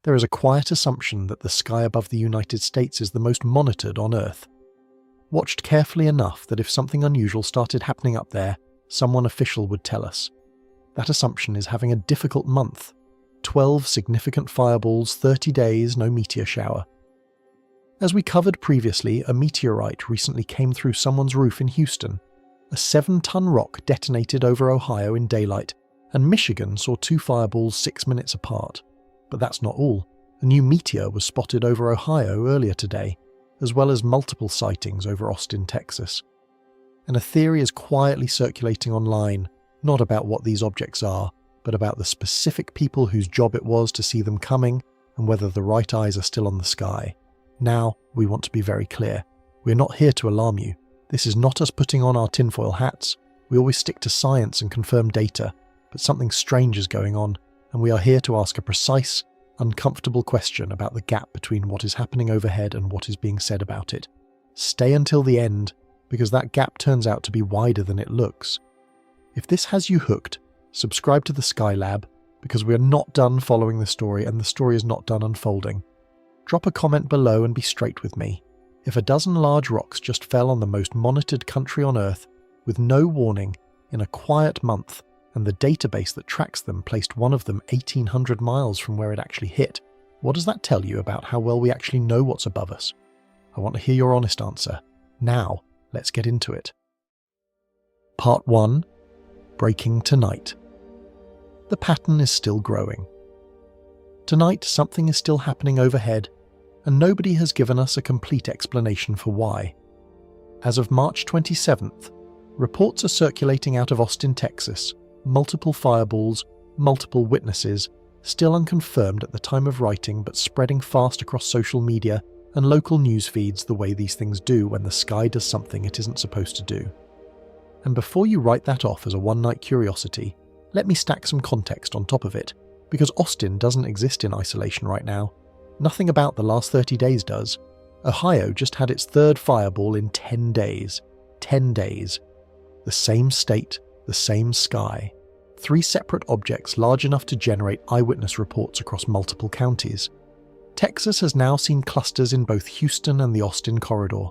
There is a quiet assumption that the sky above the United States is the most monitored on Earth. Watched carefully enough that if something unusual started happening up there, someone official would tell us. That assumption is having a difficult month. 12 significant fireballs, 30 days, no meteor shower. As we covered previously, a meteorite recently came through someone's roof in Houston. A 7-ton rock detonated over Ohio in daylight, and Michigan saw 2 fireballs 6 minutes apart. But that's not all. A new meteor was spotted over Ohio earlier today, as well as multiple sightings over Austin, Texas. And a theory is quietly circulating online, not about what these objects are, but about the specific people whose job it was to see them coming and whether the right eyes are still on the sky. Now, we want to be very clear. We're not here to alarm you. This is not us putting on our tinfoil hats. We always stick to science and confirm data, but something strange is going on, and we are here to ask a precise, uncomfortable question about the gap between what is happening overhead and what is being said about it. Stay until the end, because that gap turns out to be wider than it looks. If this has you hooked, subscribe to the Skylab, because we are not done following the story and the story is not done unfolding. Drop a comment below and be straight with me. If a dozen large rocks just fell on the most monitored country on Earth, with no warning, in a quiet month, and the database that tracks them placed one of them 1,800 miles from where it actually hit, what does that tell you about how well we actually know what's above us? I want to hear your honest answer. Now, let's get into it. Part 1. Breaking tonight. The pattern is still growing. Tonight, something is still happening overhead, and nobody has given us a complete explanation for why. As of March 27th, reports are circulating out of Austin, Texas, multiple fireballs, multiple witnesses, still unconfirmed at the time of writing but spreading fast across social media and local news feeds the way these things do when the sky does something it isn't supposed to do. And before you write that off as a one-night curiosity, let me stack some context on top of it, because Austin doesn't exist in isolation right now. Nothing about the last 30 days does. Ohio just had its 3rd fireball in 10 days. 10 days. The same state, the same sky. 3 separate objects large enough to generate eyewitness reports across multiple counties. Texas has now seen clusters in both Houston and the Austin corridor.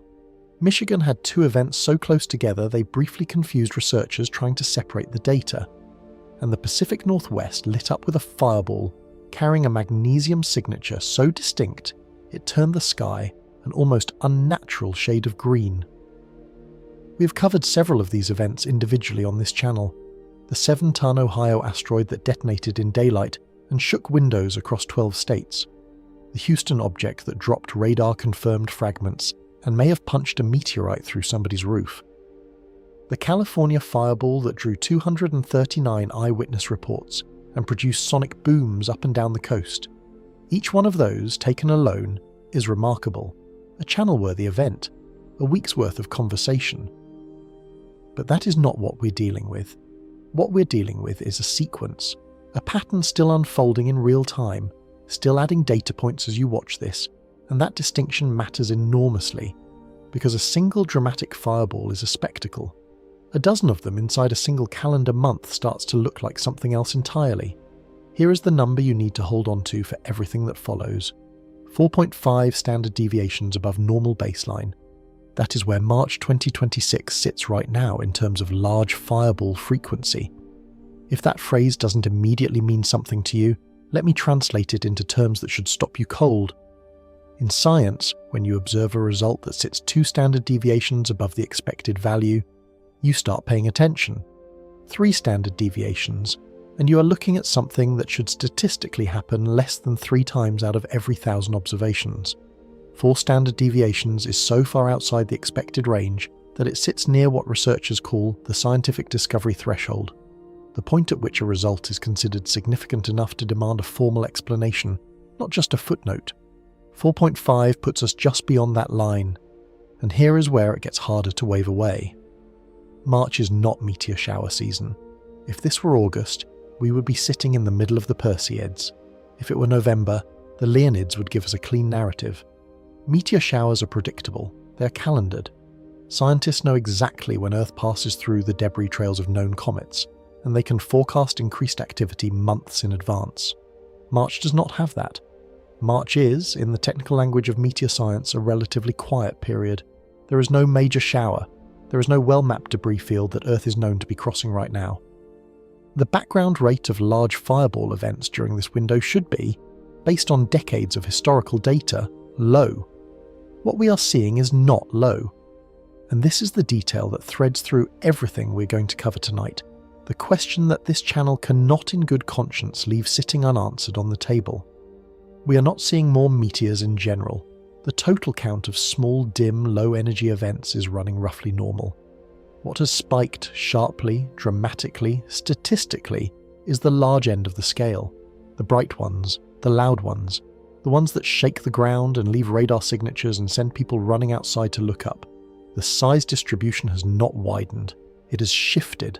Michigan had 2 events so close together they briefly confused researchers trying to separate the data. And the Pacific Northwest lit up with a fireball carrying a magnesium signature so distinct it turned the sky an almost unnatural shade of green. We have covered several of these events individually on this channel. The 7-ton Ohio asteroid that detonated in daylight and shook windows across 12 states. The Houston object that dropped radar-confirmed fragments and may have punched a meteorite through somebody's roof. The California fireball that drew 239 eyewitness reports and produced sonic booms up and down the coast. Each one of those, taken alone, is remarkable, a channel-worthy event, a week's worth of conversation. But that is not what we're dealing with. What we're dealing with is a sequence, a pattern still unfolding in real time, still adding data points as you watch this, and that distinction matters enormously, because a single dramatic fireball is a spectacle. A dozen of them inside a single calendar month starts to look like something else entirely. Here is the number you need to hold on to for everything that follows. 4.5 standard deviations above normal baseline. That is where March 2026 sits right now in terms of large fireball frequency. If that phrase doesn't immediately mean something to you, let me translate it into terms that should stop you cold. In science, when you observe a result that sits 2 standard deviations above the expected value, you start paying attention. 3 standard deviations, and you are looking at something that should statistically happen less than 3 times out of every 1,000 observations. 4 standard deviations is so far outside the expected range that it sits near what researchers call the scientific discovery threshold, the point at which a result is considered significant enough to demand a formal explanation, not just a footnote. 4.5 puts us just beyond that line, and here is where it gets harder to wave away. March is not meteor shower season. If this were August, we would be sitting in the middle of the Perseids. If it were November, the Leonids would give us a clean narrative. Meteor showers are predictable, they are calendared. Scientists know exactly when Earth passes through the debris trails of known comets, and they can forecast increased activity months in advance. March does not have that. March is, in the technical language of meteor science, a relatively quiet period. There is no major shower. There is no well-mapped debris field that Earth is known to be crossing right now. The background rate of large fireball events during this window should be, based on decades of historical data, low. What we are seeing is not low. And this is the detail that threads through everything we're going to cover tonight. The question that this channel cannot in good conscience leave sitting unanswered on the table. We are not seeing more meteors in general. The total count of small, dim, low-energy events is running roughly normal. What has spiked sharply, dramatically, statistically, is the large end of the scale. The bright ones, the loud ones, the ones that shake the ground and leave radar signatures and send people running outside to look up. The size distribution has not widened. It has shifted.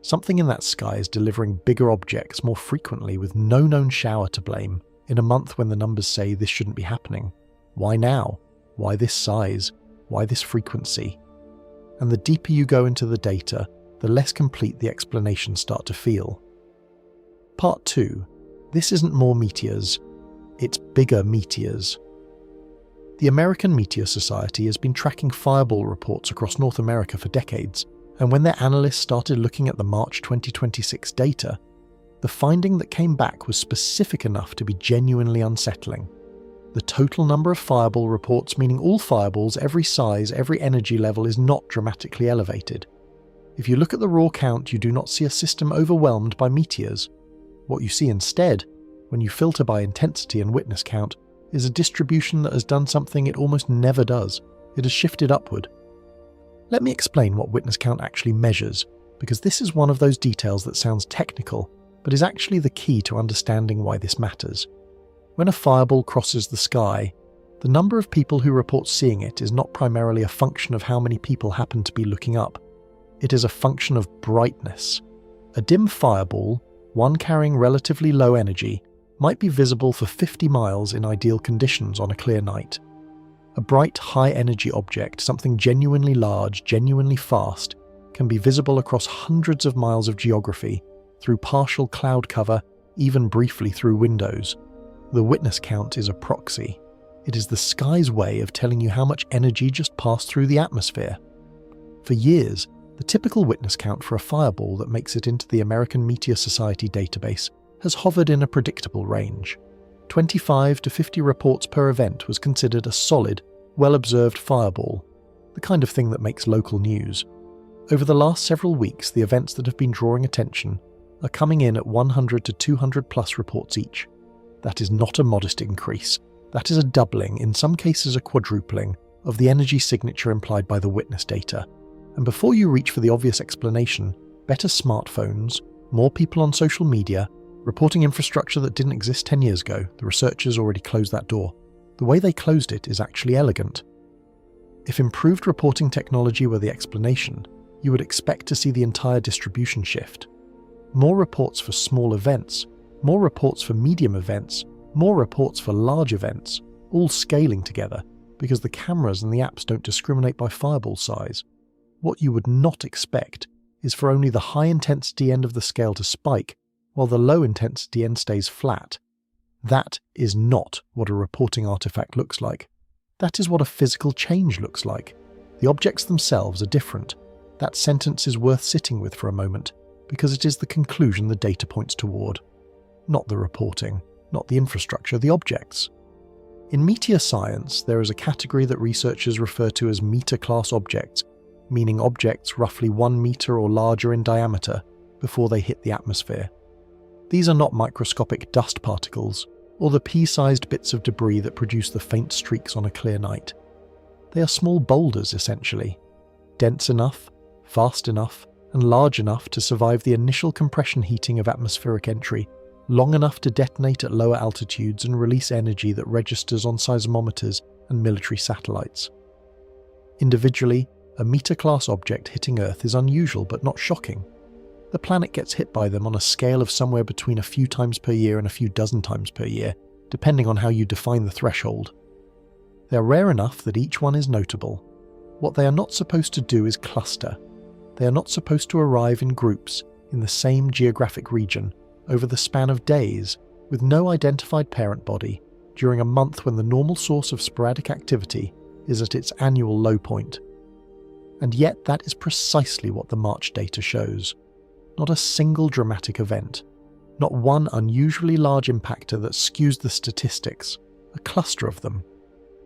Something in that sky is delivering bigger objects more frequently with no known shower to blame, in a month when the numbers say this shouldn't be happening. Why now? Why this size? Why this frequency? And the deeper you go into the data, the less complete the explanations start to feel. Part 2. This isn't more meteors, it's bigger meteors. The American Meteor Society has been tracking fireball reports across North America for decades, and when their analysts started looking at the March 2026 data, the finding that came back was specific enough to be genuinely unsettling. The total number of fireball reports, meaning all fireballs, every size, every energy level, is not dramatically elevated. If you look at the raw count, you do not see a system overwhelmed by meteors. What you see instead, when you filter by intensity and witness count, is a distribution that has done something it almost never does. It has shifted upward. Let me explain what witness count actually measures, because this is one of those details that sounds technical, but is actually the key to understanding why this matters. When a fireball crosses the sky, the number of people who report seeing it is not primarily a function of how many people happen to be looking up. It is a function of brightness. A dim fireball, one carrying relatively low energy, might be visible for 50 miles in ideal conditions on a clear night. A bright, high-energy object, something genuinely large, genuinely fast, can be visible across hundreds of miles of geography, through partial cloud cover, even briefly through windows. The witness count is a proxy. It is the sky's way of telling you how much energy just passed through the atmosphere. For years, the typical witness count for a fireball that makes it into the American Meteor Society database has hovered in a predictable range. 25 to 50 reports per event was considered a solid, well-observed fireball, the kind of thing that makes local news. Over the last several weeks, the events that have been drawing attention are coming in at 100 to 200 plus reports each. That is not a modest increase. That is a doubling, in some cases a quadrupling, of the energy signature implied by the witness data. And before you reach for the obvious explanation, better smartphones, more people on social media, reporting infrastructure that didn't exist 10 years ago, the researchers already closed that door. The way they closed it is actually elegant. If improved reporting technology were the explanation, you would expect to see the entire distribution shift. More reports for small events, more reports for medium events, more reports for large events, all scaling together, because the cameras and the apps don't discriminate by fireball size. What you would not expect is for only the high-intensity end of the scale to spike, while the low-intensity end stays flat. That is not what a reporting artifact looks like. That is what a physical change looks like. The objects themselves are different. That sentence is worth sitting with for a moment, because it is the conclusion the data points toward. Not the reporting, not the infrastructure, the objects. In meteor science, there is a category that researchers refer to as meter-class objects, meaning objects roughly 1 meter or larger in diameter before they hit the atmosphere. These are not microscopic dust particles, or the pea-sized bits of debris that produce the faint streaks on a clear night. They are small boulders, essentially, dense enough, fast enough, and large enough to survive the initial compression heating of atmospheric entry, long enough to detonate at lower altitudes and release energy that registers on seismometers and military satellites. Individually, a meter-class object hitting Earth is unusual but not shocking. The planet gets hit by them on a scale of somewhere between a few times per year and a few dozen times per year, depending on how you define the threshold. They are rare enough that each one is notable. What they are not supposed to do is cluster. They are not supposed to arrive in groups in the same geographic region over the span of days, with no identified parent body, during a month when the normal source of sporadic activity is at its annual low point. And yet that is precisely what the March data shows. Not a single dramatic event. Not one unusually large impactor that skews the statistics. A cluster of them.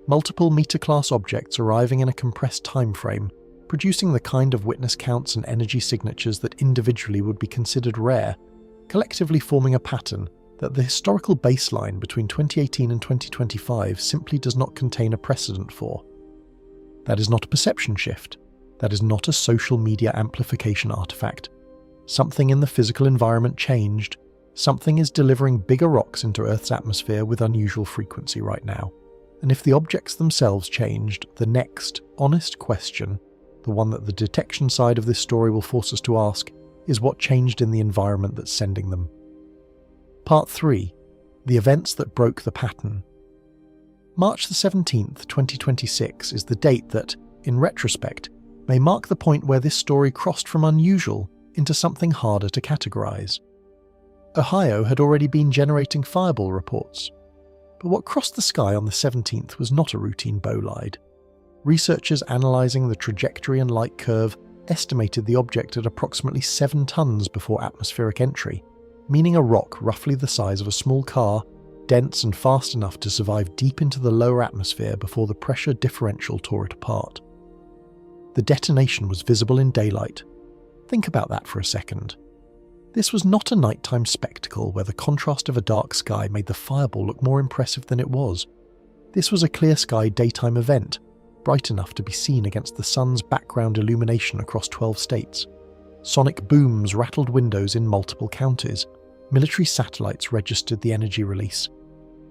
Multiple meter-class objects arriving in a compressed time frame, producing the kind of witness counts and energy signatures that individually would be considered rare, collectively forming a pattern that the historical baseline between 2018 and 2025 simply does not contain a precedent for. That is not a perception shift. That is not a social media amplification artifact. Something in the physical environment changed. Something is delivering bigger rocks into Earth's atmosphere with unusual frequency right now. And if the objects themselves changed, the next honest question, the one that the detection side of this story will force us to ask, is what changed in the environment that's sending them. Part 3. The events that broke the pattern. March the 17th, 2026 is the date that, in retrospect, may mark the point where this story crossed from unusual into something harder to categorize. Ohio had already been generating fireball reports. But what crossed the sky on the 17th was not a routine bolide. Researchers analysing the trajectory and light curve estimated the object at approximately 7 tons before atmospheric entry, meaning a rock roughly the size of a small car, dense and fast enough to survive deep into the lower atmosphere before the pressure differential tore it apart. The detonation was visible in daylight. Think about that for a second. This was not a nighttime spectacle where the contrast of a dark sky made the fireball look more impressive than it was. This was a clear sky daytime event, bright enough to be seen against the sun's background illumination across 12 states. Sonic booms rattled windows in multiple counties. Military satellites registered the energy release.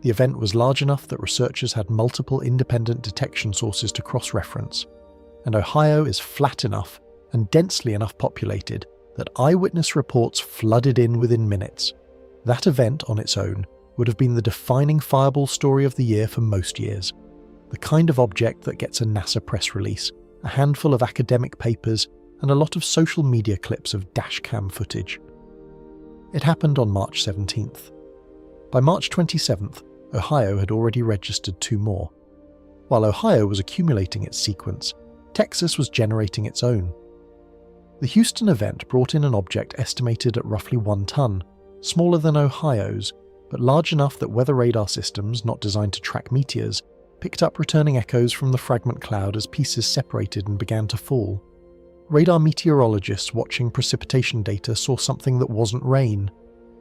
The event was large enough that researchers had multiple independent detection sources to cross-reference. And Ohio is flat enough and densely enough populated that eyewitness reports flooded in within minutes. That event on its own would have been the defining fireball story of the year for most years. The kind of object that gets a NASA press release, a handful of academic papers, and a lot of social media clips of dashcam footage. It happened on March 17th. By March 27th, Ohio had already registered 2 more. While Ohio was accumulating its sequence, Texas was generating its own. The Houston event brought in an object estimated at roughly 1 ton, smaller than Ohio's, but large enough that weather radar systems not designed to track meteors picked up returning echoes from the fragment cloud as pieces separated and began to fall. Radar meteorologists watching precipitation data saw something that wasn't rain.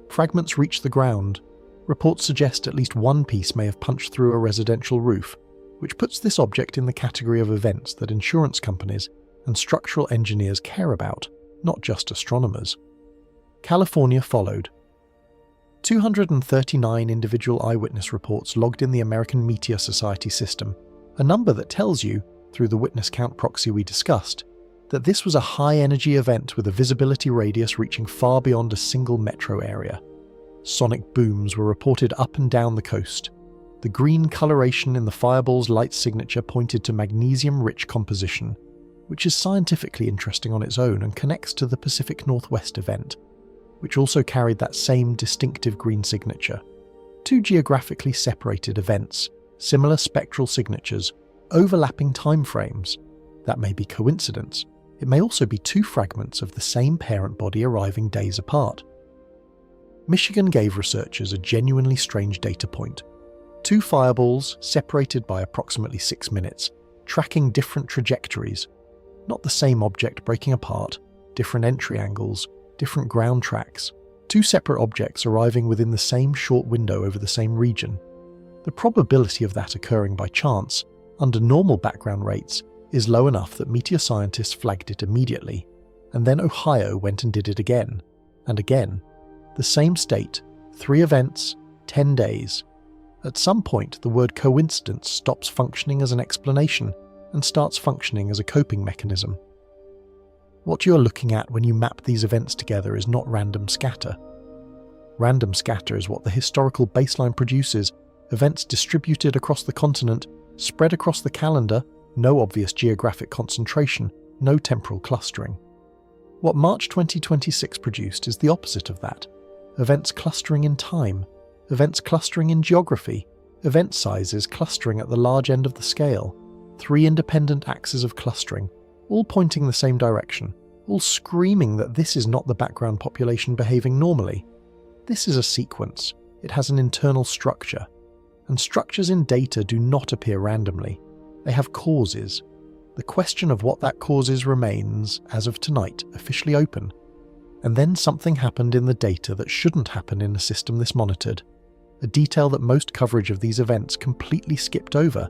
Fragments reached the ground. Reports suggest at least one piece may have punched through a residential roof, which puts this object in the category of events that insurance companies and structural engineers care about, not just astronomers. California followed. 239 individual eyewitness reports logged in the American Meteor Society system, a number that tells you, through the witness count proxy we discussed, that this was a high-energy event with a visibility radius reaching far beyond a single metro area. Sonic booms were reported up and down the coast. The green coloration in the fireball's light signature pointed to magnesium-rich composition, which is scientifically interesting on its own and connects to the Pacific Northwest event, which also carried that same distinctive green signature. 2 geographically separated events, similar spectral signatures, overlapping time frames. That may be coincidence. It may also be 2 fragments of the same parent body arriving days apart. Michigan gave researchers a genuinely strange data point. 2 fireballs separated by approximately 6 minutes, tracking different trajectories. Not the same object breaking apart, different entry angles, different ground tracks. 2 separate objects arriving within the same short window over the same region. The probability of that occurring by chance, under normal background rates, is low enough that meteor scientists flagged it immediately, and then Ohio went and did it again, and again. The same state, 3 events, 10 days. At some point, the word coincidence stops functioning as an explanation and starts functioning as a coping mechanism. What you are looking at when you map these events together is not random scatter. Random scatter is what the historical baseline produces, events distributed across the continent, spread across the calendar, no obvious geographic concentration, no temporal clustering. What March 2026 produced is the opposite of that. Events clustering in time, events clustering in geography, event sizes clustering at the large end of the scale, 3 independent axes of clustering, all pointing the same direction, all screaming that this is not the background population behaving normally. This is a sequence. It has an internal structure. And structures in data do not appear randomly. They have causes. The question of what that cause is remains, as of tonight, officially open. And then something happened in the data that shouldn't happen in a system this monitored. A detail that most coverage of these events completely skipped over,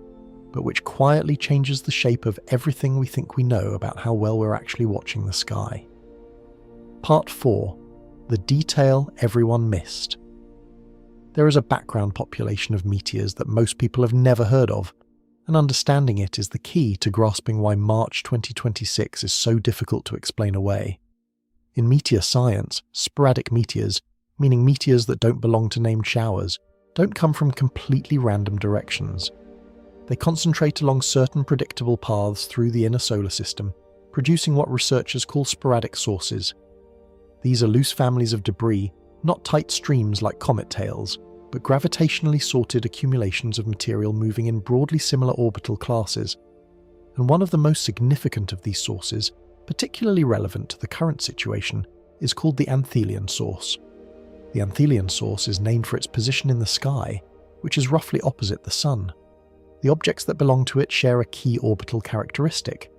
but which quietly changes the shape of everything we think we know about how well we're actually watching the sky. Part 4. The detail everyone missed. There is a background population of meteors that most people have never heard of, and understanding it is the key to grasping why March 2026 is so difficult to explain away. In meteor science, sporadic meteors, meaning meteors that don't belong to named showers, don't come from completely random directions. They concentrate along certain predictable paths through the inner solar system, producing what researchers call sporadic sources. These are loose families of debris, not tight streams like comet tails, but gravitationally sorted accumulations of material moving in broadly similar orbital classes. And one of the most significant of these sources, particularly relevant to the current situation, is called the Anthelian source. The Anthelian source is named for its position in the sky, which is roughly opposite the Sun. The objects that belong to it share a key orbital characteristic.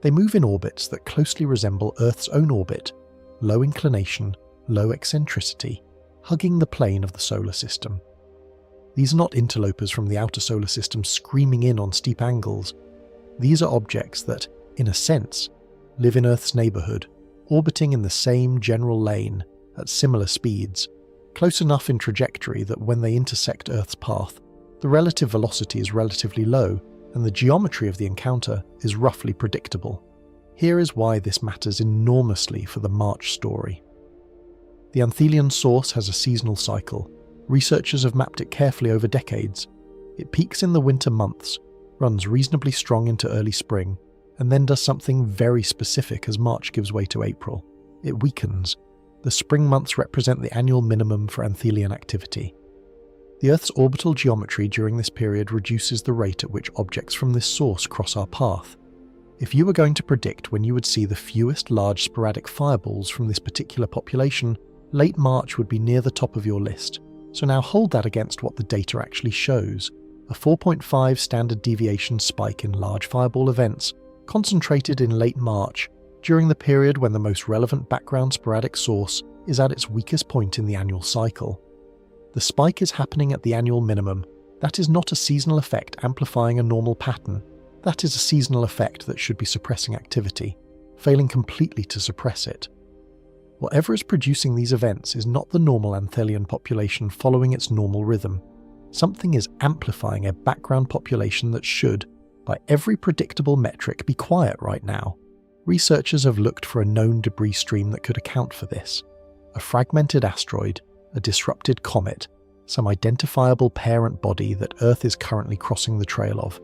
They move in orbits that closely resemble Earth's own orbit, low inclination, low eccentricity, hugging the plane of the solar system. These are not interlopers from the outer solar system screaming in on steep angles. These are objects that, in a sense, live in Earth's neighbourhood, orbiting in the same general lane, at similar speeds, close enough in trajectory that when they intersect Earth's path, the relative velocity is relatively low, and the geometry of the encounter is roughly predictable. Here is why this matters enormously for the March story. The Anthelian source has a seasonal cycle. Researchers have mapped it carefully over decades. It peaks in the winter months, runs reasonably strong into early spring, and then does something very specific as March gives way to April. It weakens. The spring months represent the annual minimum for Anthelian activity. The Earth's orbital geometry during this period reduces the rate at which objects from this source cross our path. If you were going to predict when you would see the fewest large sporadic fireballs from this particular population, late March would be near the top of your list. So now hold that against what the data actually shows. A 4.5 standard deviation spike in large fireball events, concentrated in late March, during the period when the most relevant background sporadic source is at its weakest point in the annual cycle. The spike is happening at the annual minimum. That is not a seasonal effect amplifying a normal pattern. That is a seasonal effect that should be suppressing activity, failing completely to suppress it. Whatever is producing these events is not the normal Anthelian population following its normal rhythm. Something is amplifying a background population that should, by every predictable metric, be quiet right now. Researchers have looked for a known debris stream that could account for this. A fragmented asteroid, a disrupted comet, some identifiable parent body that Earth is currently crossing the trail of.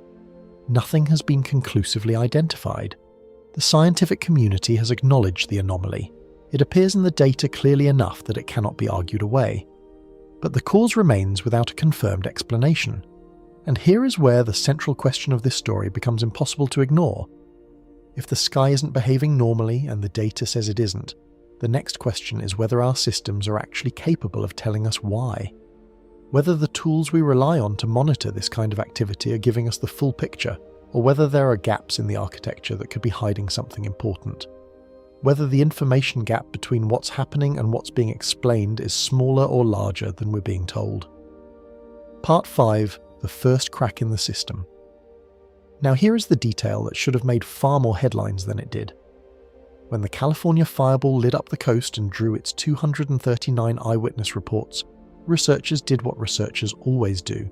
Nothing has been conclusively identified. The scientific community has acknowledged the anomaly. It appears in the data clearly enough that it cannot be argued away. But the cause remains without a confirmed explanation. And here is where the central question of this story becomes impossible to ignore. If the sky isn't behaving normally and the data says it isn't, the next question is whether our systems are actually capable of telling us why. Whether the tools we rely on to monitor this kind of activity are giving us the full picture, or whether there are gaps in the architecture that could be hiding something important. Whether the information gap between what's happening and what's being explained is smaller or larger than we're being told. Part 5. The first crack in the system. Now here is the detail that should have made far more headlines than it did. When the California fireball lit up the coast and drew its 239 eyewitness reports, researchers did what researchers always do.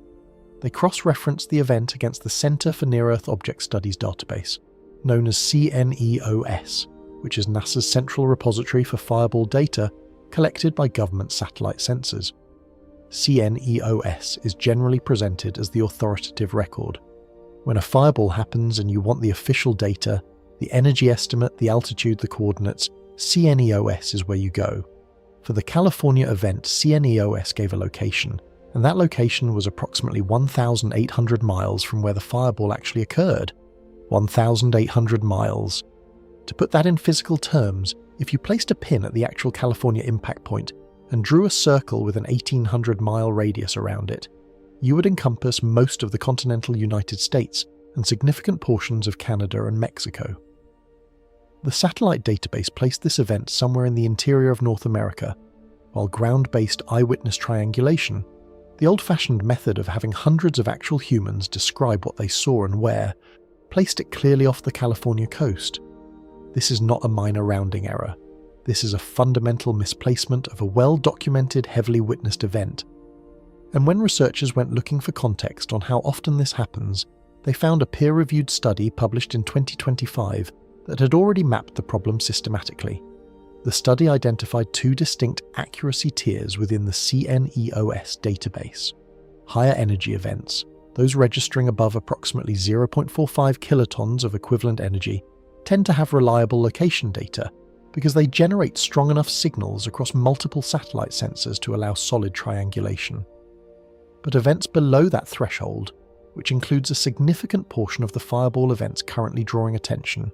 They cross-referenced the event against the Center for Near-Earth Object Studies database, known as CNEOS, which is NASA's central repository for fireball data collected by government satellite sensors. CNEOS is generally presented as the authoritative record. When a fireball happens and you want the official data, the energy estimate, the altitude, the coordinates, CNEOS is where you go. For the California event, CNEOS gave a location, and that location was approximately 1,800 miles from where the fireball actually occurred. 1,800 miles. To put that in physical terms, if you placed a pin at the actual California impact point and drew a circle with an 1,800-mile radius around it, you would encompass most of the continental United States and significant portions of Canada and Mexico. The satellite database placed this event somewhere in the interior of North America, while ground-based eyewitness triangulation, the old-fashioned method of having hundreds of actual humans describe what they saw and where, placed it clearly off the California coast. This is not a minor rounding error. This is a fundamental misplacement of a well-documented, heavily witnessed event. And when researchers went looking for context on how often this happens, they found a peer-reviewed study published in 2025 that had already mapped the problem systematically. The study identified two distinct accuracy tiers within the CNEOS database. Higher energy events, those registering above approximately 0.45 kilotons of equivalent energy, tend to have reliable location data because they generate strong enough signals across multiple satellite sensors to allow solid triangulation. But events below that threshold, which includes a significant portion of the fireball events currently drawing attention,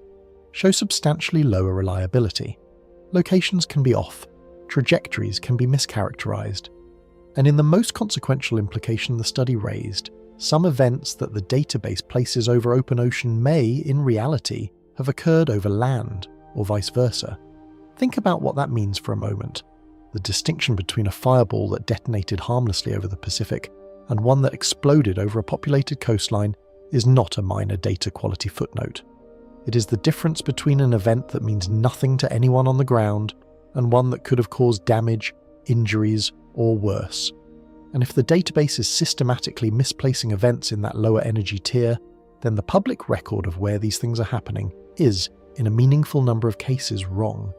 show substantially lower reliability. Locations can be off, trajectories can be mischaracterized, and in the most consequential implication the study raised, some events that the database places over open ocean may, in reality, have occurred over land, or vice versa. Think about what that means for a moment. The distinction between a fireball that detonated harmlessly over the Pacific and one that exploded over a populated coastline is not a minor data quality footnote. It is the difference between an event that means nothing to anyone on the ground and one that could have caused damage, injuries, or worse. And if the database is systematically misplacing events in that lower energy tier, then the public record of where these things are happening is, in a meaningful number of cases, wrong.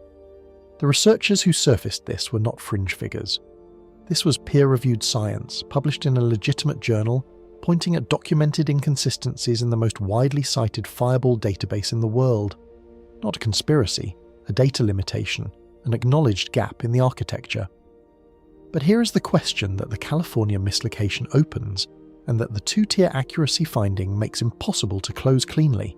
The researchers who surfaced this were not fringe figures. This was peer-reviewed science, published in a legitimate journal, pointing at documented inconsistencies in the most widely cited fireball database in the world. Not a conspiracy, a data limitation, an acknowledged gap in the architecture. But here is the question that the California mislocation opens, and that the two-tier accuracy finding makes impossible to close cleanly.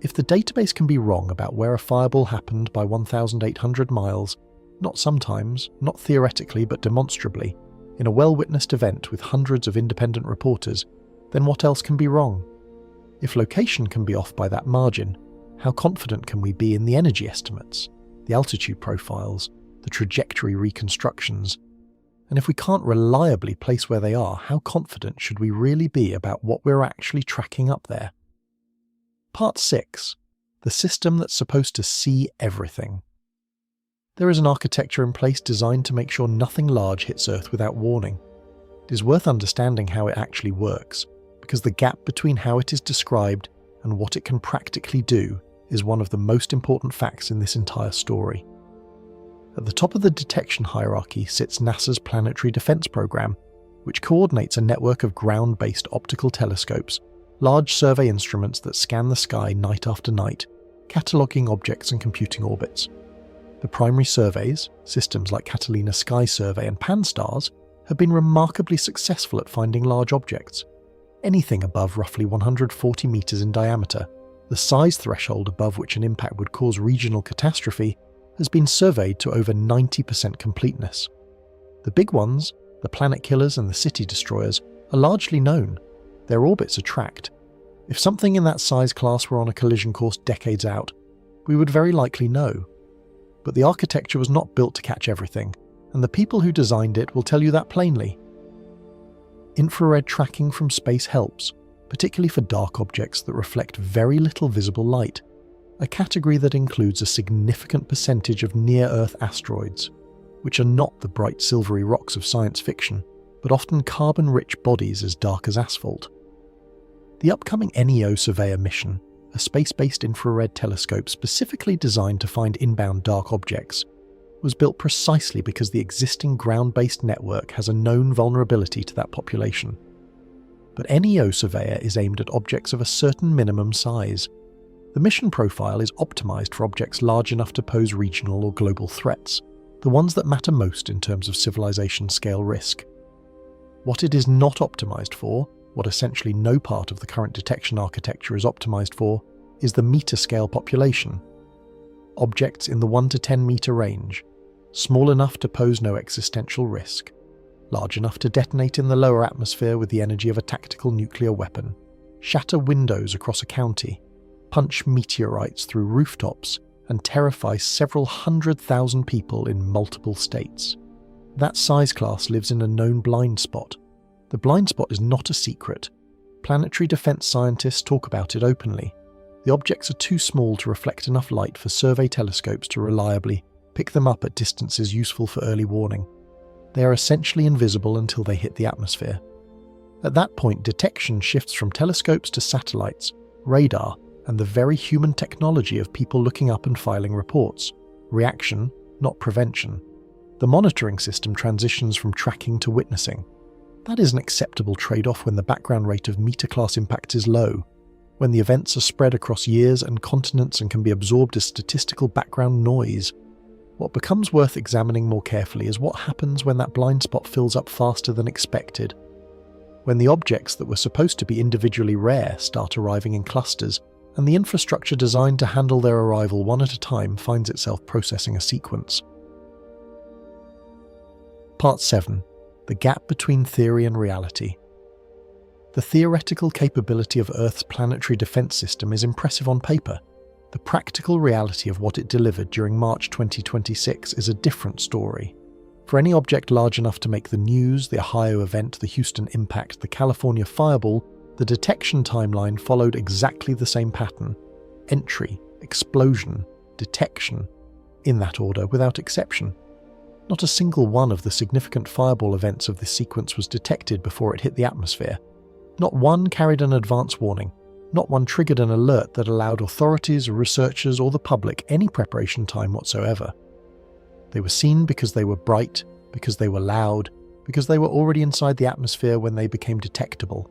If the database can be wrong about where a fireball happened by 1,800 miles, not sometimes, not theoretically but demonstrably, in a well-witnessed event with hundreds of independent reporters, then what else can be wrong? If location can be off by that margin, how confident can we be in the energy estimates, the altitude profiles, the trajectory reconstructions? And if we can't reliably place where they are, how confident should we really be about what we're actually tracking up there? Part 6. The system that's supposed to see everything. There is an architecture in place designed to make sure nothing large hits Earth without warning. It is worth understanding how it actually works, because the gap between how it is described and what it can practically do is one of the most important facts in this entire story. At the top of the detection hierarchy sits NASA's Planetary Defense Program, which coordinates a network of ground-based optical telescopes, large survey instruments that scan the sky night after night, cataloguing objects and computing orbits. The primary surveys, systems like Catalina Sky Survey and Pan-STARRS, have been remarkably successful at finding large objects. Anything above roughly 140 meters in diameter, the size threshold above which an impact would cause regional catastrophe, has been surveyed to over 90% completeness. The big ones, the planet killers and the city destroyers, are largely known. Their orbits are tracked. If something in that size class were on a collision course decades out, we would very likely know. But the architecture was not built to catch everything, and the people who designed it will tell you that plainly. Infrared tracking from space helps, particularly for dark objects that reflect very little visible light, a category that includes a significant percentage of near-Earth asteroids, which are not the bright silvery rocks of science fiction, but often carbon-rich bodies as dark as asphalt. The upcoming NEO Surveyor mission, a space-based infrared telescope specifically designed to find inbound dark objects, was built precisely because the existing ground-based network has a known vulnerability to that population. But NEO Surveyor is aimed at objects of a certain minimum size. The mission profile is optimized for objects large enough to pose regional or global threats, the ones that matter most in terms of civilization scale risk. What it is not optimized for, what essentially no part of the current detection architecture is optimized for, is the meter-scale population. Objects in the 1 to 10 meter range, small enough to pose no existential risk, large enough to detonate in the lower atmosphere with the energy of a tactical nuclear weapon, shatter windows across a county, punch meteorites through rooftops, and terrify several 100,000 people in multiple states. That size class lives in a known blind spot. The blind spot is not a secret. Planetary defense scientists talk about it openly. The objects are too small to reflect enough light for survey telescopes to reliably pick them up at distances useful for early warning. They are essentially invisible until they hit the atmosphere. At that point, detection shifts from telescopes to satellites, radar, and the very human technology of people looking up and filing reports. Reaction, not prevention. The monitoring system transitions from tracking to witnessing. That is an acceptable trade-off when the background rate of meter-class impact is low, when the events are spread across years and continents and can be absorbed as statistical background noise. What becomes worth examining more carefully is what happens when that blind spot fills up faster than expected. When the objects that were supposed to be individually rare start arriving in clusters, and the infrastructure designed to handle their arrival one at a time finds itself processing a sequence. Part 7. The gap between theory and reality. The theoretical capability of Earth's planetary defense system is impressive on paper. The practical reality of what it delivered during March 2026 is a different story. For any object large enough to make the news, the Ohio event, the Houston impact, the California fireball, the detection timeline followed exactly the same pattern. Entry, explosion, detection, in that order without exception. Not a single one of the significant fireball events of this sequence was detected before it hit the atmosphere. Not one carried an advance warning. Not one triggered an alert that allowed authorities, researchers, or the public any preparation time whatsoever. They were seen because they were bright, because they were loud, because they were already inside the atmosphere when they became detectable.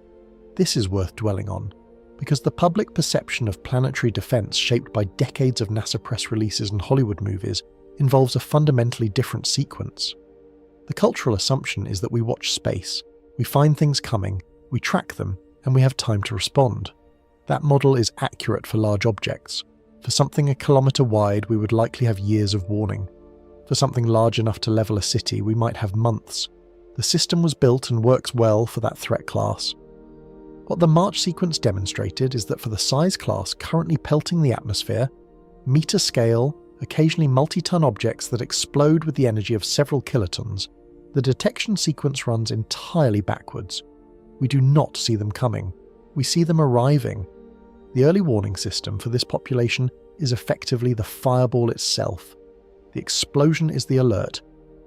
This is worth dwelling on, because the public perception of planetary defense shaped by decades of NASA press releases and Hollywood movies involves a fundamentally different sequence. The cultural assumption is that we watch space, we find things coming, we track them, and we have time to respond. That model is accurate for large objects. For something a kilometre wide, we would likely have years of warning. For something large enough to level a city, we might have months. The system was built and works well for that threat class. What the March sequence demonstrated is that for the size class currently pelting the atmosphere, meter-scale, occasionally multi-ton objects that explode with the energy of several kilotons, the detection sequence runs entirely backwards. We do not see them coming. We see them arriving. The early warning system for this population is effectively the fireball itself. The explosion is the alert.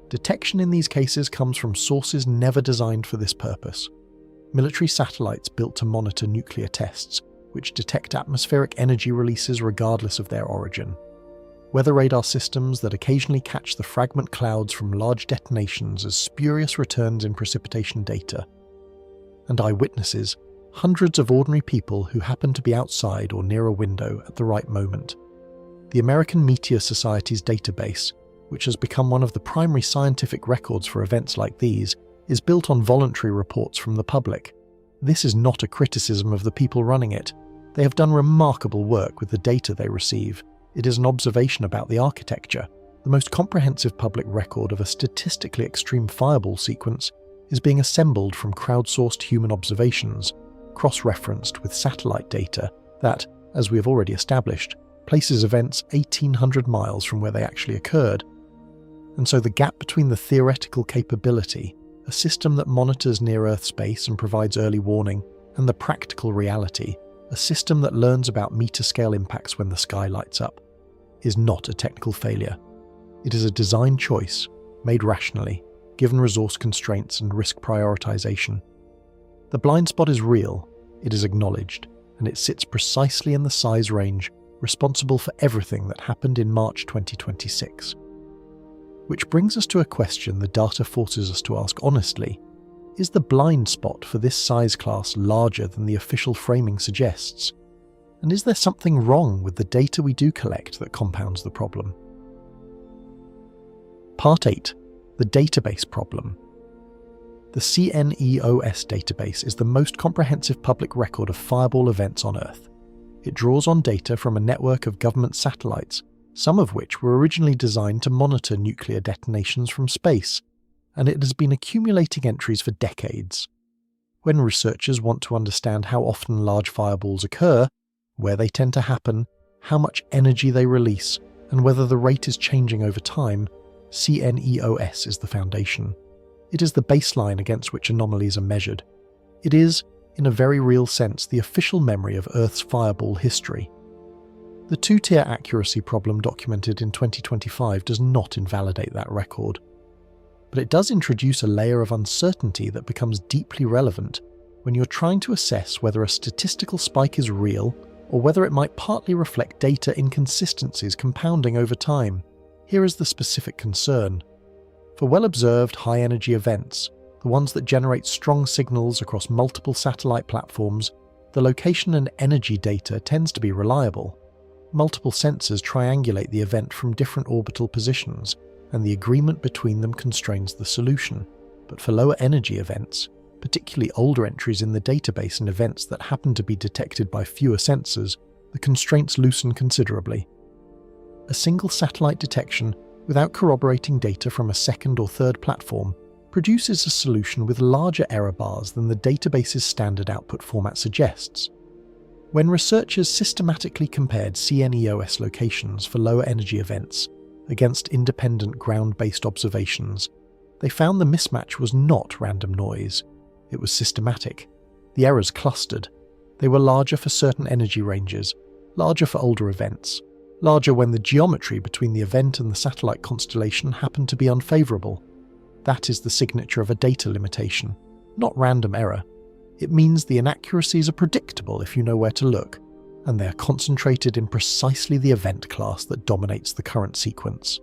Detection in these cases comes from sources never designed for this purpose. Military satellites built to monitor nuclear tests, which detect atmospheric energy releases regardless of their origin. Weather radar systems that occasionally catch the fragment clouds from large detonations as spurious returns in precipitation data. And eyewitnesses, hundreds of ordinary people who happen to be outside or near a window at the right moment. The American Meteor Society's database, which has become one of the primary scientific records for events like these, is built on voluntary reports from the public. This is not a criticism of the people running it. They have done remarkable work with the data they receive. It is an observation about the architecture. The most comprehensive public record of a statistically extreme fireball sequence is being assembled from crowdsourced human observations, cross-referenced with satellite data that, as we have already established, places events 1,800 miles from where they actually occurred. And so the gap between the theoretical capability, a system that monitors near-Earth space and provides early warning, and the practical reality, a system that learns about meter-scale impacts when the sky lights up, is not a technical failure. It is a design choice, made rationally, given resource constraints and risk prioritization. The blind spot is real, it is acknowledged, and it sits precisely in the size range responsible for everything that happened in March 2026. Which brings us to a question the data forces us to ask honestly. Is the blind spot for this size class larger than the official framing suggests? And is there something wrong with the data we do collect that compounds the problem? Part 8. The database problem. The CNEOS database is the most comprehensive public record of fireball events on Earth. It draws on data from a network of government satellites, some of which were originally designed to monitor nuclear detonations from space, and it has been accumulating entries for decades. When researchers want to understand how often large fireballs occur, where they tend to happen, how much energy they release, and whether the rate is changing over time, CNEOS is the foundation. It is the baseline against which anomalies are measured. It is, in a very real sense, the official memory of Earth's fireball history. The two-tier accuracy problem documented in 2025 does not invalidate that record. But it does introduce a layer of uncertainty that becomes deeply relevant when you're trying to assess whether a statistical spike is real or whether it might partly reflect data inconsistencies compounding over time. Here is the specific concern. For well-observed high-energy events, the ones that generate strong signals across multiple satellite platforms, the location and energy data tends to be reliable. Multiple sensors triangulate the event from different orbital positions, and the agreement between them constrains the solution. But for lower energy events, particularly older entries in the database and events that happen to be detected by fewer sensors, the constraints loosen considerably. A single satellite detection, without corroborating data from a second or third platform, produces a solution with larger error bars than the database's standard output format suggests. When researchers systematically compared CNEOS locations for lower energy events against independent ground-based observations, they found the mismatch was not random noise. It was systematic. The errors clustered. They were larger for certain energy ranges, larger for older events, larger when the geometry between the event and the satellite constellation happened to be unfavourable. That is the signature of a data limitation, not random error. It means the inaccuracies are predictable if you know where to look, and they are concentrated in precisely the event class that dominates the current sequence.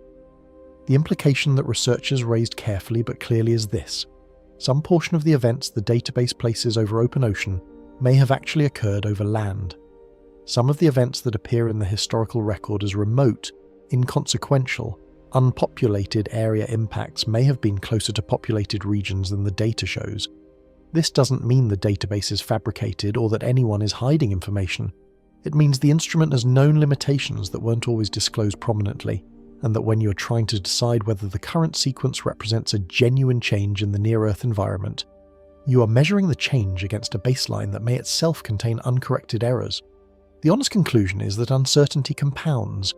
The implication that researchers raised carefully but clearly is this: some portion of the events the database places over open ocean may have actually occurred over land. Some of the events that appear in the historical record as remote, inconsequential, unpopulated area impacts may have been closer to populated regions than the data shows. This doesn't mean the database is fabricated or that anyone is hiding information. It means the instrument has known limitations that weren't always disclosed prominently, and that when you're trying to decide whether the current sequence represents a genuine change in the near-Earth environment, you are measuring the change against a baseline that may itself contain uncorrected errors. The honest conclusion is that uncertainty compounds.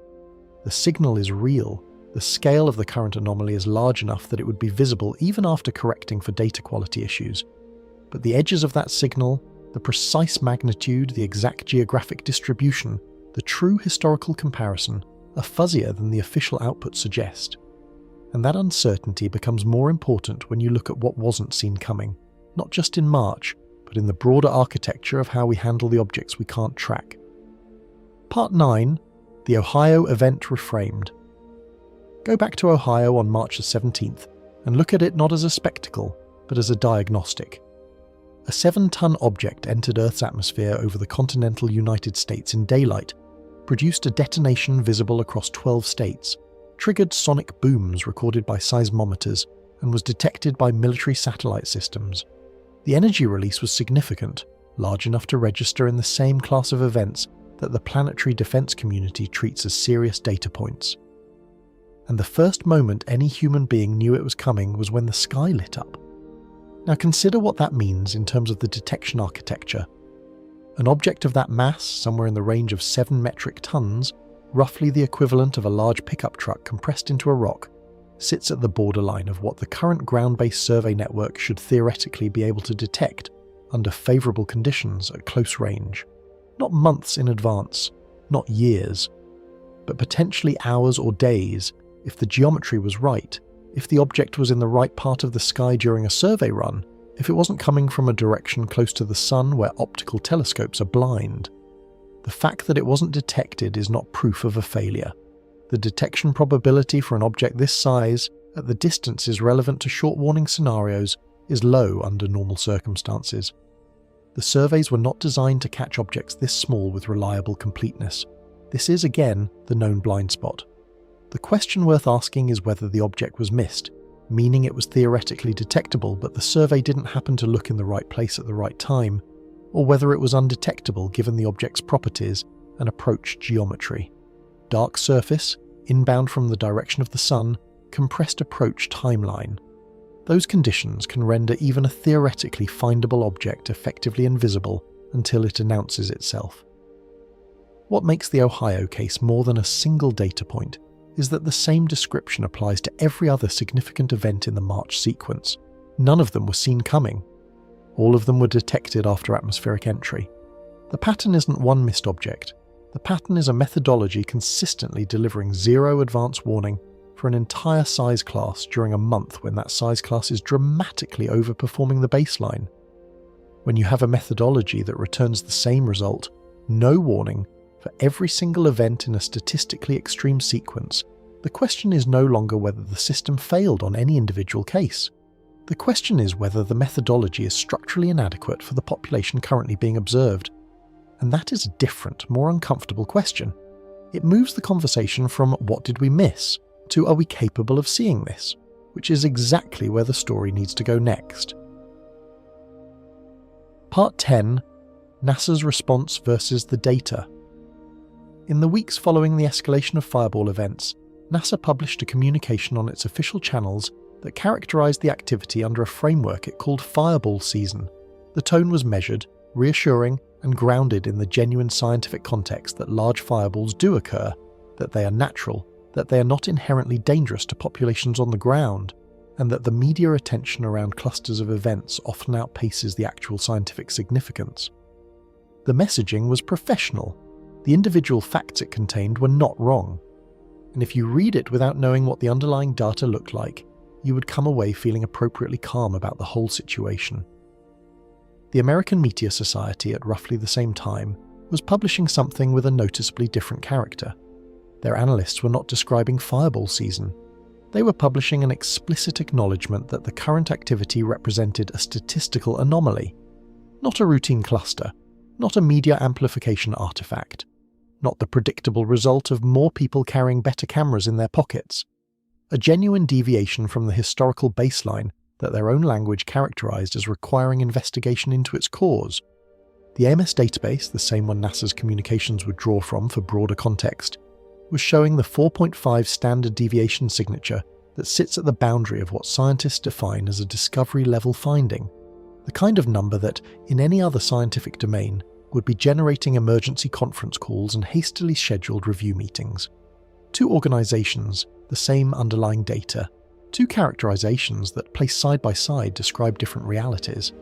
The signal is real. The scale of the current anomaly is large enough that it would be visible even after correcting for data quality issues. But the edges of that signal, the precise magnitude, the exact geographic distribution, the true historical comparison, are fuzzier than the official output suggest. And that uncertainty becomes more important when you look at what wasn't seen coming, not just in March, but in the broader architecture of how we handle the objects we can't track. Part 9. The Ohio Event Reframed. Go back to Ohio on March the 17th and look at it not as a spectacle, but as a diagnostic. A 7-ton object entered Earth's atmosphere over the continental United States in daylight, produced a detonation visible across 12 states, triggered sonic booms recorded by seismometers, and was detected by military satellite systems. The energy release was significant, large enough to register in the same class of events that the planetary defense community treats as serious data points. And the first moment any human being knew it was coming was when the sky lit up. Now consider what that means in terms of the detection architecture. An object of that mass, somewhere in the range of 7 metric tons, roughly the equivalent of a large pickup truck compressed into a rock, sits at the borderline of what the current ground-based survey network should theoretically be able to detect under favourable conditions at close range. Not months in advance, not years, but potentially hours or days if the geometry was right, if the object was in the right part of the sky during a survey run, if it wasn't coming from a direction close to the sun where optical telescopes are blind. The fact that it wasn't detected is not proof of a failure. The detection probability for an object this size, at the distances relevant to short warning scenarios, is low under normal circumstances. The surveys were not designed to catch objects this small with reliable completeness. This is, again, the known blind spot. The question worth asking is whether the object was missed. meaning it was theoretically detectable but the survey didn't happen to look in the right place at the right time, or whether it was undetectable given the object's properties and approach geometry. Dark surface, inbound from the direction of the sun, compressed approach timeline. Those conditions can render even a theoretically findable object effectively invisible until it announces itself. What makes the Ohio case more than a single data point is that the same description applies to every other significant event in the March sequence. None of them were seen coming. All of them were detected after atmospheric entry. The pattern isn't one missed object. The pattern is a methodology consistently delivering zero advance warning for an entire size class during a month when that size class is dramatically overperforming the baseline. When you have a methodology that returns the same result, no warning, for every single event in a statistically extreme sequence, the question is no longer whether the system failed on any individual case. The question is whether the methodology is structurally inadequate for the population currently being observed. And that is a different, more uncomfortable question. It moves the conversation from what did we miss to are we capable of seeing this, which is exactly where the story needs to go next. Part 10. NASA's response versus the data. In the weeks following the escalation of fireball events, NASA published a communication on its official channels that characterized the activity under a framework it called fireball season. The tone was measured, reassuring, and grounded in the genuine scientific context that large fireballs do occur, that they are natural, that they are not inherently dangerous to populations on the ground, and that the media attention around clusters of events often outpaces the actual scientific significance. The messaging was professional. The individual facts it contained were not wrong. And if you read it without knowing what the underlying data looked like, you would come away feeling appropriately calm about the whole situation. The American Meteor Society at roughly the same time was publishing something with a noticeably different character. Their analysts were not describing fireball season. They were publishing an explicit acknowledgement that the current activity represented a statistical anomaly, not a routine cluster, not a media amplification artifact, not the predictable result of more people carrying better cameras in their pockets, a genuine deviation from the historical baseline that their own language characterized as requiring investigation into its cause. The AMS database, the same one NASA's communications would draw from for broader context, was showing the 4.5 standard deviation signature that sits at the boundary of what scientists define as a discovery-level finding, the kind of number that, in any other scientific domain, would be generating emergency conference calls and hastily scheduled review meetings. Two organizations, the same underlying data, two characterizations that placed side by side describe different realities.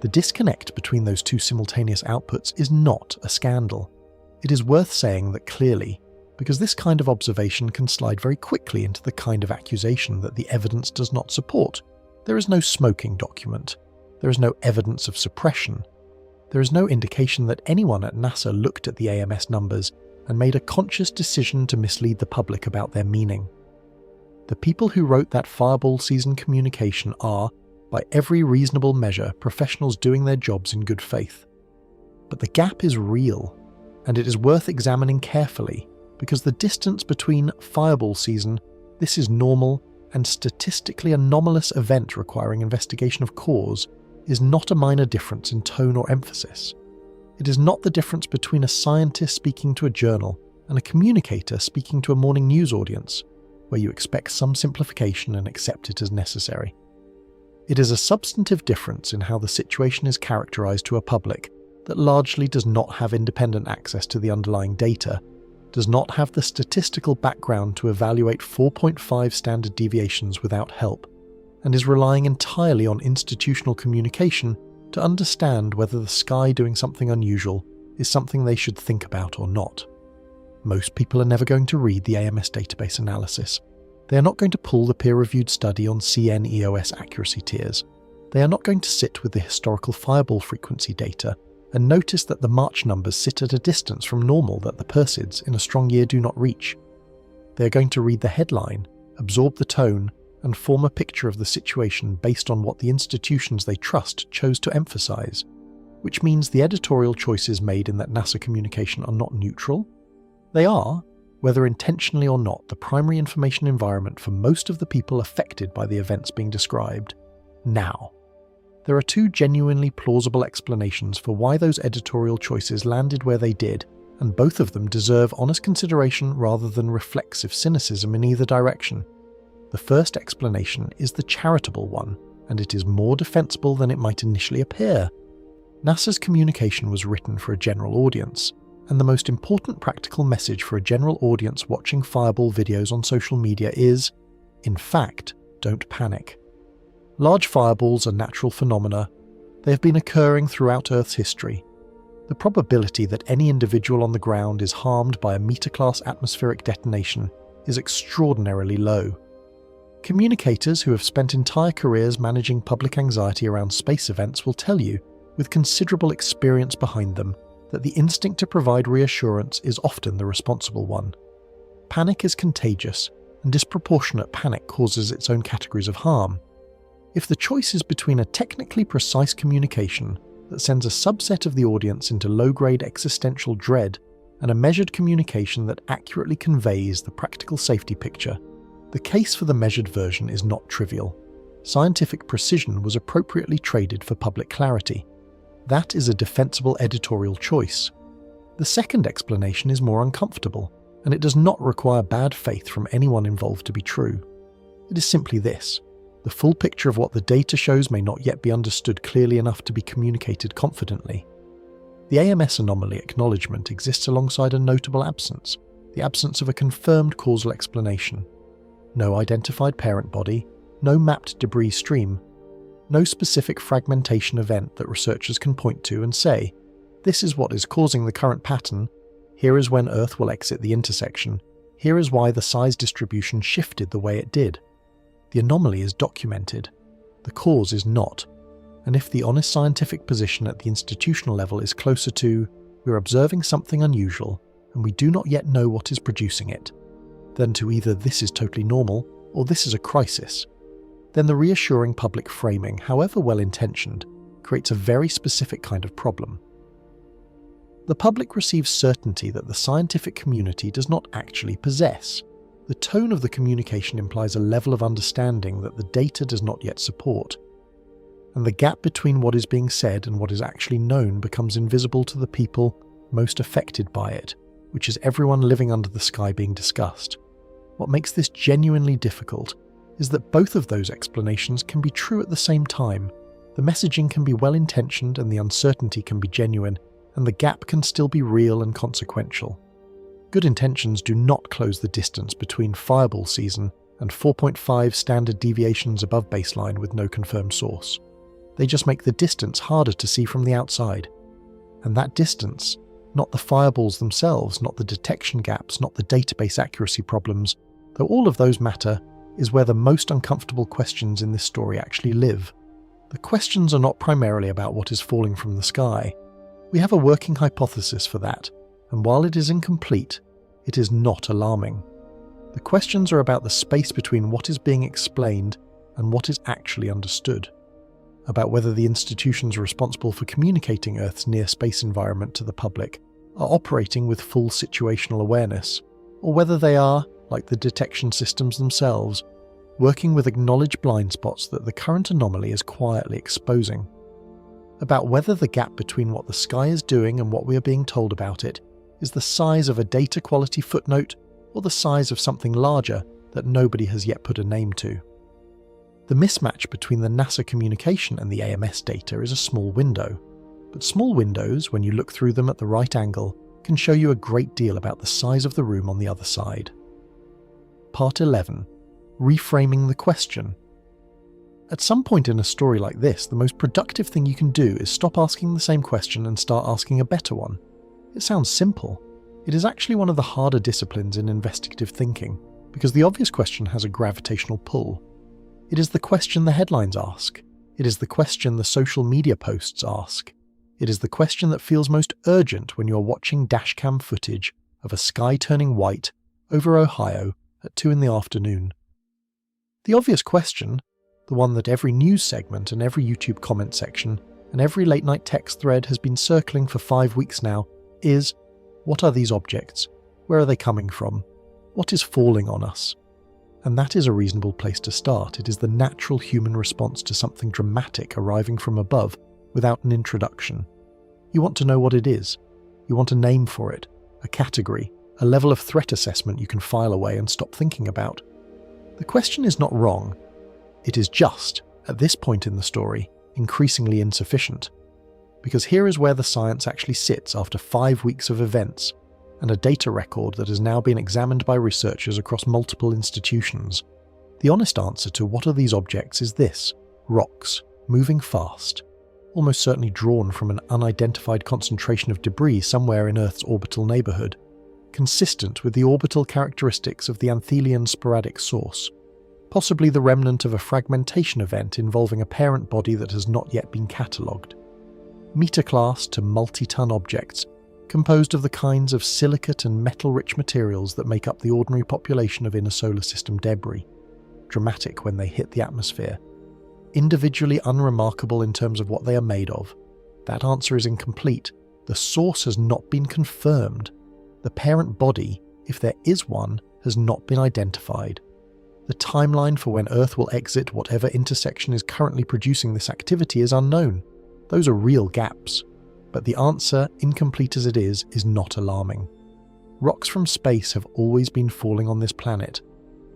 The disconnect between those two simultaneous outputs is not a scandal. It is worth saying that clearly, because this kind of observation can slide very quickly into the kind of accusation that the evidence does not support. There is no smoking document. There is no evidence of suppression. There is no indication that anyone at NASA looked at the AMS numbers and made a conscious decision to mislead the public about their meaning. The people who wrote that fireball season communication are, by every reasonable measure, professionals doing their jobs in good faith. But the gap is real, and it is worth examining carefully, because the distance between fireball season, this is normal, and statistically anomalous event requiring investigation of cause, is not a minor difference in tone or emphasis. It is not the difference between a scientist speaking to a journal and a communicator speaking to a morning news audience, where you expect some simplification and accept it as necessary. It is a substantive difference in how the situation is characterized to a public that largely does not have independent access to the underlying data, does not have the statistical background to evaluate 4.5 standard deviations without help, and is relying entirely on institutional communication to understand whether the sky doing something unusual is something they should think about or not. Most people are never going to read the AMS database analysis. They are not going to pull the peer-reviewed study on CN-EOS accuracy tiers. They are not going to sit with the historical fireball frequency data and notice that the March numbers sit at a distance from normal that the Perseids in a strong year do not reach. They are going to read the headline, absorb the tone, and form a picture of the situation based on what the institutions they trust chose to emphasize, which means the editorial choices made in that NASA communication are not neutral. They are, whether intentionally or not, the primary information environment for most of the people affected by the events being described. Now, there are two genuinely plausible explanations for why those editorial choices landed where they did, and both of them deserve honest consideration rather than reflexive cynicism in either direction. The first explanation is the charitable one, and it is more defensible than it might initially appear. NASA's communication was written for a general audience, and the most important practical message for a general audience watching fireball videos on social media is, in fact, don't panic. Large fireballs are natural phenomena. They have been occurring throughout Earth's history. The probability that any individual on the ground is harmed by a meter-class atmospheric detonation is extraordinarily low. Communicators who have spent entire careers managing public anxiety around space events will tell you, with considerable experience behind them, that the instinct to provide reassurance is often the responsible one. Panic is contagious, and disproportionate panic causes its own categories of harm. If the choice is between a technically precise communication that sends a subset of the audience into low-grade existential dread and a measured communication that accurately conveys the practical safety picture, the case for the measured version is not trivial. Scientific precision was appropriately traded for public clarity. That is a defensible editorial choice. The second explanation is more uncomfortable, and it does not require bad faith from anyone involved to be true. It is simply this: the full picture of what the data shows may not yet be understood clearly enough to be communicated confidently. The AMS anomaly acknowledgement exists alongside a notable absence, the absence of a confirmed causal explanation. No identified parent body, no mapped debris stream, no specific fragmentation event that researchers can point to and say, this is what is causing the current pattern, here is when Earth will exit the intersection, here is why the size distribution shifted the way it did. The anomaly is documented, the cause is not, and if the honest scientific position at the institutional level is closer to, we're observing something unusual and we do not yet know what is producing it, than to either this is totally normal or this is a crisis, then the reassuring public framing, however well-intentioned, creates a very specific kind of problem. The public receives certainty that the scientific community does not actually possess. The tone of the communication implies a level of understanding that the data does not yet support, and the gap between what is being said and what is actually known becomes invisible to the people most affected by it, which is everyone living under the sky being discussed. What makes this genuinely difficult is that both of those explanations can be true at the same time. The messaging can be well-intentioned and the uncertainty can be genuine, and the gap can still be real and consequential. Good intentions do not close the distance between fireball season and 4.5 standard deviations above baseline with no confirmed source. They just make the distance harder to see from the outside. And that distance, not the fireballs themselves, not the detection gaps, not the database accuracy problems, though all of those matter, is where the most uncomfortable questions in this story actually live. The questions are not primarily about what is falling from the sky. We have a working hypothesis for that, and while it is incomplete, it is not alarming. The questions are about the space between what is being explained and what is actually understood, about whether the institutions responsible for communicating Earth's near-space environment to the public are operating with full situational awareness, or whether they are, like the detection systems themselves, working with acknowledged blind spots that the current anomaly is quietly exposing. About whether the gap between what the sky is doing and what we are being told about it is the size of a data quality footnote or the size of something larger that nobody has yet put a name to. The mismatch between the NASA communication and the AMS data is a small window, but small windows, when you look through them at the right angle, can show you a great deal about the size of the room on the other side. Part 11. Reframing the question. At some point in a story like this, the most productive thing you can do is stop asking the same question and start asking a better one. It sounds simple. It is actually one of the harder disciplines in investigative thinking, because the obvious question has a gravitational pull. It is the question the headlines ask. It is the question the social media posts ask. It is the question that feels most urgent when you're watching dashcam footage of a sky turning white over Ohio at 2 in the afternoon. The obvious question, the one that every news segment and every YouTube comment section and every late-night text thread has been circling for 5 weeks now, is, what are these objects? Where are they coming from? What is falling on us? And that is a reasonable place to start. It is the natural human response to something dramatic arriving from above without an introduction. You want to know what it is. You want a name for it, a category, a level of threat assessment you can file away and stop thinking about. The question is not wrong. It is just, at this point in the story, increasingly insufficient. Because here is where the science actually sits after 5 weeks of events and a data record that has now been examined by researchers across multiple institutions. The honest answer to what are these objects is this: rocks, moving fast, almost certainly drawn from an unidentified concentration of debris somewhere in Earth's orbital neighbourhood, consistent with the orbital characteristics of the Anthelian sporadic source, possibly the remnant of a fragmentation event involving a parent body that has not yet been catalogued. Meter-class to multi-ton objects, composed of the kinds of silicate and metal-rich materials that make up the ordinary population of inner solar system debris, dramatic when they hit the atmosphere, individually unremarkable in terms of what they are made of. That answer is incomplete. The source has not been confirmed. The parent body, if there is one, has not been identified. The timeline for when Earth will exit whatever intersection is currently producing this activity is unknown. Those are real gaps. But the answer, incomplete as it is not alarming. Rocks from space have always been falling on this planet.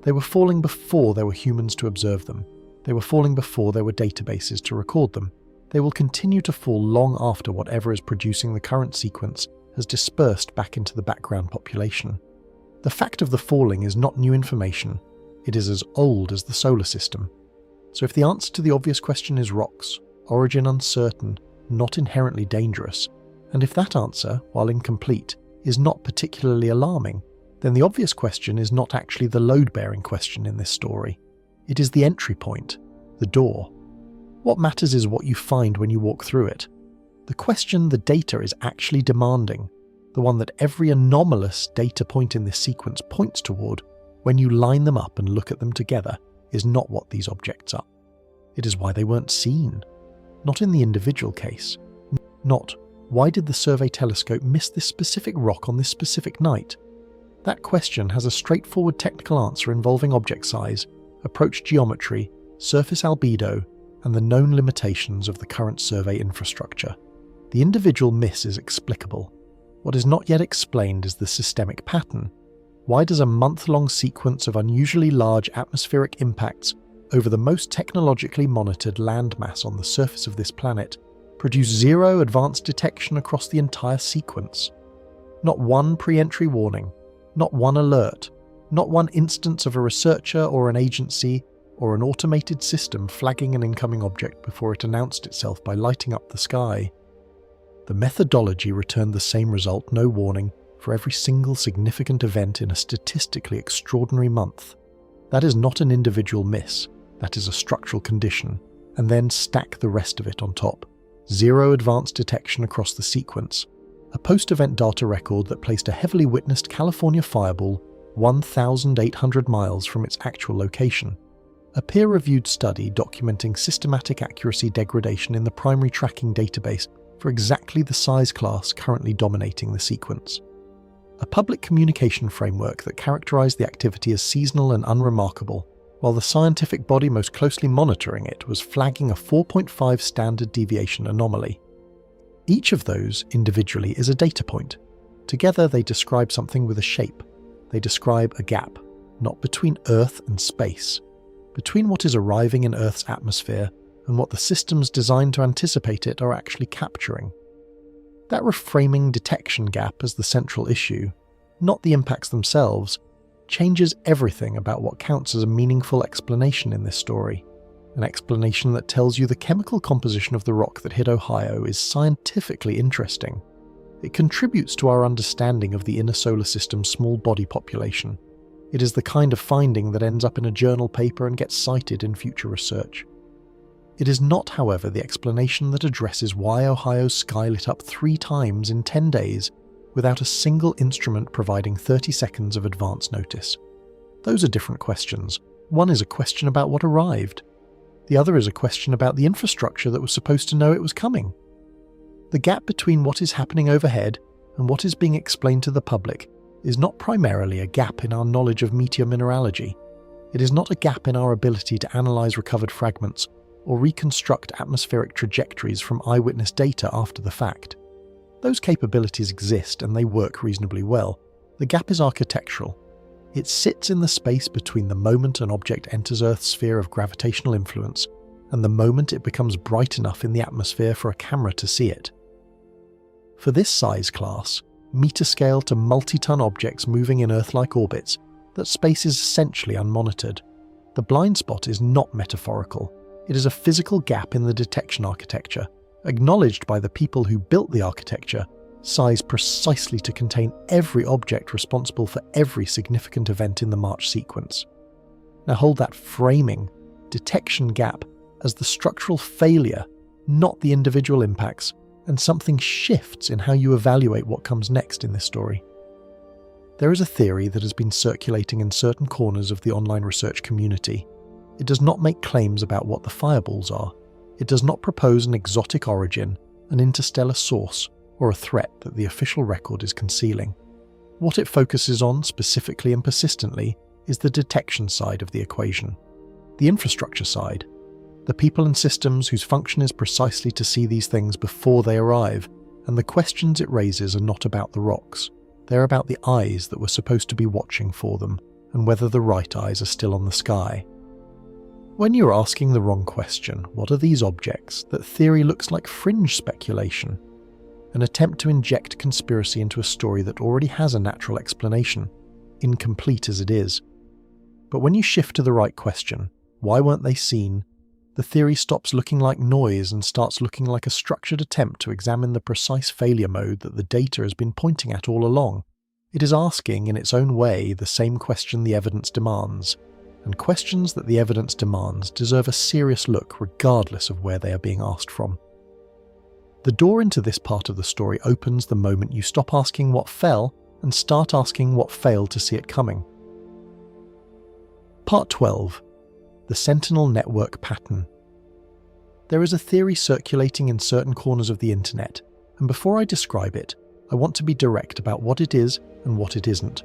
They were falling before there were humans to observe them. They were falling before there were databases to record them. They will continue to fall long after whatever is producing the current sequence has dispersed back into the background population. The fact of the falling is not new information. It is as old as the solar system. So if the answer to the obvious question is rocks, origin uncertain, not inherently dangerous, and if that answer, while incomplete, is not particularly alarming, then the obvious question is not actually the load-bearing question in this story. It is the entry point, the door. What matters is what you find when you walk through it. The question the data is actually demanding, the one that every anomalous data point in this sequence points toward when you line them up and look at them together, is not what these objects are. It is why they weren't seen. Not in the individual case. Not, why did the survey telescope miss this specific rock on this specific night? That question has a straightforward technical answer involving object size, approach geometry, surface albedo, and the known limitations of the current survey infrastructure. The individual miss is explicable. What is not yet explained is the systemic pattern. Why does a month-long sequence of unusually large atmospheric impacts over the most technologically monitored landmass on the surface of this planet produce zero advanced detection across the entire sequence? Not one pre-entry warning, not one alert, not one instance of a researcher or an agency or an automated system flagging an incoming object before it announced itself by lighting up the sky. The methodology returned the same result, no warning, for every single significant event in a statistically extraordinary month. That is not an individual miss. That is a structural condition, and then stack the rest of it on top. Zero advanced detection across the sequence. A post-event data record that placed a heavily witnessed California fireball 1,800 miles from its actual location. A peer-reviewed study documenting systematic accuracy degradation in the primary tracking database for exactly the size class currently dominating the sequence. A public communication framework that characterized the activity as seasonal and unremarkable, while the scientific body most closely monitoring it was flagging a 4.5 standard deviation anomaly. Each of those, individually, is a data point. Together they describe something with a shape. They describe a gap, not between Earth and space, between what is arriving in Earth's atmosphere and what the systems designed to anticipate it are actually capturing. That reframing detection gap as the central issue, not the impacts themselves, changes everything about what counts as a meaningful explanation in this story. An explanation that tells you the chemical composition of the rock that hit Ohio is scientifically interesting. It contributes to our understanding of the inner solar system's small body population. It is the kind of finding that ends up in a journal paper and gets cited in future research. It is not, however, the explanation that addresses why Ohio's sky lit up 3 times in 10 days without a single instrument providing 30 seconds of advance notice. Those are different questions. One is a question about what arrived. The other is a question about the infrastructure that was supposed to know it was coming. The gap between what is happening overhead and what is being explained to the public is not primarily a gap in our knowledge of meteor mineralogy. It is not a gap in our ability to analyse recovered fragments or reconstruct atmospheric trajectories from eyewitness data after the fact. Those capabilities exist and they work reasonably well. The gap is architectural. It sits in the space between the moment an object enters Earth's sphere of gravitational influence and the moment it becomes bright enough in the atmosphere for a camera to see it. For this size class, meter-scale to multi-ton objects moving in Earth-like orbits, that space is essentially unmonitored. The blind spot is not metaphorical. It is a physical gap in the detection architecture, acknowledged by the people who built the architecture, sized precisely to contain every object responsible for every significant event in the March sequence. Now hold that framing, detection gap, as the structural failure, not the individual impacts, and something shifts in how you evaluate what comes next in this story. There is a theory that has been circulating in certain corners of the online research community. It does not make claims about what the fireballs are. It does not propose an exotic origin, an interstellar source, or a threat that the official record is concealing. What it focuses on specifically and persistently is the detection side of the equation. The infrastructure side. The people and systems whose function is precisely to see these things before they arrive, and the questions it raises are not about the rocks. They're about the eyes that were supposed to be watching for them, and whether the right eyes are still on the sky. When you're asking the wrong question, what are these objects, that theory looks like fringe speculation, an attempt to inject conspiracy into a story that already has a natural explanation, incomplete as it is. But when you shift to the right question, why weren't they seen? The theory stops looking like noise and starts looking like a structured attempt to examine the precise failure mode that the data has been pointing at all along. It is asking, in its own way, the same question the evidence demands, and questions that the evidence demands deserve a serious look regardless of where they are being asked from. The door into this part of the story opens the moment you stop asking what fell and start asking what failed to see it coming. Part 12. The Sentinel Network Pattern. There is a theory circulating in certain corners of the internet, and before I describe it, I want to be direct about what it is and what it isn't.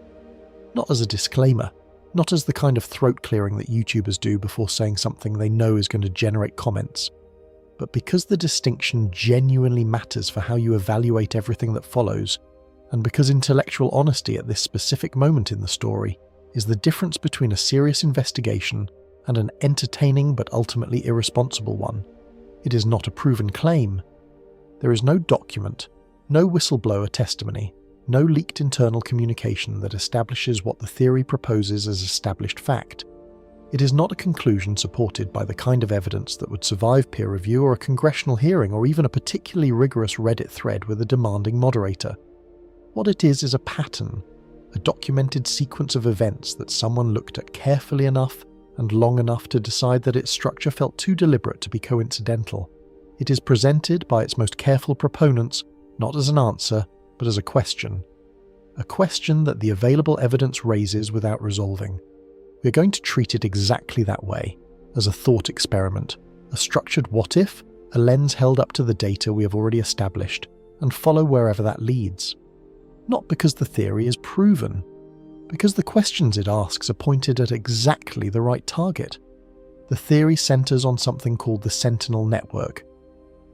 Not as a disclaimer, not as the kind of throat clearing that YouTubers do before saying something they know is going to generate comments, but because the distinction genuinely matters for how you evaluate everything that follows, and because intellectual honesty at this specific moment in the story is the difference between a serious investigation and an entertaining but ultimately irresponsible one. It is not a proven claim. There is no document, no whistleblower testimony, no leaked internal communication that establishes what the theory proposes as established fact. It is not a conclusion supported by the kind of evidence that would survive peer review or a congressional hearing or even a particularly rigorous Reddit thread with a demanding moderator. What it is a pattern, a documented sequence of events that someone looked at carefully enough and long enough to decide that its structure felt too deliberate to be coincidental. It is presented by its most careful proponents not as an answer, but as a question that the available evidence raises without resolving. We are going to treat it exactly that way, as a thought experiment, a structured what-if, a lens held up to the data we have already established, and follow wherever that leads. Not because the theory is proven, because the questions it asks are pointed at exactly the right target. The theory centers on something called the Sentinel Network.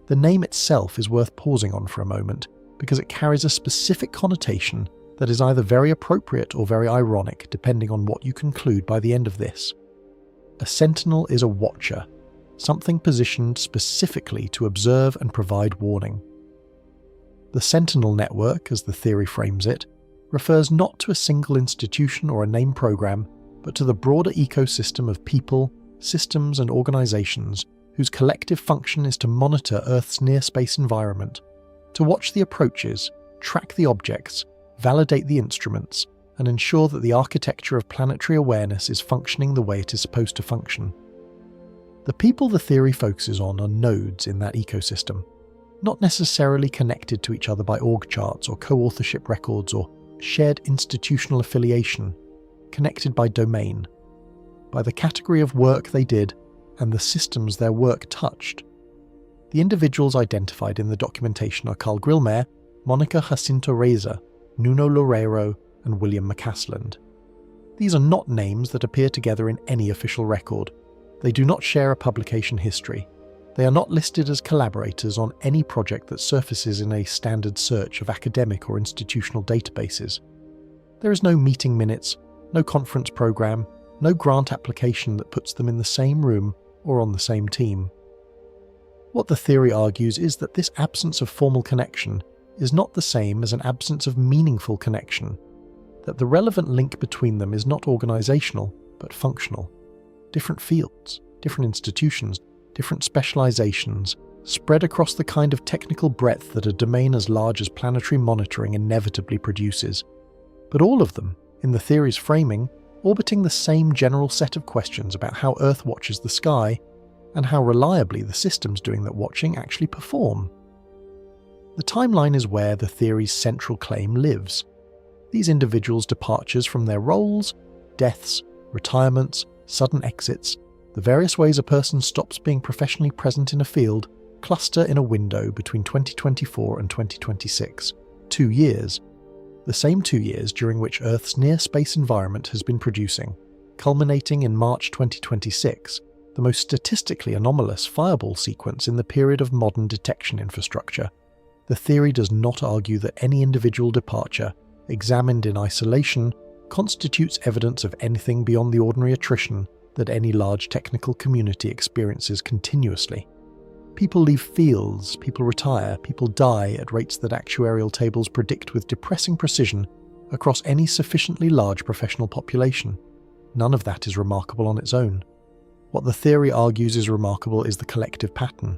The name itself is worth pausing on for a moment, because it carries a specific connotation that is either very appropriate or very ironic, depending on what you conclude by the end of this. A sentinel is a watcher, something positioned specifically to observe and provide warning. The Sentinel Network, as the theory frames it, refers not to a single institution or a named program, but to the broader ecosystem of people, systems, and organizations whose collective function is to monitor Earth's near-space environment, to watch the approaches, track the objects, validate the instruments, and ensure that the architecture of planetary awareness is functioning the way it is supposed to function. The people the theory focuses on are nodes in that ecosystem, not necessarily connected to each other by org charts or co-authorship records or shared institutional affiliation, connected by domain, by the category of work they did and the systems their work touched. The individuals identified in the documentation are Carl Grillmer, Monica Jacinto Reza, Nuno Loureiro, and William McCasland. These are not names that appear together in any official record. They do not share a publication history. They are not listed as collaborators on any project that surfaces in a standard search of academic or institutional databases. There is no meeting minutes, no conference program, no grant application that puts them in the same room or on the same team. What the theory argues is that this absence of formal connection is not the same as an absence of meaningful connection, that the relevant link between them is not organisational, but functional. Different fields, different institutions, different specialisations, spread across the kind of technical breadth that a domain as large as planetary monitoring inevitably produces. But all of them, in the theory's framing, orbiting the same general set of questions about how Earth watches the sky, and how reliably the systems doing that watching actually perform. The timeline is where the theory's central claim lives. These individuals' departures from their roles, deaths, retirements, sudden exits, the various ways a person stops being professionally present in a field, cluster in a window between 2024 and 2026, 2 years. The same 2 years during which Earth's near-space environment has been producing, culminating in March 2026, the most statistically anomalous fireball sequence in the period of modern detection infrastructure. The theory does not argue that any individual departure, examined in isolation, constitutes evidence of anything beyond the ordinary attrition that any large technical community experiences continuously. People leave fields, people retire, people die at rates that actuarial tables predict with depressing precision across any sufficiently large professional population. None of that is remarkable on its own. What the theory argues is remarkable is the collective pattern.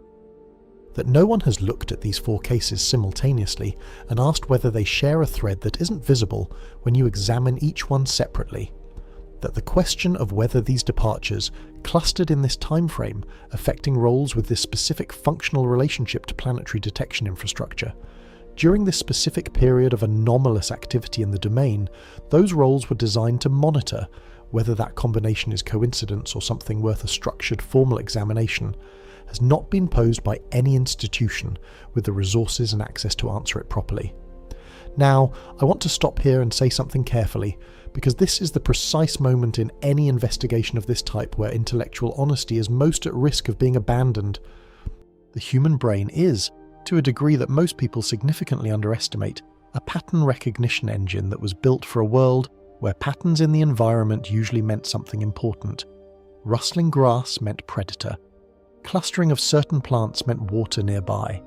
That no one has looked at these 4 cases simultaneously and asked whether they share a thread that isn't visible when you examine each one separately. That the question of whether these departures, clustered in this time frame, affecting roles with this specific functional relationship to planetary detection infrastructure, during this specific period of anomalous activity in the domain, those roles were designed to monitor whether that combination is coincidence or something worth a structured formal examination, has not been posed by any institution with the resources and access to answer it properly. Now, I want to stop here and say something carefully, because this is the precise moment in any investigation of this type where intellectual honesty is most at risk of being abandoned. The human brain is, to a degree that most people significantly underestimate, a pattern recognition engine that was built for a world where patterns in the environment usually meant something important. Rustling grass meant predator. Clustering of certain plants meant water nearby.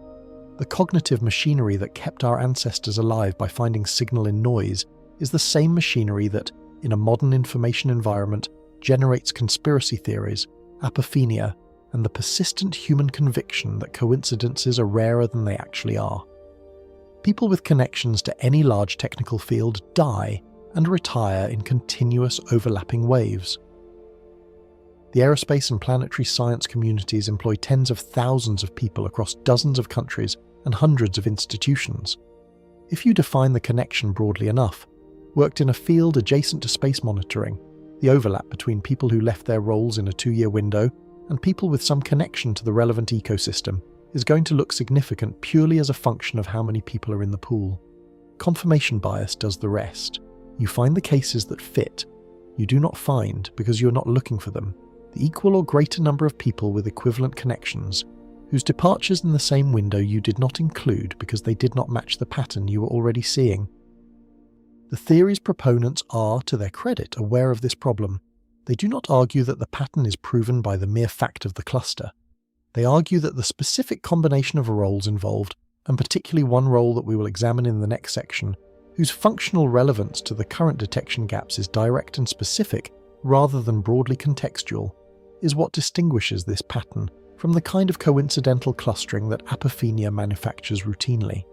The cognitive machinery that kept our ancestors alive by finding signal in noise is the same machinery that, in a modern information environment, generates conspiracy theories, apophenia, and the persistent human conviction that coincidences are rarer than they actually are. People with connections to any large technical field die and retire in continuous overlapping waves. The aerospace and planetary science communities employ tens of thousands of people across dozens of countries and hundreds of institutions. If you define the connection broadly enough, worked in a field adjacent to space monitoring, the overlap between people who left their roles in a 2-year window and people with some connection to the relevant ecosystem is going to look significant purely as a function of how many people are in the pool. Confirmation bias does the rest. You find the cases that fit. You do not find, because you are not looking for them, the equal or greater number of people with equivalent connections, whose departures in the same window you did not include because they did not match the pattern you were already seeing. The theory's proponents are, to their credit, aware of this problem. They do not argue that the pattern is proven by the mere fact of the cluster. They argue that the specific combination of roles involved, and particularly one role that we will examine in the next section, whose functional relevance to the current detection gaps is direct and specific rather than broadly contextual, is what distinguishes this pattern from the kind of coincidental clustering that apophenia manufactures routinely.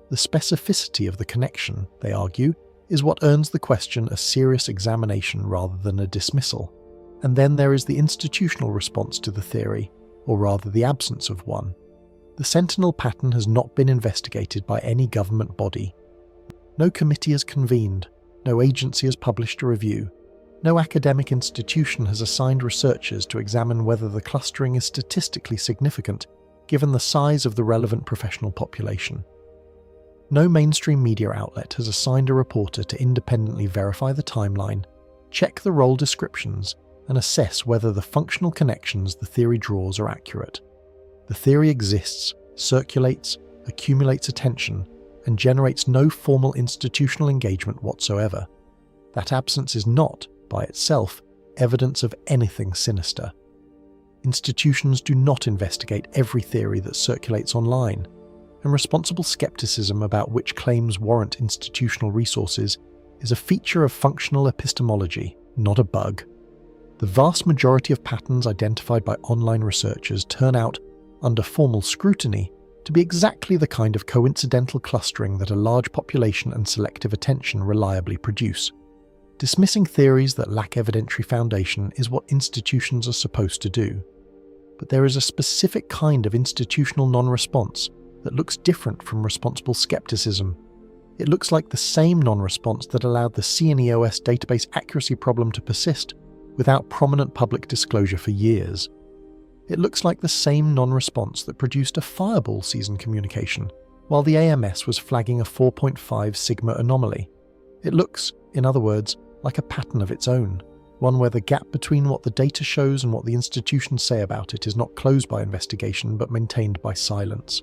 The specificity of the connection, they argue, is what earns the question a serious examination rather than a dismissal. And then there is the institutional response to the theory, or rather the absence of one. The Sentinel pattern has not been investigated by any government body. No committee has convened, no agency has published a review, no academic institution has assigned researchers to examine whether the clustering is statistically significant given the size of the relevant professional population. No mainstream media outlet has assigned a reporter to independently verify the timeline, check the role descriptions, and assess whether the functional connections the theory draws are accurate. The theory exists, circulates, accumulates attention, and generates no formal institutional engagement whatsoever. That absence is not, by itself, evidence of anything sinister. Institutions do not investigate every theory that circulates online, and responsible skepticism about which claims warrant institutional resources is a feature of functional epistemology, not a bug. The vast majority of patterns identified by online researchers turn out, under formal scrutiny, to be exactly the kind of coincidental clustering that a large population and selective attention reliably produce. Dismissing theories that lack evidentiary foundation is what institutions are supposed to do. But there is a specific kind of institutional non-response that looks different from responsible skepticism. It looks like the same non-response that allowed the CNEOS database accuracy problem to persist without prominent public disclosure for years. It looks like the same non-response that produced a fireball season communication, while the AMS was flagging a 4.5 sigma anomaly. It looks, in other words, like a pattern of its own, one where the gap between what the data shows and what the institutions say about it is not closed by investigation but maintained by silence.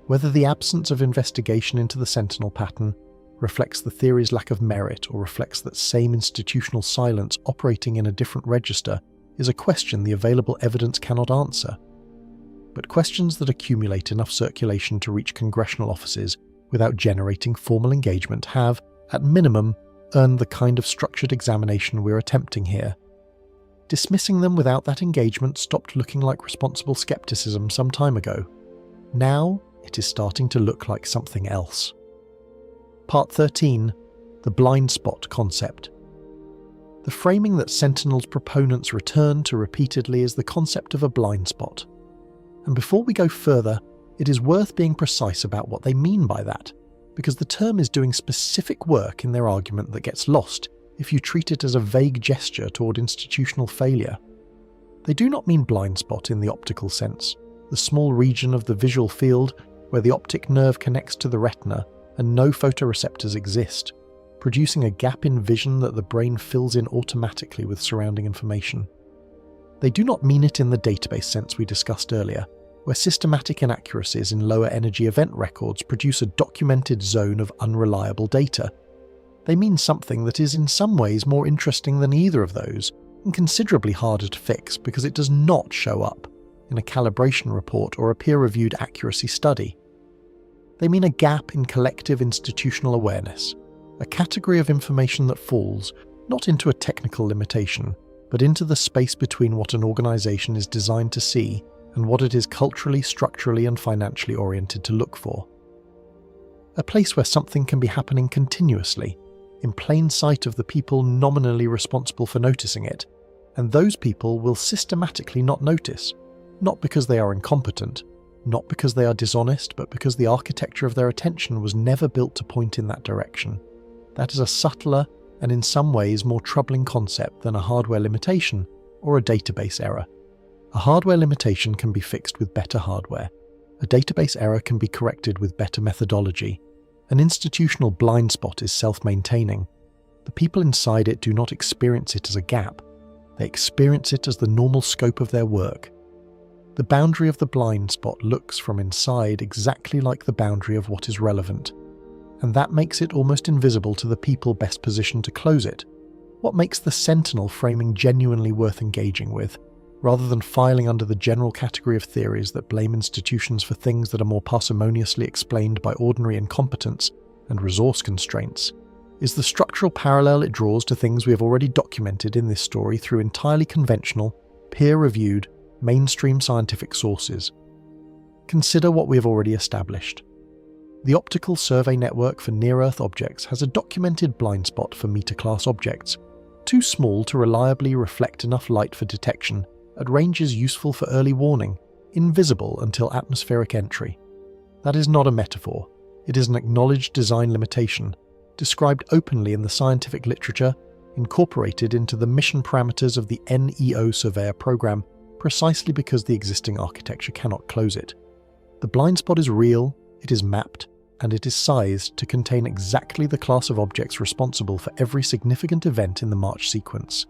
Whether the absence of investigation into the Sentinel pattern reflects the theory's lack of merit or reflects that same institutional silence operating in a different register is a question the available evidence cannot answer. But questions that accumulate enough circulation to reach congressional offices without generating formal engagement have, at minimum, earned the kind of structured examination we're attempting here. Dismissing them without that engagement stopped looking like responsible skepticism some time ago. Now, it is starting to look like something else. Part 13. The blind spot concept. The framing that Sentinel's proponents return to repeatedly is the concept of a blind spot. And before we go further, it is worth being precise about what they mean by that, because the term is doing specific work in their argument that gets lost if you treat it as a vague gesture toward institutional failure. They do not mean blind spot in the optical sense, the small region of the visual field where the optic nerve connects to the retina and no photoreceptors exist, producing a gap in vision that the brain fills in automatically with surrounding information. They do not mean it in the database sense we discussed earlier, where systematic inaccuracies in lower energy event records produce a documented zone of unreliable data. They mean something that is in some ways more interesting than either of those, and considerably harder to fix because it does not show up in a calibration report or a peer-reviewed accuracy study. They mean a gap in collective institutional awareness, a category of information that falls not into a technical limitation, but into the space between what an organization is designed to see and what it is culturally, structurally, and financially oriented to look for. A place where something can be happening continuously, in plain sight of the people nominally responsible for noticing it, and those people will systematically not notice, not because they are incompetent, not because they are dishonest, but because the architecture of their attention was never built to point in that direction. That is a subtler and in some ways more troubling concept than a hardware limitation or a database error. A hardware limitation can be fixed with better hardware. A database error can be corrected with better methodology. An institutional blind spot is self-maintaining. The people inside it do not experience it as a gap. They experience it as the normal scope of their work. The boundary of the blind spot looks from inside exactly like the boundary of what is relevant, and that makes it almost invisible to the people best positioned to close it. What makes the Sentinel framing genuinely worth engaging with, rather than filing under the general category of theories that blame institutions for things that are more parsimoniously explained by ordinary incompetence and resource constraints, is the structural parallel it draws to things we have already documented in this story through entirely conventional, peer-reviewed, mainstream scientific sources. Consider what we have already established. The Optical Survey Network for Near-Earth Objects has a documented blind spot for meter-class objects, too small to reliably reflect enough light for detection at ranges useful for early warning, invisible until atmospheric entry. That is not a metaphor. It is an acknowledged design limitation, described openly in the scientific literature, incorporated into the mission parameters of the NEO Surveyor program, precisely because the existing architecture cannot close it. The blind spot is real, it is mapped, and it is sized to contain exactly the class of objects responsible for every significant event in the March sequence.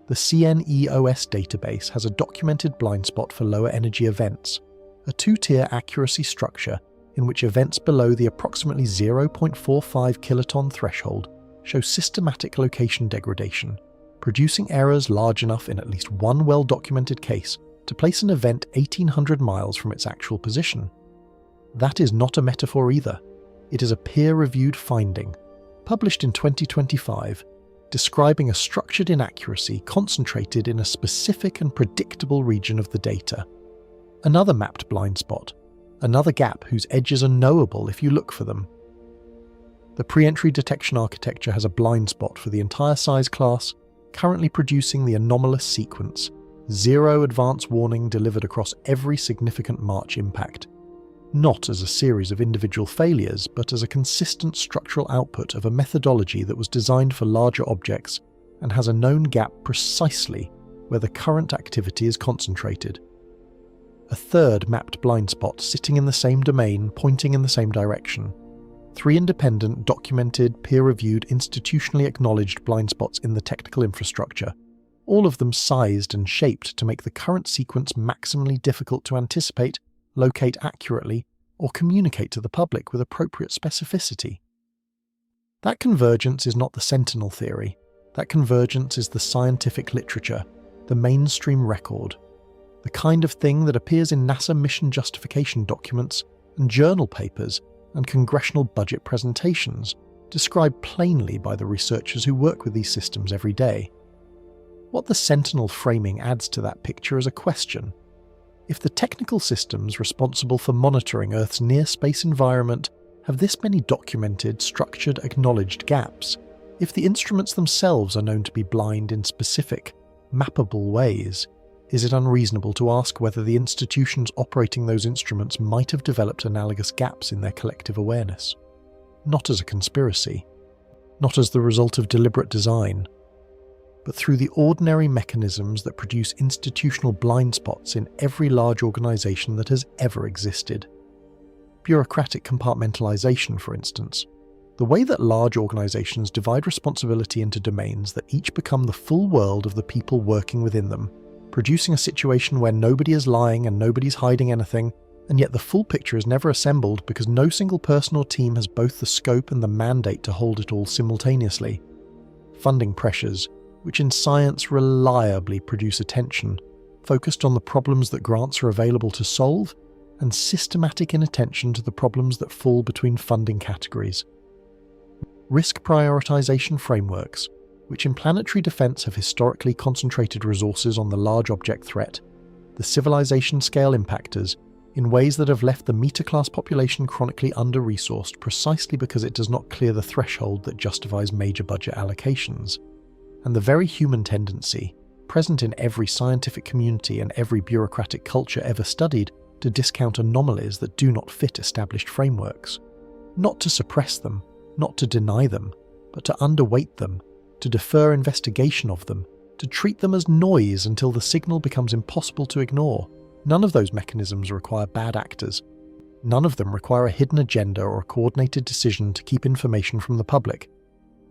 The CNEOS database has a documented blind spot for lower energy events, a two-tier accuracy structure in which events below the approximately 0.45 kiloton threshold show systematic location degradation, producing errors large enough in at least one well-documented case to place an event 1,800 miles from its actual position. That is not a metaphor either. It is a peer-reviewed finding, published in 2025, describing a structured inaccuracy concentrated in a specific and predictable region of the data. Another mapped blind spot, another gap whose edges are knowable if you look for them. The pre-entry detection architecture has a blind spot for the entire size class, currently producing the anomalous sequence, 0 advance warning delivered across every significant March impact, not as a series of individual failures, but as a consistent structural output of a methodology that was designed for larger objects and has a known gap precisely where the current activity is concentrated. A third mapped blind spot sitting in the same domain, pointing in the same direction. 3 independent, documented, peer-reviewed, institutionally acknowledged blind spots in the technical infrastructure, all of them sized and shaped to make the current sequence maximally difficult to anticipate, locate accurately, or communicate to the public with appropriate specificity. That convergence is not the sentinel theory. That convergence is the scientific literature, the mainstream record, the kind of thing that appears in NASA mission justification documents and journal papers and congressional budget presentations, described plainly by the researchers who work with these systems every day. What the sentinel framing adds to that picture is a question. If the technical systems responsible for monitoring Earth's near-space environment have this many documented, structured, acknowledged gaps, if the instruments themselves are known to be blind in specific, mappable ways, is it unreasonable to ask whether the institutions operating those instruments might have developed analogous gaps in their collective awareness? Not as a conspiracy, not as the result of deliberate design, but through the ordinary mechanisms that produce institutional blind spots in every large organization that has ever existed. Bureaucratic compartmentalization, for instance. The way that large organizations divide responsibility into domains that each become the full world of the people working within them, producing a situation where nobody is lying and nobody's hiding anything, and yet the full picture is never assembled because no single person or team has both the scope and the mandate to hold it all simultaneously. Funding pressures, which in science reliably produce attention, focused on the problems that grants are available to solve, and systematic inattention to the problems that fall between funding categories. Risk prioritization frameworks, which in planetary defense have historically concentrated resources on the large object threat, the civilization-scale impactors, in ways that have left the Meteor-class population chronically under-resourced precisely because it does not clear the threshold that justifies major budget allocations. And the very human tendency, present in every scientific community and every bureaucratic culture ever studied, to discount anomalies that do not fit established frameworks. Not to suppress them, not to deny them, but to underweight them, to defer investigation of them, to treat them as noise until the signal becomes impossible to ignore. None of those mechanisms require bad actors. None of them require a hidden agenda or a coordinated decision to keep information from the public.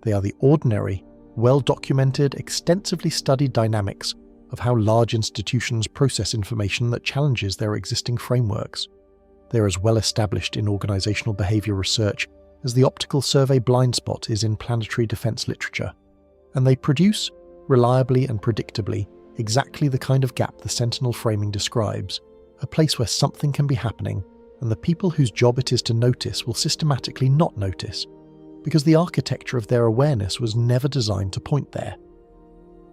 They are the ordinary, well-documented, extensively studied dynamics of how large institutions process information that challenges their existing frameworks. They are as well established in organizational behavior research as the optical survey blind spot is in planetary defense literature. And they produce, reliably and predictably, exactly the kind of gap the sentinel framing describes, a place where something can be happening, and the people whose job it is to notice will systematically not notice, because the architecture of their awareness was never designed to point there.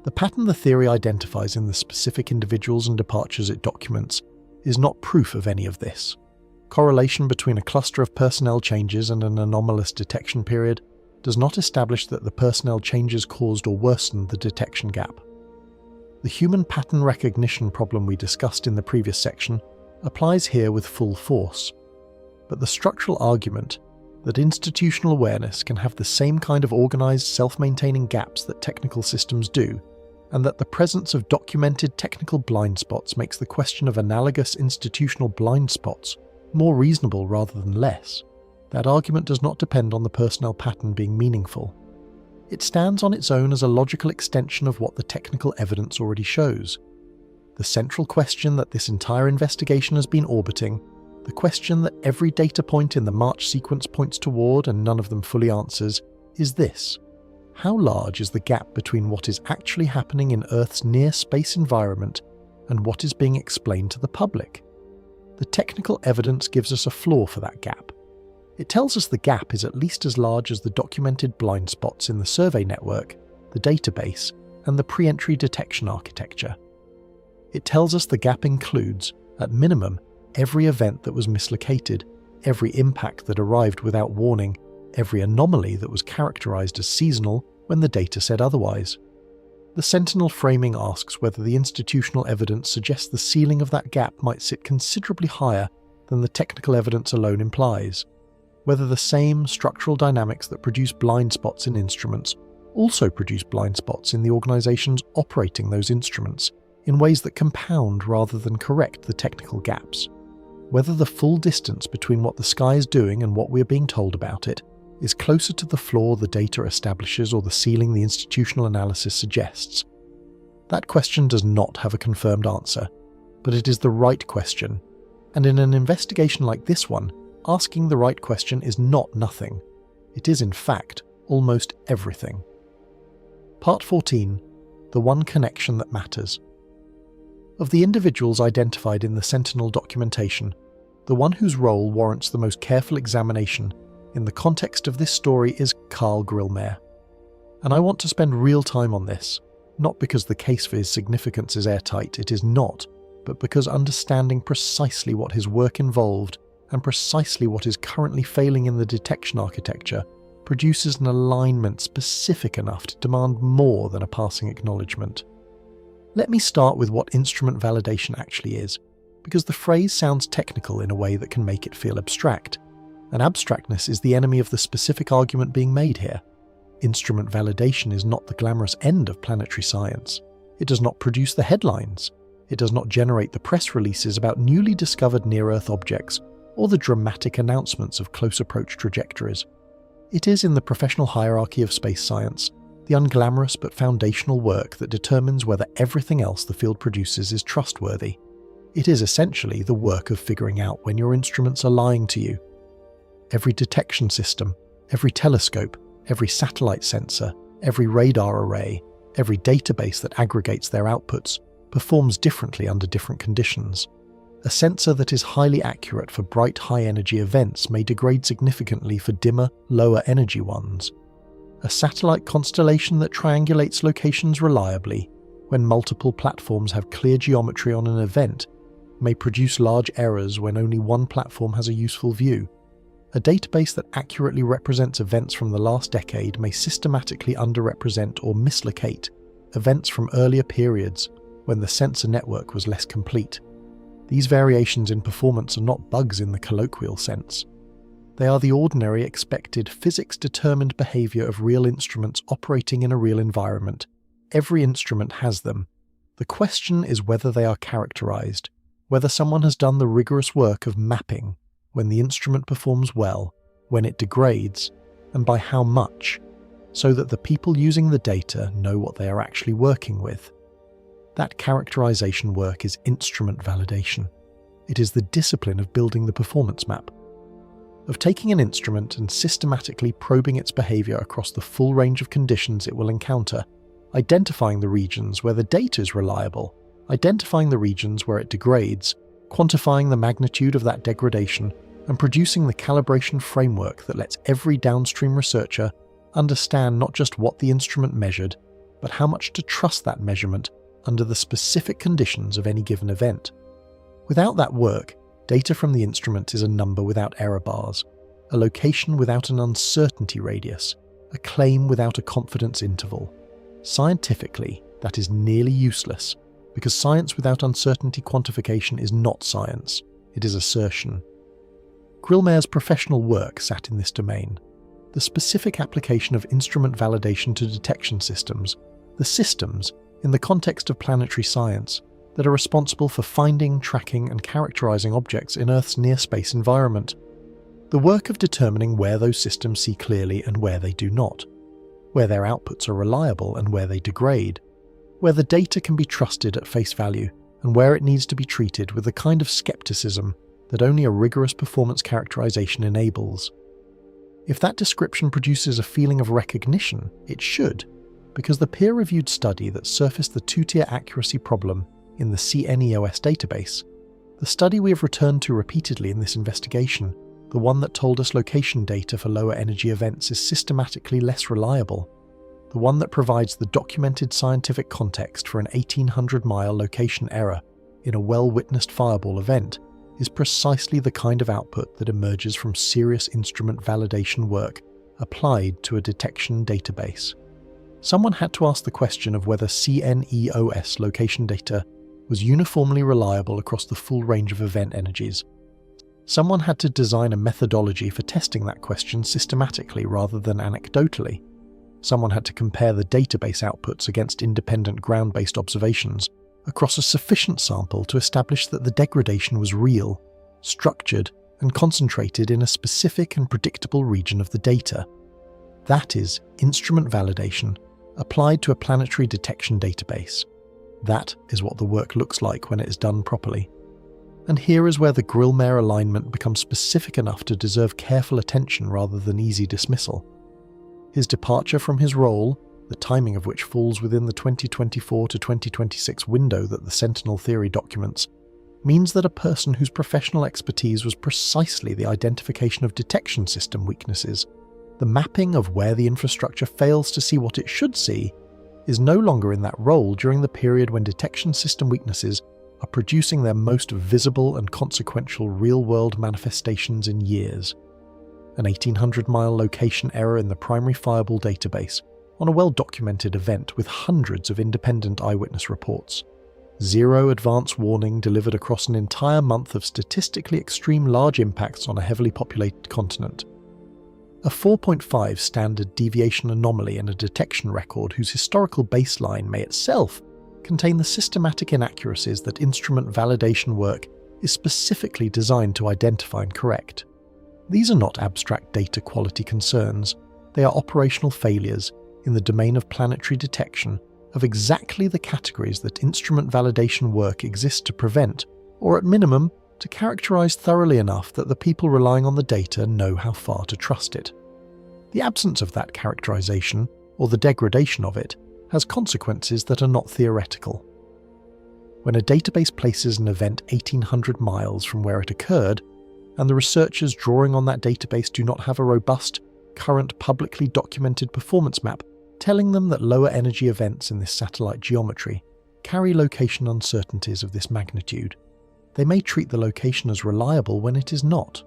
The pattern the theory identifies in the specific individuals and departures it documents is not proof of any of this. Correlation between a cluster of personnel changes and an anomalous detection period does not establish that the personnel changes caused or worsened the detection gap. The human pattern recognition problem we discussed in the previous section applies here with full force, but the structural argument that institutional awareness can have the same kind of organized, self-maintaining gaps that technical systems do, and that the presence of documented technical blind spots makes the question of analogous institutional blind spots more reasonable rather than less, That argument does not depend on the personnel pattern being meaningful. It stands on its own as a logical extension of what the technical evidence already shows. The central question that this entire investigation has been orbiting, the question that every data point in the March sequence points toward and none of them fully answers, is this: how large is the gap between what is actually happening in Earth's near-space environment and what is being explained to the public? The technical evidence gives us a floor for that gap. It tells us the gap is at least as large as the documented blind spots in the survey network, the database, and the pre-entry detection architecture. It tells us the gap includes, at minimum, every event that was mislocated, every impact that arrived without warning, every anomaly that was characterized as seasonal when the data said otherwise. The Sentinel framing asks whether the institutional evidence suggests the ceiling of that gap might sit considerably higher than the technical evidence alone implies, whether the same structural dynamics that produce blind spots in instruments also produce blind spots in the organizations operating those instruments in ways that compound rather than correct the technical gaps, whether the full distance between what the sky is doing and what we are being told about it is closer to the floor the data establishes or the ceiling the institutional analysis suggests. That question does not have a confirmed answer, but it is the right question, and in an investigation like this one, asking the right question is not nothing. It is in fact almost everything. Part 14. The one connection that matters. Of the individuals identified in the Sentinel documentation, the one whose role warrants the most careful examination in the context of this story is Carl Grillmeyer. And I want to spend real time on this, not because the case for his significance is airtight, it is not, but because understanding precisely what his work involved and precisely what is currently failing in the detection architecture produces an alignment specific enough to demand more than a passing acknowledgement. Let me start with what instrument validation actually is, because the phrase sounds technical in a way that can make it feel abstract, and abstractness is the enemy of the specific argument being made here. Instrument validation is not the glamorous end of planetary science. It does not produce the headlines. It does not generate the press releases about newly discovered near-Earth objects or the dramatic announcements of close approach trajectories. It is in the professional hierarchy of space science, the unglamorous but foundational work that determines whether everything else the field produces is trustworthy. It is essentially the work of figuring out when your instruments are lying to you. Every detection system, every telescope, every satellite sensor, every radar array, every database that aggregates their outputs performs differently under different conditions. A sensor that is highly accurate for bright high-energy events may degrade significantly for dimmer, lower-energy ones. A satellite constellation that triangulates locations reliably, when multiple platforms have clear geometry on an event, may produce large errors when only one platform has a useful view. A database that accurately represents events from the last decade may systematically underrepresent or mislocate events from earlier periods when the sensor network was less complete. These variations in performance are not bugs in the colloquial sense. They are the ordinary expected physics-determined behavior of real instruments operating in a real environment. Every instrument has them. The question is whether they are characterized, whether someone has done the rigorous work of mapping when the instrument performs well, when it degrades, and by how much, so that the people using the data know what they are actually working with. That characterization work is instrument validation. It is the discipline of building the performance map, of taking an instrument and systematically probing its behavior across the full range of conditions it will encounter, identifying the regions where the data is reliable, identifying the regions where it degrades, quantifying the magnitude of that degradation, and producing the calibration framework that lets every downstream researcher understand not just what the instrument measured, but how much to trust that measurement under the specific conditions of any given event. Without that work, data from the instrument is a number without error bars, a location without an uncertainty radius, a claim without a confidence interval. Scientifically, that is nearly useless, because science without uncertainty quantification is not science, it is assertion. Grillmeyer's professional work sat in this domain. The specific application of instrument validation to detection systems, the systems, in the context of planetary science, that are responsible for finding, tracking, and characterizing objects in Earth's near-space environment. The work of determining where those systems see clearly and where they do not, where their outputs are reliable and where they degrade, where the data can be trusted at face value and where it needs to be treated with the kind of skepticism that only a rigorous performance characterization enables. If that description produces a feeling of recognition, it should, because the peer-reviewed study that surfaced the two-tier accuracy problem in the CNEOS database, the study we have returned to repeatedly in this investigation, the one that told us location data for lower energy events is systematically less reliable, the one that provides the documented scientific context for an 1,800-mile location error in a well-witnessed fireball event, is precisely the kind of output that emerges from serious instrument validation work applied to a detection database. Someone had to ask the question of whether CNEOS location data was uniformly reliable across the full range of event energies. Someone had to design a methodology for testing that question systematically rather than anecdotally. Someone had to compare the database outputs against independent ground-based observations across a sufficient sample to establish that the degradation was real, structured, and concentrated in a specific and predictable region of the data. That is instrument validation applied to a planetary detection database. That is what the work looks like when it is done properly. And here is where the Grillmare alignment becomes specific enough to deserve careful attention rather than easy dismissal. His departure from his role, the timing of which falls within the 2024 to 2026 window that the Sentinel theory documents, means that a person whose professional expertise was precisely the identification of detection system weaknesses, the mapping of where the infrastructure fails to see what it should see, is no longer in that role during the period when detection system weaknesses are producing their most visible and consequential real-world manifestations in years. An 1,800-mile location error in the primary fireball database on a well-documented event with hundreds of independent eyewitness reports. 0 advance warning delivered across an entire month of statistically extreme large impacts on a heavily populated continent. A 4.5 standard deviation anomaly in a detection record whose historical baseline may itself contain the systematic inaccuracies that instrument validation work is specifically designed to identify and correct. These are not abstract data quality concerns, they are operational failures in the domain of planetary detection of exactly the categories that instrument validation work exists to prevent, or at minimum, to characterize thoroughly enough that the people relying on the data know how far to trust it. The absence of that characterization, or the degradation of it, has consequences that are not theoretical. When a database places an event 1,800 miles from where it occurred, and the researchers drawing on that database do not have a robust, current publicly documented performance map telling them that lower energy events in this satellite geometry carry location uncertainties of this magnitude, they may treat the location as reliable when it is not.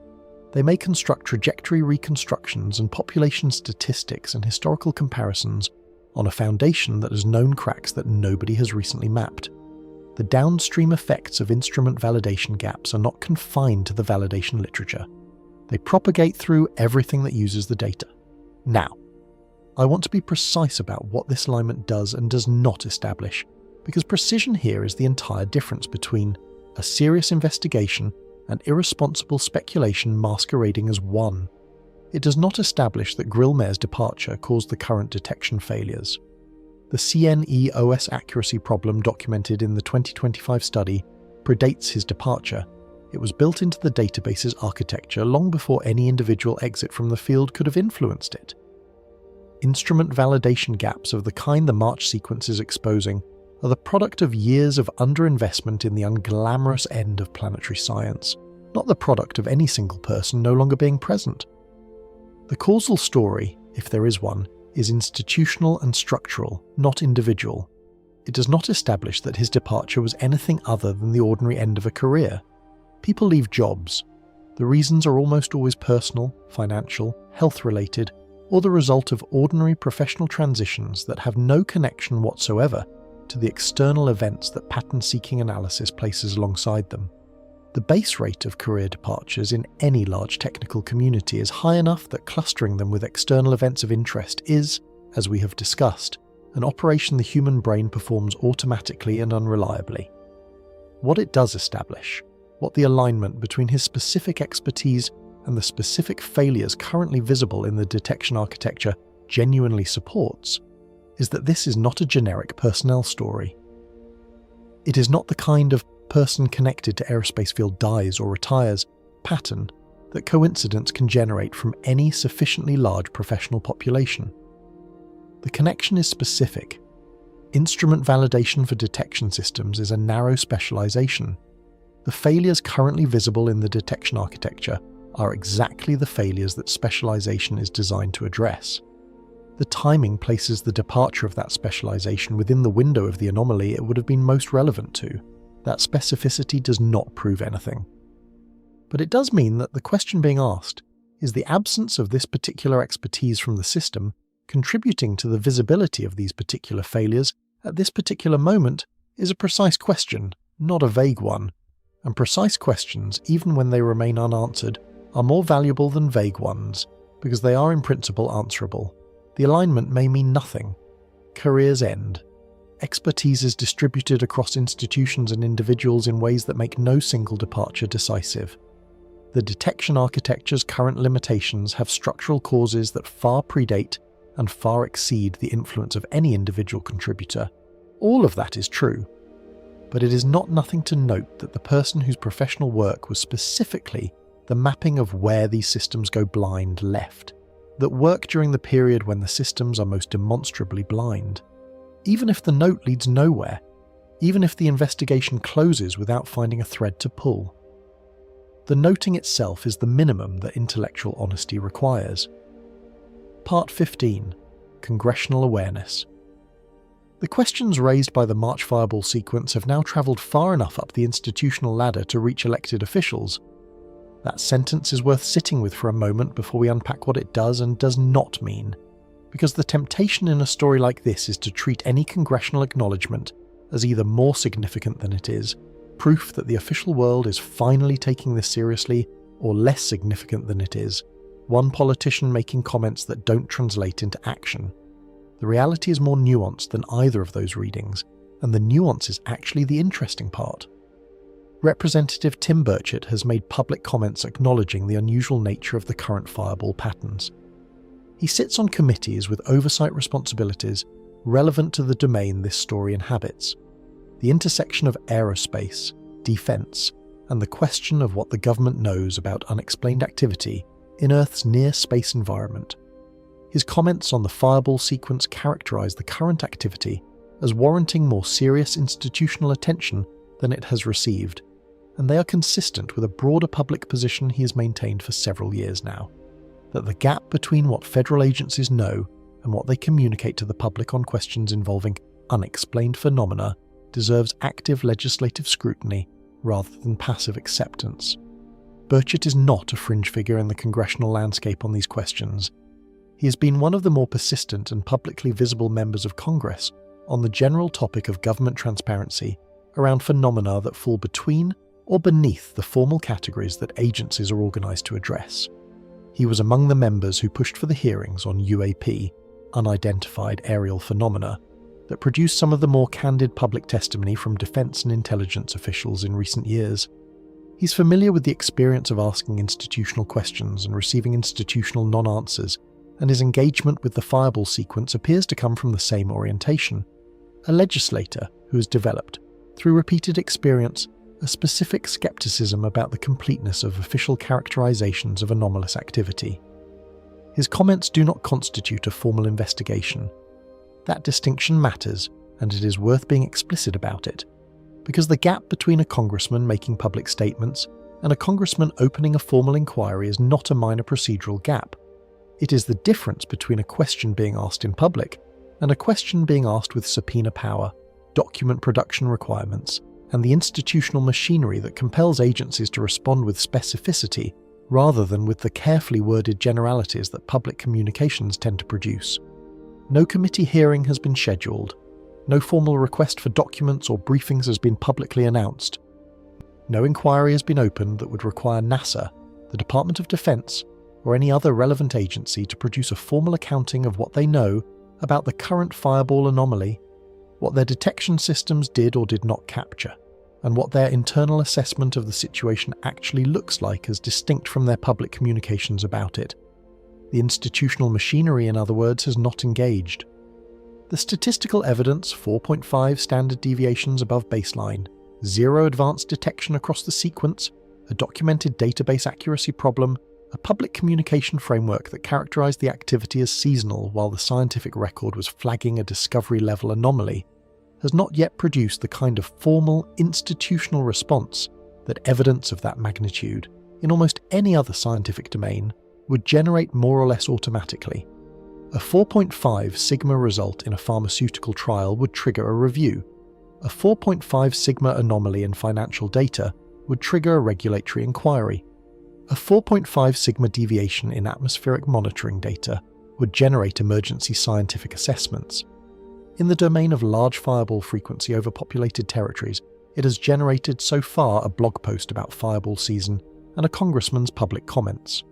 They may construct trajectory reconstructions and population statistics and historical comparisons on a foundation that has known cracks that nobody has recently mapped. The downstream effects of instrument validation gaps are not confined to the validation literature. They propagate through everything that uses the data. Now, I want to be precise about what this alignment does and does not establish, because precision here is the entire difference between a serious investigation and irresponsible speculation masquerading as one. It does not establish that Grillmare's departure caused the current detection failures. The CNEOS accuracy problem documented in the 2025 study predates his departure. It was built into the database's architecture long before any individual exit from the field could have influenced it. Instrument validation gaps of the kind the March sequence is exposing are the product of years of underinvestment in the unglamorous end of planetary science, not the product of any single person no longer being present. The causal story, if there is one, is institutional and structural, not individual. It does not establish that his departure was anything other than the ordinary end of a career. People leave jobs. The reasons are almost always personal, financial, health-related, or the result of ordinary professional transitions that have no connection whatsoever to the external events that pattern-seeking analysis places alongside them. The base rate of career departures in any large technical community is high enough that clustering them with external events of interest is, as we have discussed, an operation the human brain performs automatically and unreliably. What it does establish, what the alignment between his specific expertise and the specific failures currently visible in the detection architecture genuinely supports is that this is not a generic personnel story. It is not the kind of person connected to aerospace field dies or retires pattern that coincidence can generate from any sufficiently large professional population. The connection is specific. Instrument validation for detection systems is a narrow specialization. The failures currently visible in the detection architecture are exactly the failures that specialization is designed to address. The timing places the departure of that specialization within the window of the anomaly it would have been most relevant to. That specificity does not prove anything. But it does mean that the question being asked is the absence of this particular expertise from the system contributing to the visibility of these particular failures at this particular moment is a precise question, not a vague one. And precise questions, even when they remain unanswered, are more valuable than vague ones, because they are in principle answerable. The alignment may mean nothing. Careers end. Expertise is distributed across institutions and individuals in ways that make no single departure decisive. The detection architecture's current limitations have structural causes that far predate and far exceed the influence of any individual contributor. All of that is true. But it is not nothing to note that the person whose professional work was specifically the mapping of where these systems go blind left, that work during the period when the systems are most demonstrably blind. Even if the note leads nowhere, even if the investigation closes without finding a thread to pull. The noting itself is the minimum that intellectual honesty requires. Part 15. Congressional Awareness. The questions raised by the March Fireball sequence have now travelled far enough up the institutional ladder to reach elected officials. That sentence is worth sitting with for a moment before we unpack what it does and does not mean, because the temptation in a story like this is to treat any congressional acknowledgement as either more significant than it is, proof that the official world is finally taking this seriously, or less significant than it is, one politician making comments that don't translate into action. The reality is more nuanced than either of those readings, and the nuance is actually the interesting part. Representative Tim Burchett has made public comments acknowledging the unusual nature of the current fireball patterns. He sits on committees with oversight responsibilities relevant to the domain this story inhabits, the intersection of aerospace, defense, and the question of what the government knows about unexplained activity in Earth's near-space environment. His comments on the fireball sequence characterize the current activity as warranting more serious institutional attention than it has received, and they are consistent with a broader public position he has maintained for several years now, that the gap between what federal agencies know and what they communicate to the public on questions involving unexplained phenomena deserves active legislative scrutiny rather than passive acceptance. Burchett is not a fringe figure in the congressional landscape on these questions. He has been one of the more persistent and publicly visible members of Congress on the general topic of government transparency around phenomena that fall between or beneath the formal categories that agencies are organized to address. He was among the members who pushed for the hearings on UAP, unidentified aerial phenomena, that produced some of the more candid public testimony from defense and intelligence officials in recent years. He's familiar with the experience of asking institutional questions and receiving institutional non-answers, and his engagement with the fireball sequence appears to come from the same orientation. A legislator who has developed, through repeated experience, a specific skepticism about the completeness of official characterizations of anomalous activity. His comments do not constitute a formal investigation. That distinction matters, and it is worth being explicit about it, because the gap between a congressman making public statements and a congressman opening a formal inquiry is not a minor procedural gap. It is the difference between a question being asked in public and a question being asked with subpoena power, document production requirements, and the institutional machinery that compels agencies to respond with specificity rather than with the carefully worded generalities that public communications tend to produce. No committee hearing has been scheduled. No formal request for documents or briefings has been publicly announced. No inquiry has been opened that would require NASA, the Department of Defense, or any other relevant agency to produce a formal accounting of what they know about the current fireball anomaly, what their detection systems did or did not capture. and what their internal assessment of the situation actually looks like as distinct from their public communications about it. The institutional machinery, in other words, has not engaged. The statistical evidence, 4.5 standard deviations above baseline, 0 advanced detection across the sequence, a documented database accuracy problem, a public communication framework that characterized the activity as seasonal while the scientific record was flagging a discovery-level anomaly, has not yet produced the kind of formal institutional response that evidence of that magnitude, in almost any other scientific domain, would generate more or less automatically. A 4.5 sigma result in a pharmaceutical trial would trigger a review. A 4.5 sigma anomaly in financial data would trigger a regulatory inquiry. A 4.5 sigma deviation in atmospheric monitoring data would generate emergency scientific assessments. In the domain of large fireball frequency over populated territories, it has generated so far a blog post about fireball season and a congressman's public comments.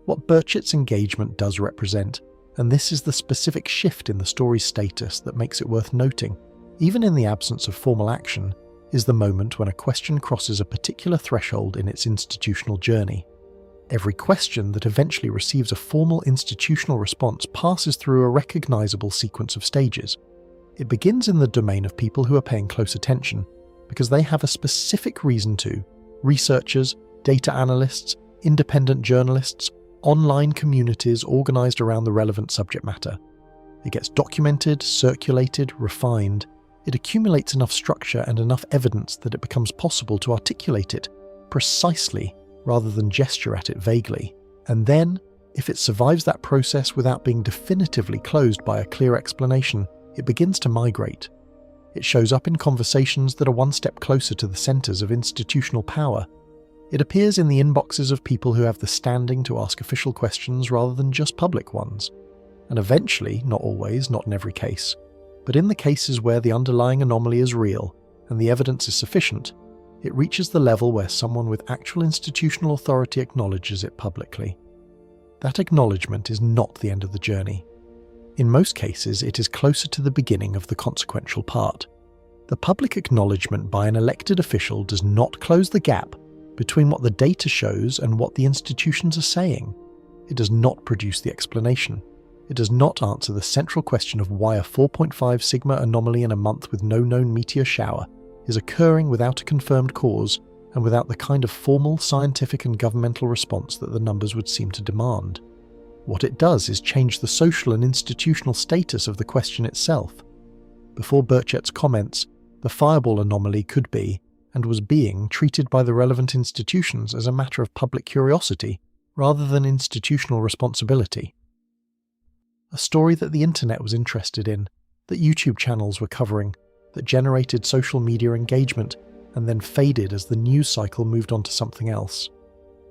What Burchett's engagement does represent, and this is the specific shift in the story's status that makes it worth noting, even in the absence of formal action, is the moment when a question crosses a particular threshold in its institutional journey. Every question that eventually receives a formal institutional response passes through a recognizable sequence of stages. It begins in the domain of people who are paying close attention, because they have a specific reason to: researchers, data analysts, independent journalists, online communities organized around the relevant subject matter. It gets documented, circulated, refined. It accumulates enough structure and enough evidence that it becomes possible to articulate it precisely rather than gesture at it vaguely. And then, if it survives that process without being definitively closed by a clear explanation, it begins to migrate. It shows up in conversations that are one step closer to the centers of institutional power. It appears in the inboxes of people who have the standing to ask official questions rather than just public ones. And eventually, not always, not in every case, but in the cases where the underlying anomaly is real and the evidence is sufficient, it reaches the level where someone with actual institutional authority acknowledges it publicly. That acknowledgement is not the end of the journey. In most cases, it is closer to the beginning of the consequential part. The public acknowledgement by an elected official does not close the gap between what the data shows and what the institutions are saying. It does not produce the explanation. It does not answer the central question of why a 4.5 sigma anomaly in a month with no known meteor shower is occurring without a confirmed cause and without the kind of formal scientific and governmental response that the numbers would seem to demand. What it does is change the social and institutional status of the question itself. Before Burchett's comments, the fireball anomaly could be, and was being, treated by the relevant institutions as a matter of public curiosity rather than institutional responsibility. A story that the internet was interested in, that YouTube channels were covering, that generated social media engagement and then faded as the news cycle moved on to something else.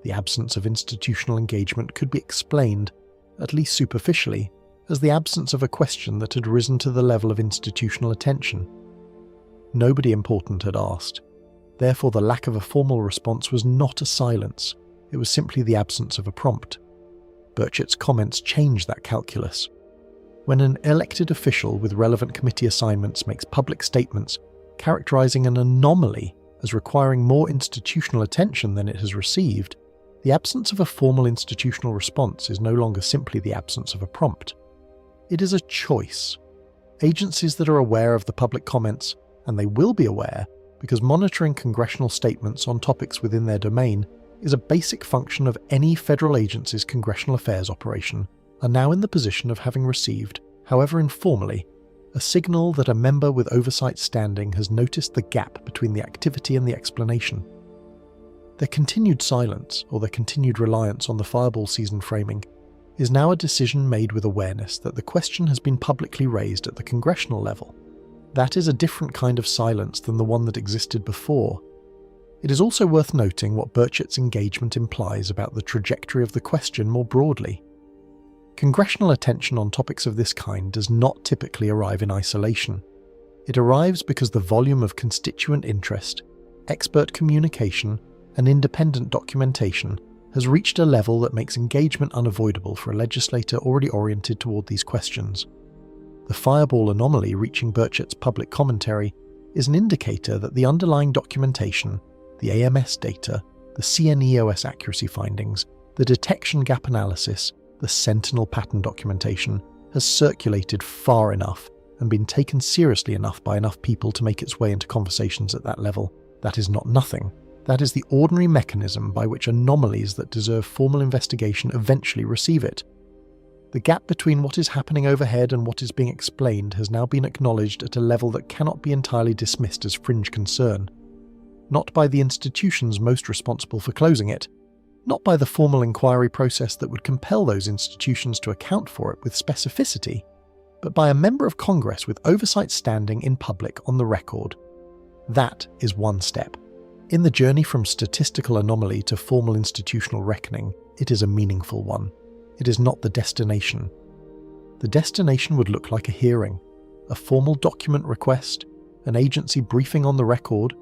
The absence of institutional engagement could be explained, at least superficially, as the absence of a question that had risen to the level of institutional attention. Nobody important had asked. Therefore, the lack of a formal response was not a silence, it was simply the absence of a prompt. Burchett's comments changed that calculus. When an elected official with relevant committee assignments makes public statements characterizing an anomaly as requiring more institutional attention than it has received, the absence of a formal institutional response is no longer simply the absence of a prompt. It is a choice. Agencies that are aware of the public comments, and they will be aware because monitoring congressional statements on topics within their domain is a basic function of any federal agency's congressional affairs operation, are now in the position of having received, however informally, a signal that a member with oversight standing has noticed the gap between the activity and the explanation. Their continued silence, or their continued reliance on the fireball season framing, is now a decision made with awareness that the question has been publicly raised at the congressional level. That is a different kind of silence than the one that existed before. It is also worth noting what Burchett's engagement implies about the trajectory of the question more broadly. Congressional attention on topics of this kind does not typically arrive in isolation. It arrives because the volume of constituent interest, expert communication, and independent documentation has reached a level that makes engagement unavoidable for a legislator already oriented toward these questions. The fireball anomaly reaching Burchett's public commentary is an indicator that the underlying documentation, the AMS data, the CNEOS accuracy findings, the detection gap analysis, the Sentinel pattern documentation, has circulated far enough and been taken seriously enough by enough people to make its way into conversations at that level. That is not nothing. That is the ordinary mechanism by which anomalies that deserve formal investigation eventually receive it. The gap between what is happening overhead and what is being explained has now been acknowledged at a level that cannot be entirely dismissed as fringe concern. Not by the institutions most responsible for closing it, not by the formal inquiry process that would compel those institutions to account for it with specificity, but by a member of Congress with oversight standing in public on the record. That is one step. In the journey from statistical anomaly to formal institutional reckoning, it is a meaningful one. It is not the destination. The destination would look like a hearing, a formal document request, an agency briefing on the record,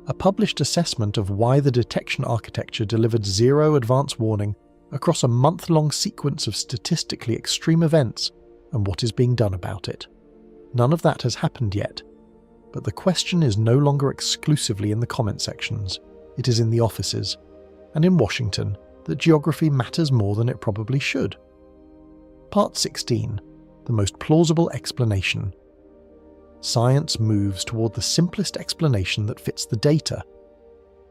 a published assessment of why the detection architecture delivered zero advance warning across a month-long sequence of statistically extreme events, and what is being done about it. None of that has happened yet, but the question is no longer exclusively in the comment sections. It is in the offices, and in Washington, that geography matters more than it probably should. Part 16. The most plausible explanation. Science moves toward the simplest explanation that fits the data.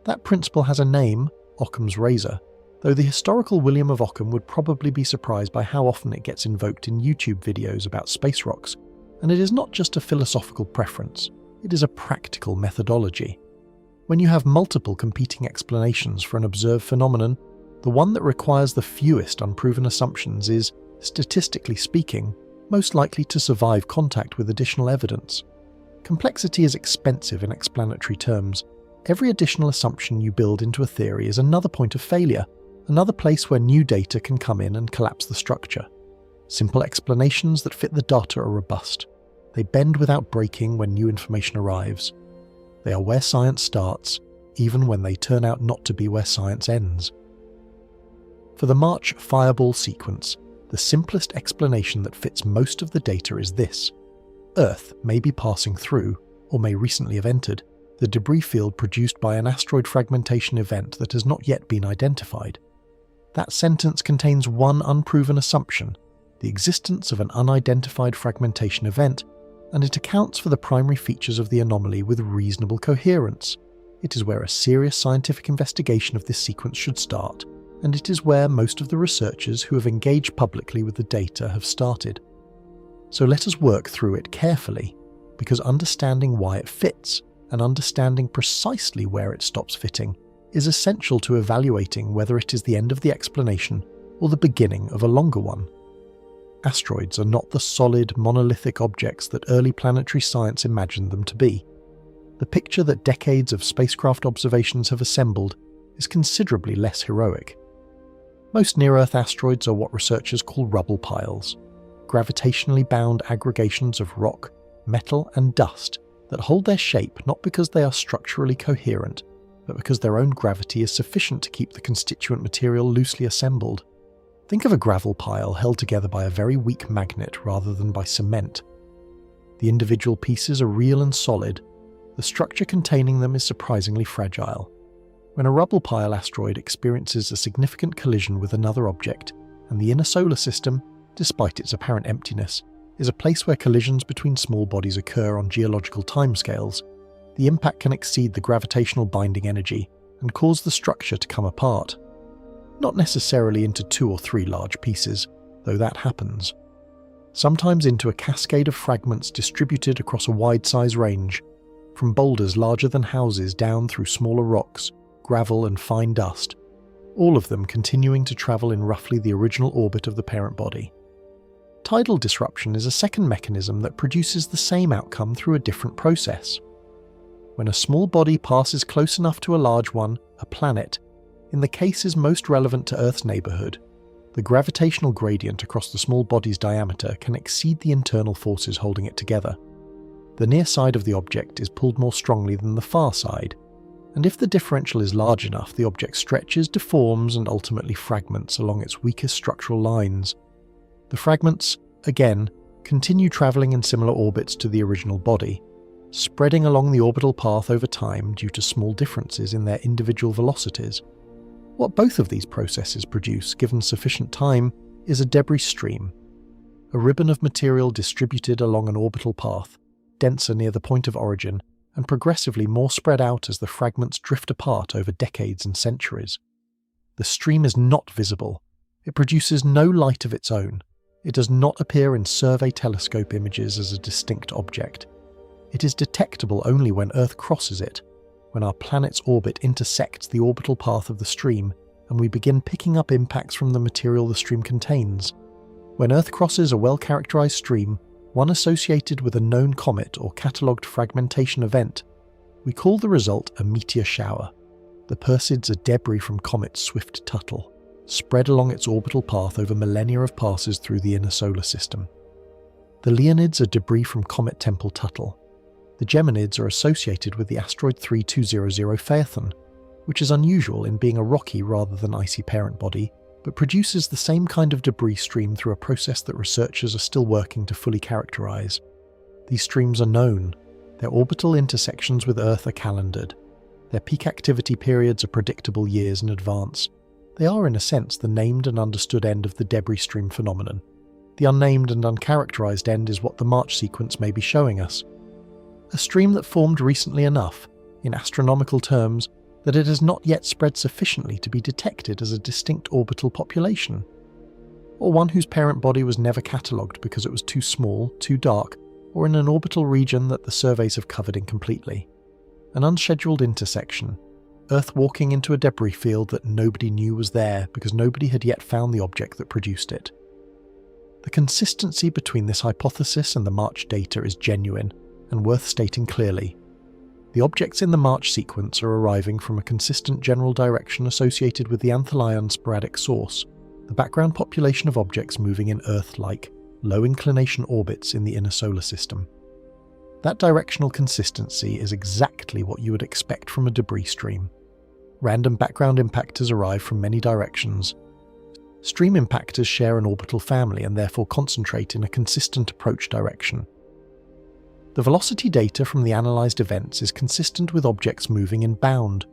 That principle has a name, Occam's razor, though the historical William of Ockham would probably be surprised by how often it gets invoked in YouTube videos about space rocks, and it is not just a philosophical preference, it is a practical methodology. When you have multiple competing explanations for an observed phenomenon, the one that requires the fewest unproven assumptions is, statistically speaking, most likely to survive contact with additional evidence. Complexity is expensive in explanatory terms. Every additional assumption you build into a theory is another point of failure, another place where new data can come in and collapse the structure. Simple explanations that fit the data are robust. They bend without breaking when new information arrives. They are where science starts, even when they turn out not to be where science ends. For the March fireball sequence, the simplest explanation that fits most of the data is this. Earth may be passing through, or may recently have entered, the debris field produced by an asteroid fragmentation event that has not yet been identified. That sentence contains one unproven assumption, the existence of an unidentified fragmentation event, and it accounts for the primary features of the anomaly with reasonable coherence. It is where a serious scientific investigation of this sequence should start, and it is where most of the researchers who have engaged publicly with the data have started. So let us work through it carefully, because understanding why it fits and understanding precisely where it stops fitting is essential to evaluating whether it is the end of the explanation or the beginning of a longer one. Asteroids are not the solid, monolithic objects that early planetary science imagined them to be. The picture that decades of spacecraft observations have assembled is considerably less heroic. Most near-Earth asteroids are what researchers call rubble piles, gravitationally bound aggregations of rock, metal, and dust that hold their shape not because they are structurally coherent, but because their own gravity is sufficient to keep the constituent material loosely assembled. Think of a gravel pile held together by a very weak magnet rather than by cement. The individual pieces are real and solid. The structure containing them is surprisingly fragile. When a rubble pile asteroid experiences a significant collision with another object, and the inner solar system, despite its apparent emptiness, is a place where collisions between small bodies occur on geological timescales, the impact can exceed the gravitational binding energy and cause the structure to come apart. Not necessarily into 2 or 3 large pieces, though that happens. Sometimes into a cascade of fragments distributed across a wide size range, from boulders larger than houses down through smaller rocks, gravel and fine dust, all of them continuing to travel in roughly the original orbit of the parent body. Tidal disruption is a second mechanism that produces the same outcome through a different process. When a small body passes close enough to a large one, a planet, in the cases most relevant to Earth's neighbourhood, the gravitational gradient across the small body's diameter can exceed the internal forces holding it together. The near side of the object is pulled more strongly than the far side, and if the differential is large enough, the object stretches, deforms, and ultimately fragments along its weakest structural lines. The fragments, again, continue travelling in similar orbits to the original body, spreading along the orbital path over time due to small differences in their individual velocities. What both of these processes produce, given sufficient time, is a debris stream, a ribbon of material distributed along an orbital path, denser near the point of origin, and progressively more spread out as the fragments drift apart over decades and centuries. The stream is not visible. It produces no light of its own. It does not appear in survey telescope images as a distinct object. It is detectable only when Earth crosses it, when our planet's orbit intersects the orbital path of the stream and we begin picking up impacts from the material the stream contains. When Earth crosses a well-characterized stream, one associated with a known comet or catalogued fragmentation event, we call the result a meteor shower. The Perseids are debris from comet's swift tuttle, spread along its orbital path over millennia of passes through the inner solar system. The Leonids are debris from Comet Tempel Tuttle. The Geminids are associated with the asteroid 3200 Phaethon, which is unusual in being a rocky rather than icy parent body, but produces the same kind of debris stream through a process that researchers are still working to fully characterize. These streams are known. Their orbital intersections with Earth are calendared. Their peak activity periods are predictable years in advance. They are, in a sense, the named and understood end of the debris stream phenomenon. The unnamed and uncharacterized end is what the March sequence may be showing us. A stream that formed recently enough, in astronomical terms, that it has not yet spread sufficiently to be detected as a distinct orbital population. Or one whose parent body was never catalogued because it was too small, too dark, or in an orbital region that the surveys have covered incompletely. An unscheduled intersection, Earth walking into a debris field that nobody knew was there because nobody had yet found the object that produced it. The consistency between this hypothesis and the March data is genuine and worth stating clearly. The objects in the March sequence are arriving from a consistent general direction associated with the Anthelion sporadic source, the background population of objects moving in Earth-like, low-inclination orbits in the inner solar system. That directional consistency is exactly what you would expect from a debris stream. Random background impactors arrive from many directions. Stream impactors share an orbital family and therefore concentrate in a consistent approach direction. The velocity data from the analysed events is consistent with objects moving in bound,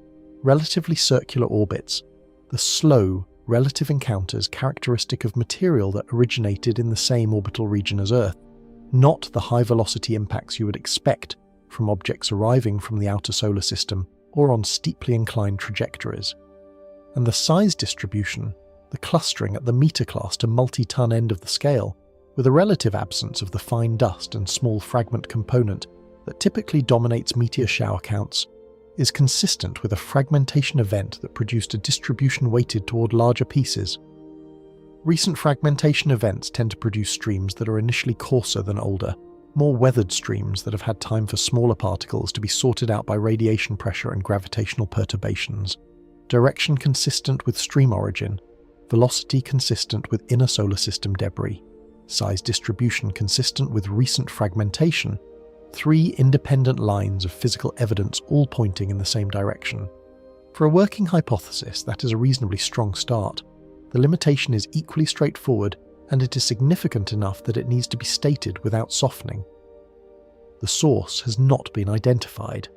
relatively circular orbits, the slow, relative encounters characteristic of material that originated in the same orbital region as Earth, not the high-velocity impacts you would expect from objects arriving from the outer solar system or on steeply inclined trajectories. And the size distribution, the clustering at the meter class to multi-ton end of the scale, with a relative absence of the fine dust and small fragment component that typically dominates meteor shower counts, is consistent with a fragmentation event that produced a distribution weighted toward larger pieces. Recent fragmentation events tend to produce streams that are initially coarser than older, more weathered streams that have had time for smaller particles to be sorted out by radiation pressure and gravitational perturbations, direction consistent with stream origin, velocity consistent with inner solar system debris, size distribution consistent with recent fragmentation, three independent lines of physical evidence all pointing in the same direction. For a working hypothesis, that is a reasonably strong start. The limitation is equally straightforward, and it is significant enough that it needs to be stated without softening. The source has not been identified.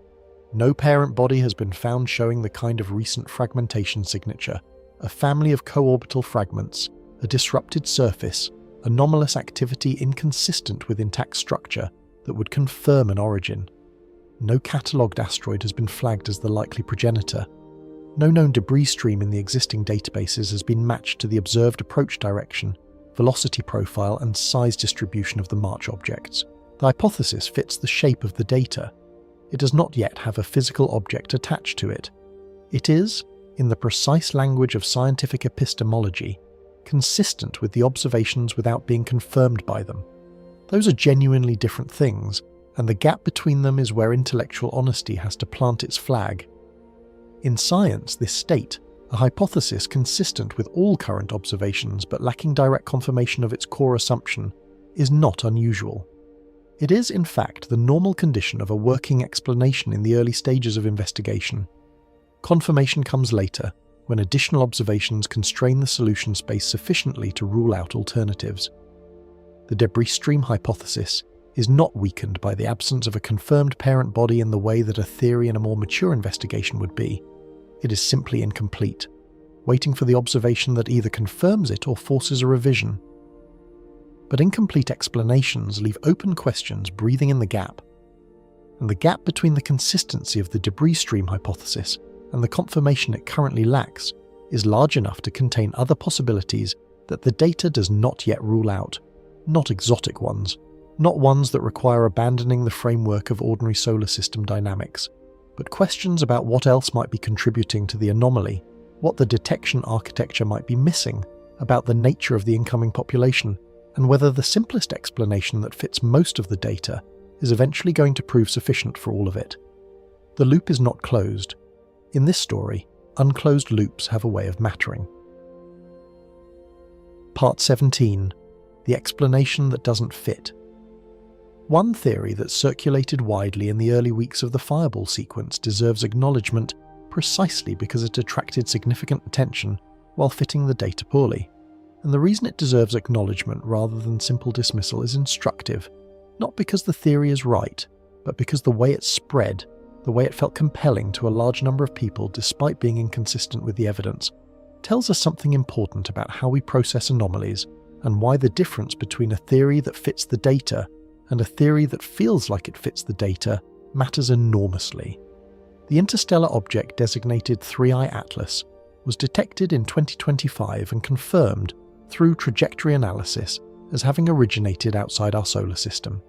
No parent body has been found showing the kind of recent fragmentation signature, a family of co-orbital fragments, a disrupted surface, anomalous activity inconsistent with intact structure that would confirm an origin. No catalogued asteroid has been flagged as the likely progenitor. No known debris stream in the existing databases has been matched to the observed approach direction, velocity profile and size distribution of the March objects. The hypothesis fits the shape of the data. It does not yet have a physical object attached to it. It is, in the precise language of scientific epistemology, consistent with the observations without being confirmed by them. Those are genuinely different things, and the gap between them is where intellectual honesty has to plant its flag. In science, this state, a hypothesis consistent with all current observations but lacking direct confirmation of its core assumption, is not unusual. It is, in fact, the normal condition of a working explanation in the early stages of investigation. Confirmation comes later, when additional observations constrain the solution space sufficiently to rule out alternatives. The debris stream hypothesis is not weakened by the absence of a confirmed parent body in the way that a theory in a more mature investigation would be. It is simply incomplete, waiting for the observation that either confirms it or forces a revision. But incomplete explanations leave open questions breathing in the gap. And the gap between the consistency of the debris stream hypothesis and the confirmation it currently lacks is large enough to contain other possibilities that the data does not yet rule out, not exotic ones, not ones that require abandoning the framework of ordinary solar system dynamics, but questions about what else might be contributing to the anomaly, what the detection architecture might be missing, about the nature of the incoming population, and whether the simplest explanation that fits most of the data is eventually going to prove sufficient for all of it. The loop is not closed. In this story, unclosed loops have a way of mattering. Part 17. The explanation that doesn't fit. One theory that circulated widely in the early weeks of the Fireball sequence deserves acknowledgement precisely because it attracted significant attention while fitting the data poorly. And the reason it deserves acknowledgement rather than simple dismissal is instructive, not because the theory is right, but because the way it spread, the way it felt compelling to a large number of people despite being inconsistent with the evidence, tells us something important about how we process anomalies and why the difference between a theory that fits the data and a theory that feels like it fits the data matters enormously. The interstellar object designated 3I Atlas was detected in 2025 and confirmed through trajectory analysis as having originated outside our solar system.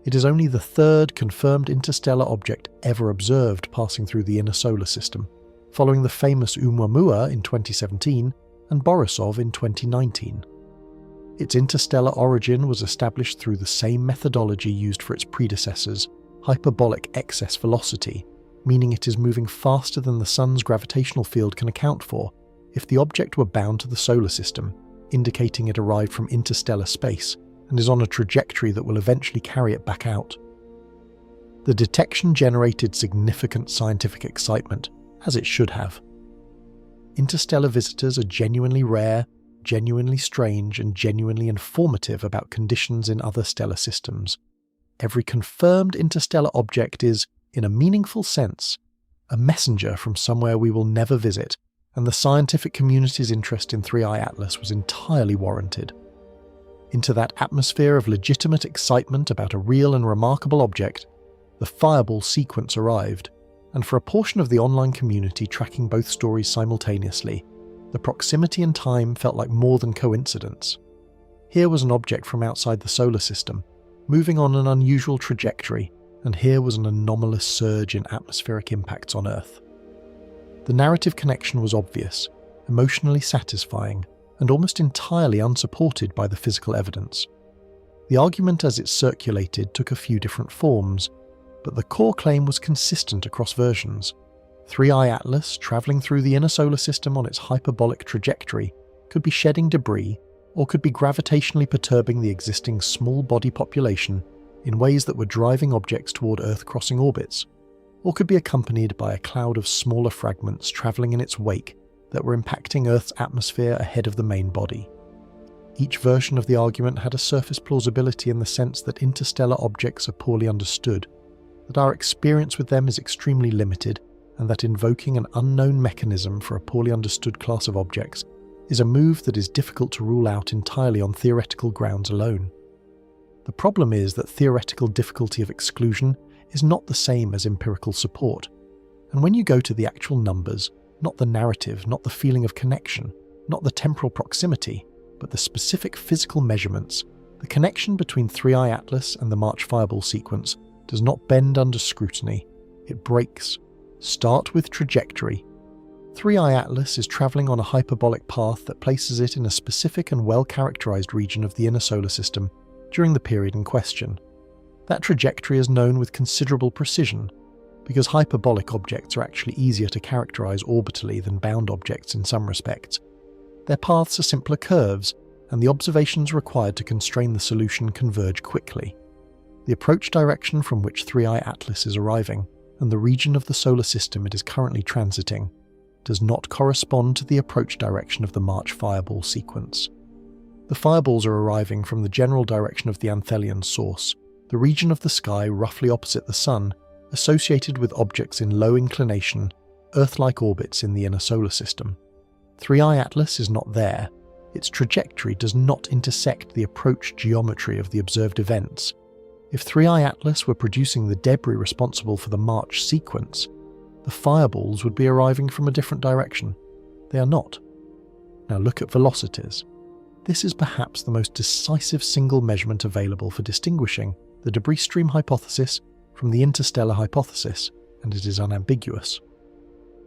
It is only the third confirmed interstellar object ever observed passing through the inner solar system, following the famous Oumuamua in 2017 and Borisov in 2019. Its interstellar origin was established through the same methodology used for its predecessors, hyperbolic excess velocity, meaning it is moving faster than the Sun's gravitational field can account for if the object were bound to the solar system, indicating it arrived from interstellar space and is on a trajectory that will eventually carry it back out. The detection generated significant scientific excitement, as it should have. Interstellar visitors are genuinely rare, genuinely strange, and genuinely informative about conditions in other stellar systems. Every confirmed interstellar object is, in a meaningful sense, a messenger from somewhere we will never visit, and the scientific community's interest in 3I Atlas was entirely warranted. Into that atmosphere of legitimate excitement about a real and remarkable object, the Fireball sequence arrived, and for a portion of the online community tracking both stories simultaneously, the proximity and time felt like more than coincidence. Here was an object from outside the solar system, moving on an unusual trajectory, and here was an anomalous surge in atmospheric impacts on Earth. The narrative connection was obvious, emotionally satisfying, and almost entirely unsupported by the physical evidence. The argument as it circulated took a few different forms, but the core claim was consistent across versions. 3I Atlas, travelling through the inner solar system on its hyperbolic trajectory, could be shedding debris, or could be gravitationally perturbing the existing small body population in ways that were driving objects toward Earth-crossing orbits, or could be accompanied by a cloud of smaller fragments travelling in its wake that were impacting Earth's atmosphere ahead of the main body. Each version of the argument had a surface plausibility in the sense that interstellar objects are poorly understood, that our experience with them is extremely limited, and that invoking an unknown mechanism for a poorly understood class of objects is a move that is difficult to rule out entirely on theoretical grounds alone. The problem is that theoretical difficulty of exclusion is not the same as empirical support, and when you go to the actual numbers, not the narrative, not the feeling of connection, not the temporal proximity, but the specific physical measurements, the connection between 3I Atlas and the March Fireball sequence does not bend under scrutiny, it breaks. Start with trajectory. 3I Atlas is travelling on a hyperbolic path that places it in a specific and well-characterised region of the inner solar system during the period in question. That trajectory is known with considerable precision, because hyperbolic objects are actually easier to characterise orbitally than bound objects in some respects. Their paths are simpler curves, and the observations required to constrain the solution converge quickly. The approach direction from which 3I Atlas is arriving, and the region of the solar system it is currently transiting, does not correspond to the approach direction of the March Fireball sequence. The fireballs are arriving from the general direction of the Anthelian source, the region of the sky roughly opposite the Sun, associated with objects in low inclination, Earth-like orbits in the inner solar system. 3I Atlas is not there. Its trajectory does not intersect the approach geometry of the observed events. If 3I Atlas were producing the debris responsible for the March sequence, the fireballs would be arriving from a different direction. They are not. Now look at velocities. This is perhaps the most decisive single measurement available for distinguishing the debris stream hypothesis from the interstellar hypothesis, and it is unambiguous.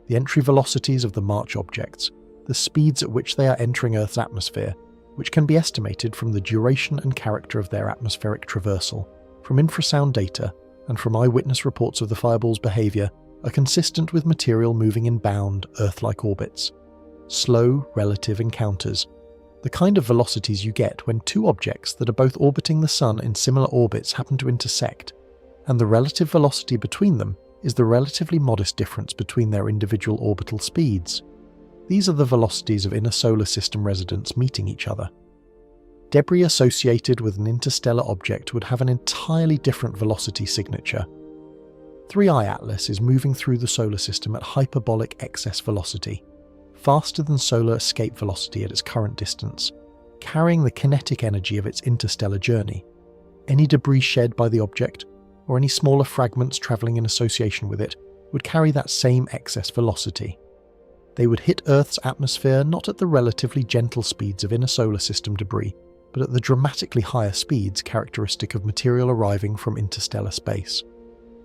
The entry velocities of the March objects, the speeds at which they are entering Earth's atmosphere, which can be estimated from the duration and character of their atmospheric traversal, from infrasound data, and from eyewitness reports of the fireball's behaviour, are consistent with material moving in bound, Earth-like orbits. Slow, relative encounters. The kind of velocities you get when two objects that are both orbiting the Sun in similar orbits happen to intersect, and the relative velocity between them is the relatively modest difference between their individual orbital speeds. These are the velocities of inner solar system residents meeting each other. Debris associated with an interstellar object would have an entirely different velocity signature. 3I Atlas is moving through the solar system at hyperbolic excess velocity, faster than solar escape velocity at its current distance, carrying the kinetic energy of its interstellar journey. Any debris shed by the object, or any smaller fragments travelling in association with it, would carry that same excess velocity. They would hit Earth's atmosphere not at the relatively gentle speeds of inner solar system debris, but at the dramatically higher speeds characteristic of material arriving from interstellar space.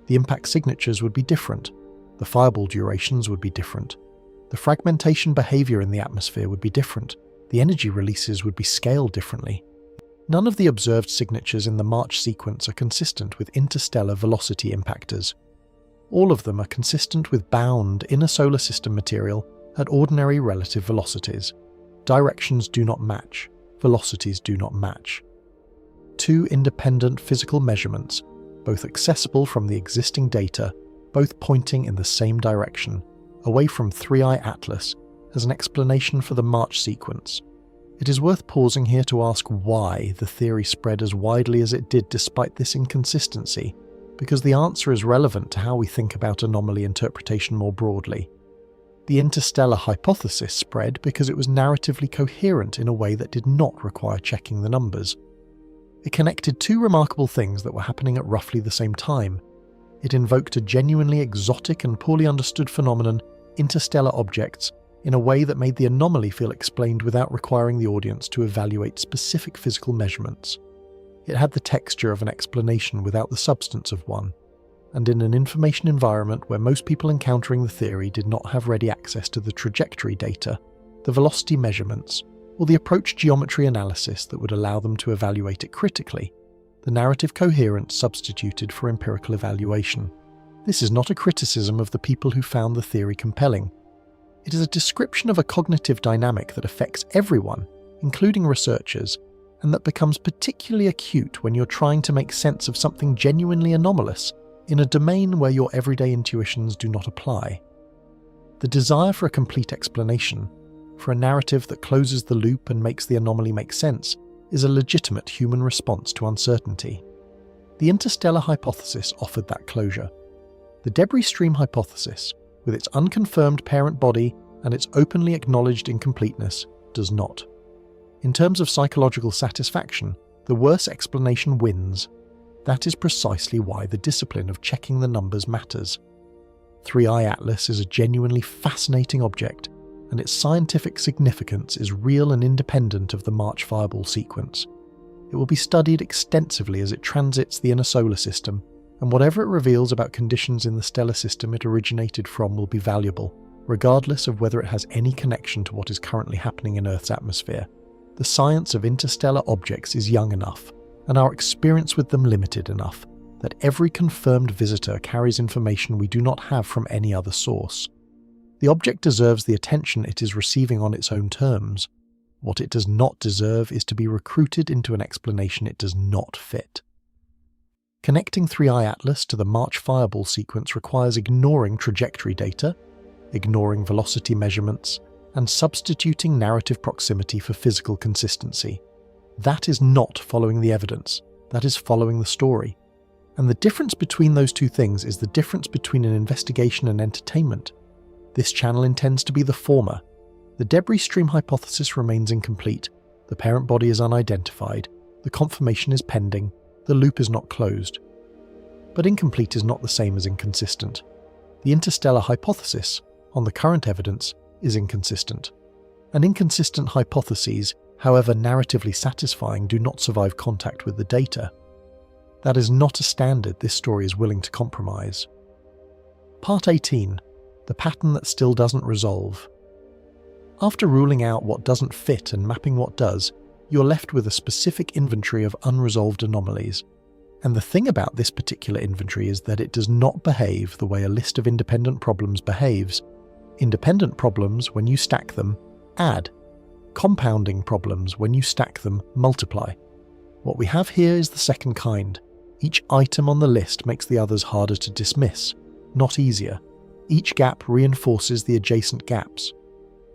The impact signatures would be different, the fireball durations would be different, the fragmentation behaviour in the atmosphere would be different, the energy releases would be scaled differently. None of the observed signatures in the March sequence are consistent with interstellar velocity impactors. All of them are consistent with bound inner solar system material at ordinary relative velocities. Directions do not match, velocities do not match. Two independent physical measurements, both accessible from the existing data, both pointing in the same direction, away from 3I Atlas, as an explanation for the March sequence. It is worth pausing here to ask why the theory spread as widely as it did despite this inconsistency, because the answer is relevant to how we think about anomaly interpretation more broadly. The interstellar hypothesis spread because it was narratively coherent in a way that did not require checking the numbers. It connected two remarkable things that were happening at roughly the same time. It invoked a genuinely exotic and poorly understood phenomenon, interstellar objects, in a way that made the anomaly feel explained without requiring the audience to evaluate specific physical measurements. It had the texture of an explanation without the substance of one, and in an information environment where most people encountering the theory did not have ready access to the trajectory data, the velocity measurements, or the approach geometry analysis that would allow them to evaluate it critically, the narrative coherence substituted for empirical evaluation. This is not a criticism of the people who found the theory compelling. It is a description of a cognitive dynamic that affects everyone, including researchers, and that becomes particularly acute when you're trying to make sense of something genuinely anomalous in a domain where your everyday intuitions do not apply. The desire for a complete explanation, for a narrative that closes the loop and makes the anomaly make sense, is a legitimate human response to uncertainty. The interstellar hypothesis offered that closure. The debris stream hypothesis, with its unconfirmed parent body and its openly acknowledged incompleteness, does not. In terms of psychological satisfaction, the worse explanation wins. That is precisely why the discipline of checking the numbers matters. 3I Atlas is a genuinely fascinating object, and its scientific significance is real and independent of the March fireball sequence. It will be studied extensively as it transits the inner solar system, and whatever it reveals about conditions in the stellar system it originated from will be valuable, regardless of whether it has any connection to what is currently happening in Earth's atmosphere. The science of interstellar objects is young enough, and our experience with them limited enough, that every confirmed visitor carries information we do not have from any other source. The object deserves the attention it is receiving on its own terms. What it does not deserve is to be recruited into an explanation it does not fit. Connecting 3I Atlas to the March fireball sequence requires ignoring trajectory data, ignoring velocity measurements, and substituting narrative proximity for physical consistency. That is not following the evidence, that is following the story. And the difference between those two things is the difference between an investigation and entertainment. This channel intends to be the former. The debris stream hypothesis remains incomplete, the parent body is unidentified, the confirmation is pending, the loop is not closed. But incomplete is not the same as inconsistent. The interstellar hypothesis, on the current evidence, is inconsistent. And inconsistent hypotheses, however narratively satisfying, do not survive contact with the data. That is not a standard this story is willing to compromise. Part 18. The pattern that still doesn't resolve. After ruling out what doesn't fit and mapping what does, you're left with a specific inventory of unresolved anomalies. And the thing about this particular inventory is that it does not behave the way a list of independent problems behaves. Independent problems, when you stack them, add. Compounding problems, when you stack them, multiply. What we have here is the second kind. Each item on the list makes the others harder to dismiss, not easier. Each gap reinforces the adjacent gaps.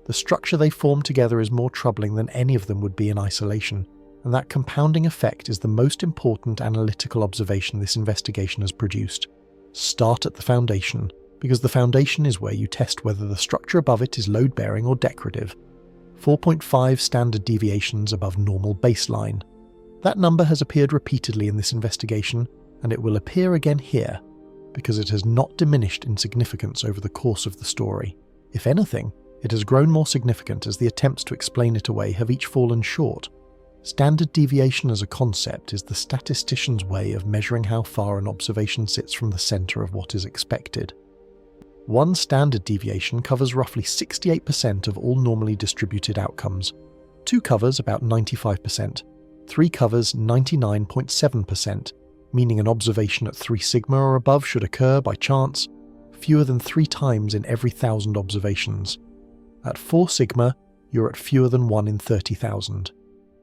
The structure they form together is more troubling than any of them would be in isolation, and that compounding effect is the most important analytical observation this investigation has produced. Start at the foundation, because the foundation is where you test whether the structure above it is load-bearing or decorative. 4.5 standard deviations above normal baseline. That number has appeared repeatedly in this investigation, and it will appear again here, because it has not diminished in significance over the course of the story. If anything, it has grown more significant as the attempts to explain it away have each fallen short. Standard deviation as a concept is the statistician's way of measuring how far an observation sits from the centre of what is expected. One standard deviation covers roughly 68% of all normally distributed outcomes. 2 covers about 95%. 3 covers 99.7%, meaning an observation at 3 sigma or above should occur by chance fewer than 3 times in every 1,000 observations. At 4 sigma, you're at fewer than 1 in 30,000.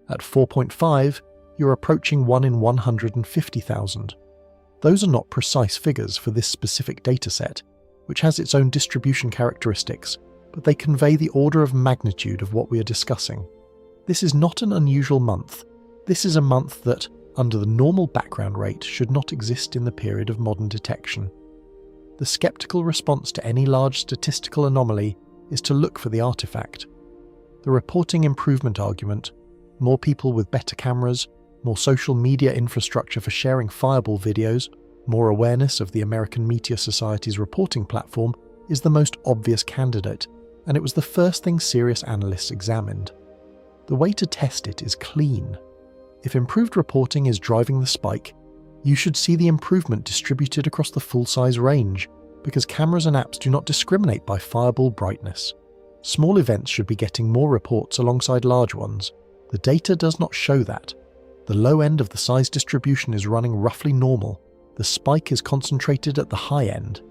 At 4.5, you're approaching 1 in 150,000. Those are not precise figures for this specific dataset, which has its own distribution characteristics, but they convey the order of magnitude of what we are discussing. This is not an unusual month. This is a month that, under the normal background rate, should not exist in the period of modern detection. The skeptical response to any large statistical anomaly is to look for the artifact. The reporting improvement argument, more people with better cameras, more social media infrastructure for sharing fireball videos, more awareness of the American Meteor Society's reporting platform, is the most obvious candidate, and it was the first thing serious analysts examined. The way to test it is clean. If improved reporting is driving the spike, you should see the improvement distributed across the full-size range, because cameras and apps do not discriminate by fireball brightness. Small events should be getting more reports alongside large ones. The data does not show that. The low end of the size distribution is running roughly normal. The spike is concentrated at the high end.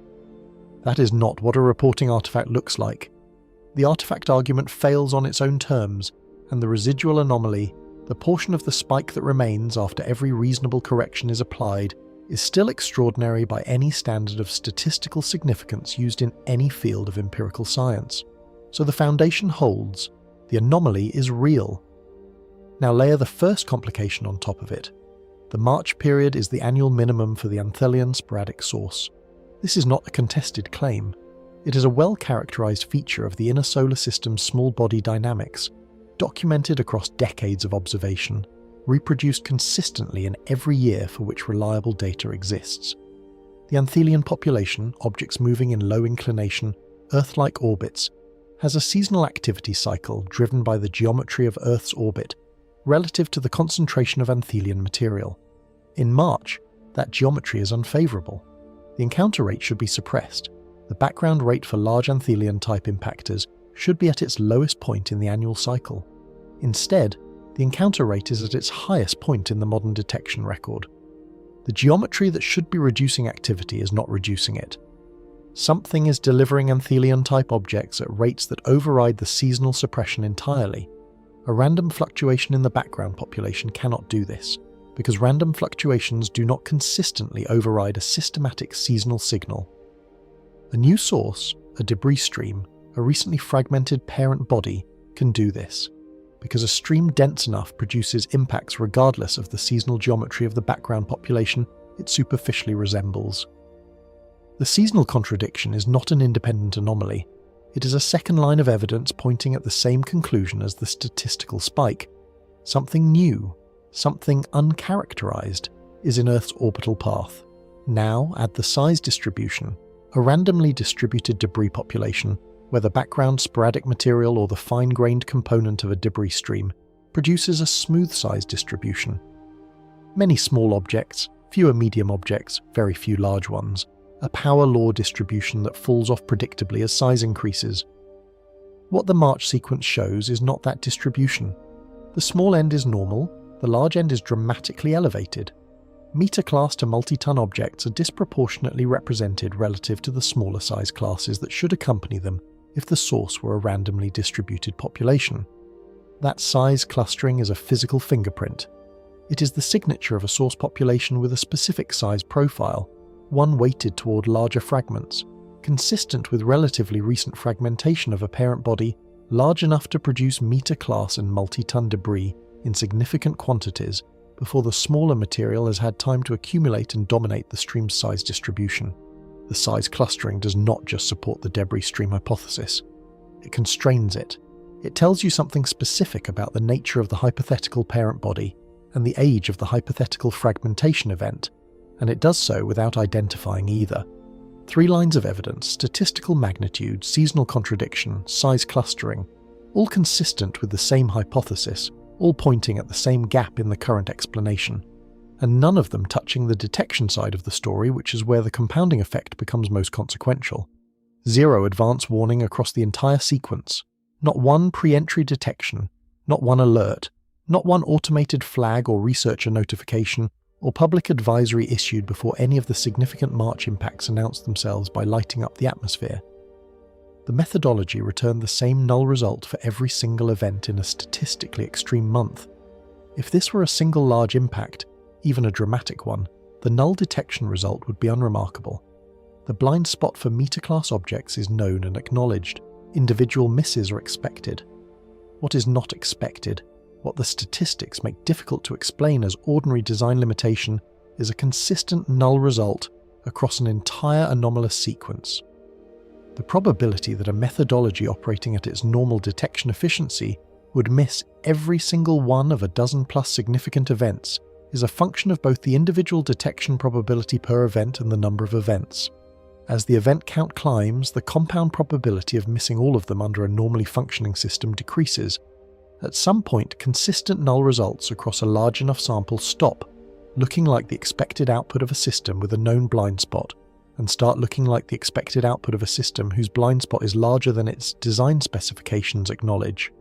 That is not what a reporting artifact looks like. The artifact argument fails on its own terms, and the residual anomaly, the portion of the spike that remains after every reasonable correction is applied, is still extraordinary by any standard of statistical significance used in any field of empirical science. So the foundation holds. The anomaly is real. Now layer the first complication on top of it. The March period is the annual minimum for the Anthelian sporadic source. This is not a contested claim. It is a well-characterized feature of the inner solar system's small body dynamics, documented across decades of observation, reproduced consistently in every year for which reliable data exists. The Anthelian population, objects moving in low inclination, Earth-like orbits, has a seasonal activity cycle driven by the geometry of Earth's orbit relative to the concentration of Anthelian material. In March, that geometry is unfavourable. The encounter rate should be suppressed. The background rate for large Anthelian-type impactors should be at its lowest point in the annual cycle. Instead, the encounter rate is at its highest point in the modern detection record. The geometry that should be reducing activity is not reducing it. Something is delivering Anthelian-type objects at rates that override the seasonal suppression entirely. A random fluctuation in the background population cannot do this, because random fluctuations do not consistently override a systematic seasonal signal. A new source, a debris stream, a recently fragmented parent body, can do this, because a stream dense enough produces impacts regardless of the seasonal geometry of the background population it superficially resembles. The seasonal contradiction is not an independent anomaly. It is a second line of evidence pointing at the same conclusion as the statistical spike. Something new, something uncharacterized, is in Earth's orbital path. Now add the size distribution, a randomly distributed debris population, where the background sporadic material or the fine-grained component of a debris stream produces a smooth size distribution. Many small objects, fewer medium objects, very few large ones, a power law distribution that falls off predictably as size increases. What the March sequence shows is not that distribution. The small end is normal, the large end is dramatically elevated. Meter-class to multi-ton objects are disproportionately represented relative to the smaller size classes that should accompany them if the source were a randomly distributed population. That size clustering is a physical fingerprint. It is the signature of a source population with a specific size profile, one weighted toward larger fragments, consistent with relatively recent fragmentation of a parent body large enough to produce meter-class and multi-ton debris in significant quantities before the smaller material has had time to accumulate and dominate the stream's size distribution. The size clustering does not just support the debris stream hypothesis. It constrains it. It tells you something specific about the nature of the hypothetical parent body and the age of the hypothetical fragmentation event, and it does so without identifying either. 3 lines of evidence, statistical magnitude, seasonal contradiction, size clustering, all consistent with the same hypothesis, all pointing at the same gap in the current explanation, and none of them touching the detection side of the story, which is where the compounding effect becomes most consequential. 0 advance warning across the entire sequence, not one pre-entry detection, not one alert, not one automated flag or researcher notification, or public advisory issued before any of the significant March impacts announced themselves by lighting up the atmosphere. The methodology returned the same null result for every single event in a statistically extreme month. If this were a single large impact, even a dramatic one, the null detection result would be unremarkable. The blind spot for meter-class objects is known and acknowledged. Individual misses are expected. What is not expected, what the statistics make difficult to explain as ordinary design limitation, is a consistent null result across an entire anomalous sequence. The probability that a methodology operating at its normal detection efficiency would miss every single one of a dozen-plus significant events is a function of both the individual detection probability per event and the number of events. As the event count climbs, the compound probability of missing all of them under a normally functioning system decreases. At some point, consistent null results across a large enough sample stop looking like the expected output of a system with a known blind spot, and start looking like the expected output of a system whose blind spot is larger than its design specifications acknowledge.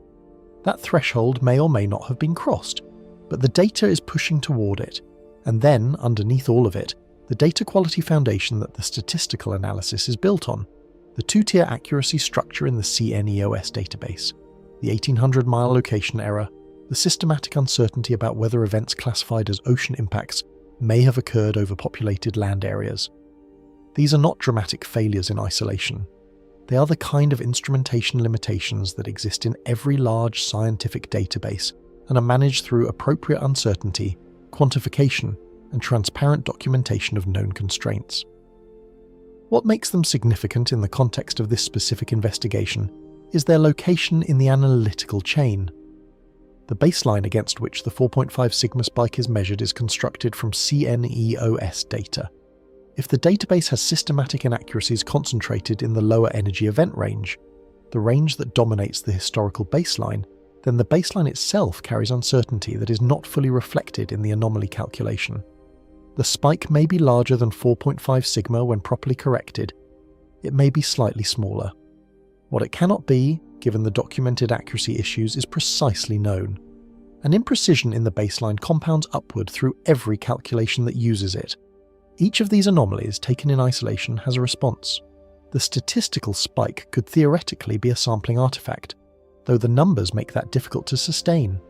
That threshold may or may not have been crossed, but the data is pushing toward it, and then, underneath all of it, the data quality foundation that the statistical analysis is built on, the 2-tier accuracy structure in the CNEOS database, the 1800-mile location error, the systematic uncertainty about whether events classified as ocean impacts may have occurred over populated land areas. These are not dramatic failures in isolation. They are the kind of instrumentation limitations that exist in every large scientific database and are managed through appropriate uncertainty, quantification, and transparent documentation of known constraints. What makes them significant in the context of this specific investigation is their location in the analytical chain. The baseline against which the 4.5 sigma spike is measured is constructed from CNEOS data. If the database has systematic inaccuracies concentrated in the lower energy event range, the range that dominates the historical baseline, then the baseline itself carries uncertainty that is not fully reflected in the anomaly calculation. The spike may be larger than 4.5 sigma when properly corrected. It may be slightly smaller. What it cannot be, given the documented accuracy issues, is precisely known. An imprecision in the baseline compounds upward through every calculation that uses it. Each of these anomalies, taken in isolation, has a response. The statistical spike could theoretically be a sampling artifact, though the numbers make that difficult to sustain.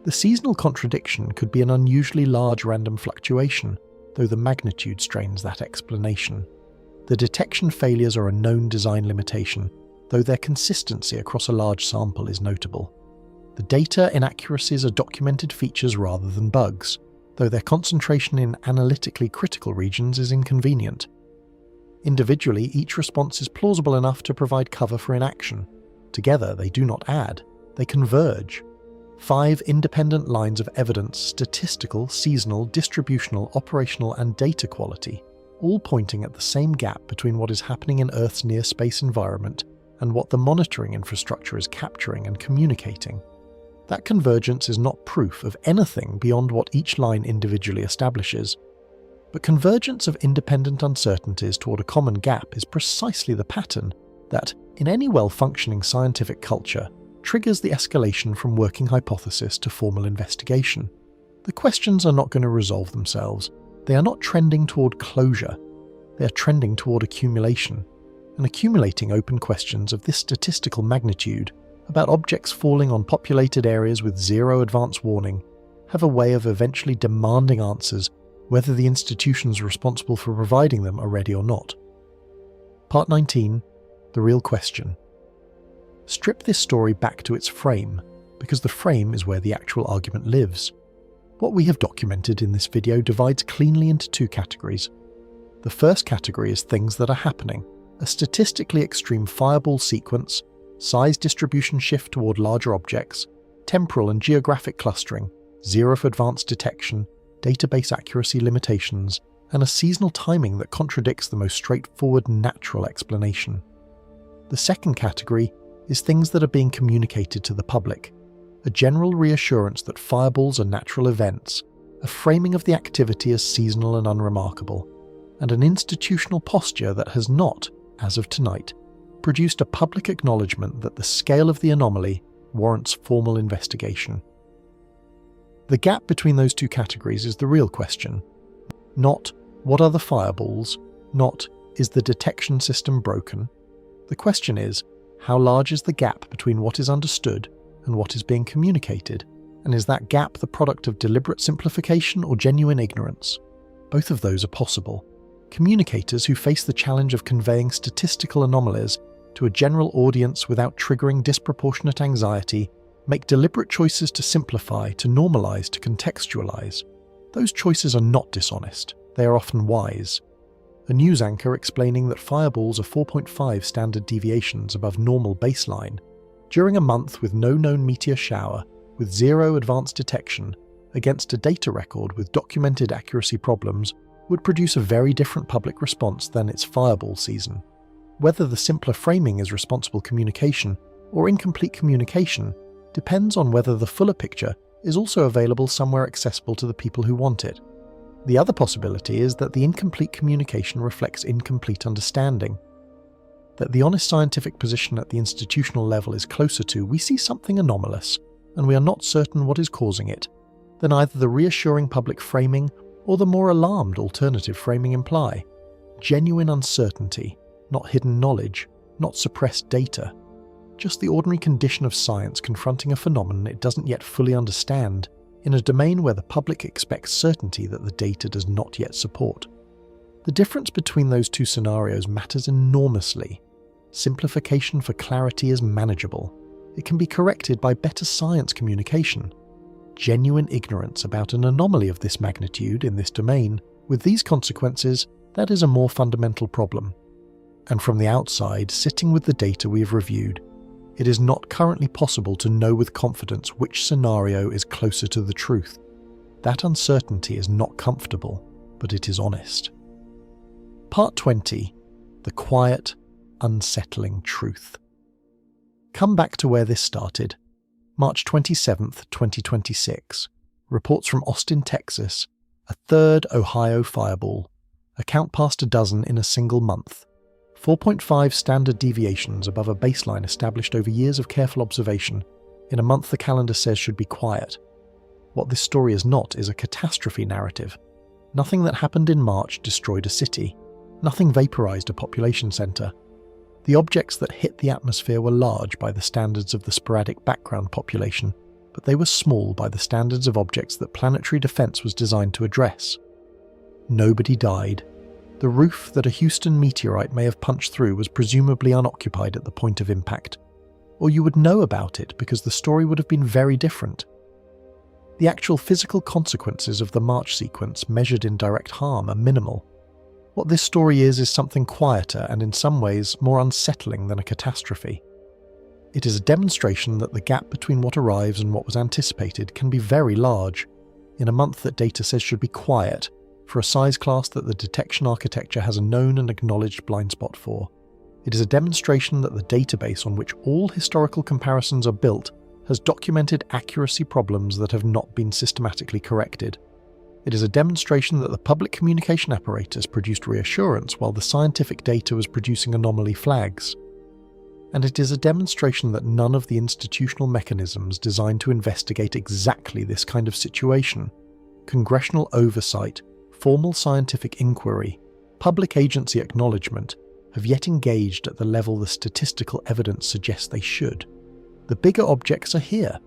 The seasonal contradiction could be an unusually large random fluctuation, though the magnitude strains that explanation. The detection failures are a known design limitation, though their consistency across a large sample is notable. The data inaccuracies are documented features rather than bugs. though their concentration in analytically critical regions is inconvenient. Individually, each response is plausible enough to provide cover for inaction. Together, they do not add, they converge. 5 independent lines of evidence: statistical, seasonal, distributional, operational, and data quality, all pointing at the same gap between what is happening in Earth's near-space environment and what the monitoring infrastructure is capturing and communicating. That convergence is not proof of anything beyond what each line individually establishes. But convergence of independent uncertainties toward a common gap is precisely the pattern that, in any well-functioning scientific culture, triggers the escalation from working hypothesis to formal investigation. The questions are not going to resolve themselves. They are not trending toward closure. They are trending toward accumulation. And accumulating open questions of this statistical magnitude about objects falling on populated areas with zero advance warning have a way of eventually demanding answers whether the institutions responsible for providing them are ready or not. Part 19. The real question. Strip this story back to its frame, because the frame is where the actual argument lives. What we have documented in this video divides cleanly into 2 categories. The first category is things that are happening: a statistically extreme fireball sequence, size distribution shift toward larger objects, temporal and geographic clustering, zero for advanced detection, database accuracy limitations, and a seasonal timing that contradicts the most straightforward natural explanation. The second category is things that are being communicated to the public: a general reassurance that fireballs are natural events, a framing of the activity as seasonal and unremarkable, and an institutional posture that has not, as of tonight, produced a public acknowledgement that the scale of the anomaly warrants formal investigation. The gap between those 2 categories is the real question. Not, what are the fireballs? Not, is the detection system broken? The question is, how large is the gap between what is understood and what is being communicated? And is that gap the product of deliberate simplification or genuine ignorance? Both of those are possible. Communicators who face the challenge of conveying statistical anomalies to a general audience without triggering disproportionate anxiety make deliberate choices to simplify, to normalize, to contextualize. Those choices are not dishonest. They are often wise. A news anchor explaining that fireballs are 4.5 standard deviations above normal baseline during a month with no known meteor shower, with zero advanced detection, against a data record with documented accuracy problems, would produce a very different public response than its fireball season. Whether the simpler framing is responsible communication or incomplete communication depends on whether the fuller picture is also available somewhere accessible to the people who want it. The other possibility is that the incomplete communication reflects incomplete understanding. That the honest scientific position at the institutional level is closer to "we see something anomalous, and we are not certain what is causing it," than either the reassuring public framing or the more alarmed alternative framing imply. Genuine uncertainty, not hidden knowledge, not suppressed data. Just the ordinary condition of science confronting a phenomenon it doesn't yet fully understand, in a domain where the public expects certainty that the data does not yet support. The difference between those 2 scenarios matters enormously. Simplification for clarity is manageable. It can be corrected by better science communication. Genuine ignorance about an anomaly of this magnitude in this domain, with these consequences, that is a more fundamental problem. And from the outside, sitting with the data we have reviewed, it is not currently possible to know with confidence which scenario is closer to the truth. That uncertainty is not comfortable, but it is honest. Part 20. The quiet, unsettling truth. Come back to where this started. March 27th, 2026. Reports from Austin, Texas. A 3rd Ohio fireball. A count past a dozen in a single month. 4.5 standard deviations above a baseline established over years of careful observation, in a month the calendar says should be quiet. What this story is not is a catastrophe narrative. Nothing that happened in March destroyed a city. Nothing vaporized a population center. The objects that hit the atmosphere were large by the standards of the sporadic background population, but they were small by the standards of objects that planetary defense was designed to address. Nobody died. The roof that a Houston meteorite may have punched through was presumably unoccupied at the point of impact, or you would know about it because the story would have been very different. The actual physical consequences of the March sequence measured in direct harm are minimal. What this story is something quieter and in some ways more unsettling than a catastrophe. It is a demonstration that the gap between what arrives and what was anticipated can be very large, in a month that data says should be quiet, for a size class that the detection architecture has a known and acknowledged blind spot for. It is a demonstration that the database on which all historical comparisons are built has documented accuracy problems that have not been systematically corrected. It is a demonstration that the public communication apparatus produced reassurance while the scientific data was producing anomaly flags. And it is a demonstration that none of the institutional mechanisms designed to investigate exactly this kind of situation — congressional oversight, formal scientific inquiry, public agency acknowledgement — have yet engaged at the level the statistical evidence suggests they should. The bigger objects are here.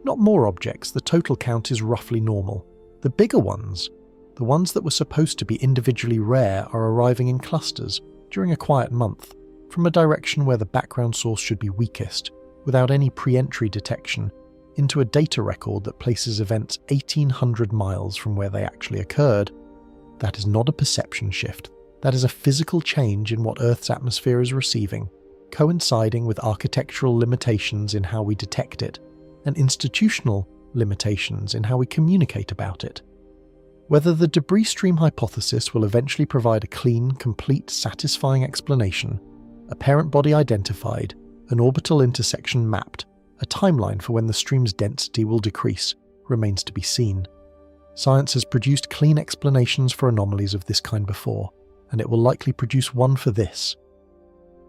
Not more objects, the total count is roughly normal. The bigger ones, the ones that were supposed to be individually rare, are arriving in clusters during a quiet month, from a direction where the background source should be weakest, without any pre-entry detection, into a data record that places events 1,800 miles from where they actually occurred. That is not a perception shift. That is a physical change in what Earth's atmosphere is receiving, coinciding with architectural limitations in how we detect it, and institutional limitations in how we communicate about it. Whether the debris stream hypothesis will eventually provide a clean, complete, satisfying explanation, a parent body identified, an orbital intersection mapped, a timeline for when the stream's density will decrease, remains to be seen. Science has produced clean explanations for anomalies of this kind before, and it will likely produce one for this.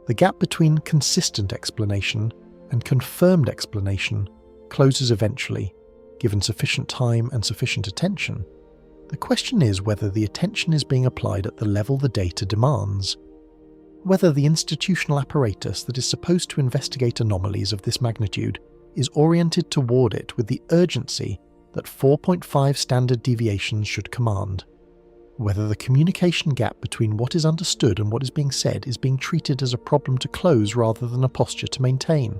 The gap between consistent explanation and confirmed explanation closes eventually, given sufficient time and sufficient attention. The question is whether the attention is being applied at the level the data demands. Whether the institutional apparatus that is supposed to investigate anomalies of this magnitude is oriented toward it with the urgency that 4.5 standard deviations should command. Whether the communication gap between what is understood and what is being said is being treated as a problem to close rather than a posture to maintain.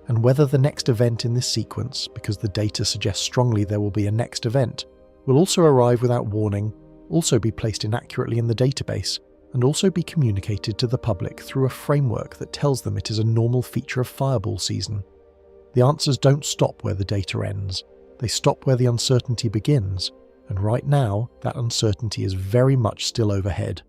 And whether the next event in this sequence, because the data suggests strongly there will be a next event, will also arrive without warning, also be placed inaccurately in the database, and also be communicated to the public through a framework that tells them it is a normal feature of fireball season. The answers don't stop where the data ends. They stop where the uncertainty begins, and right now, that uncertainty is very much still overhead.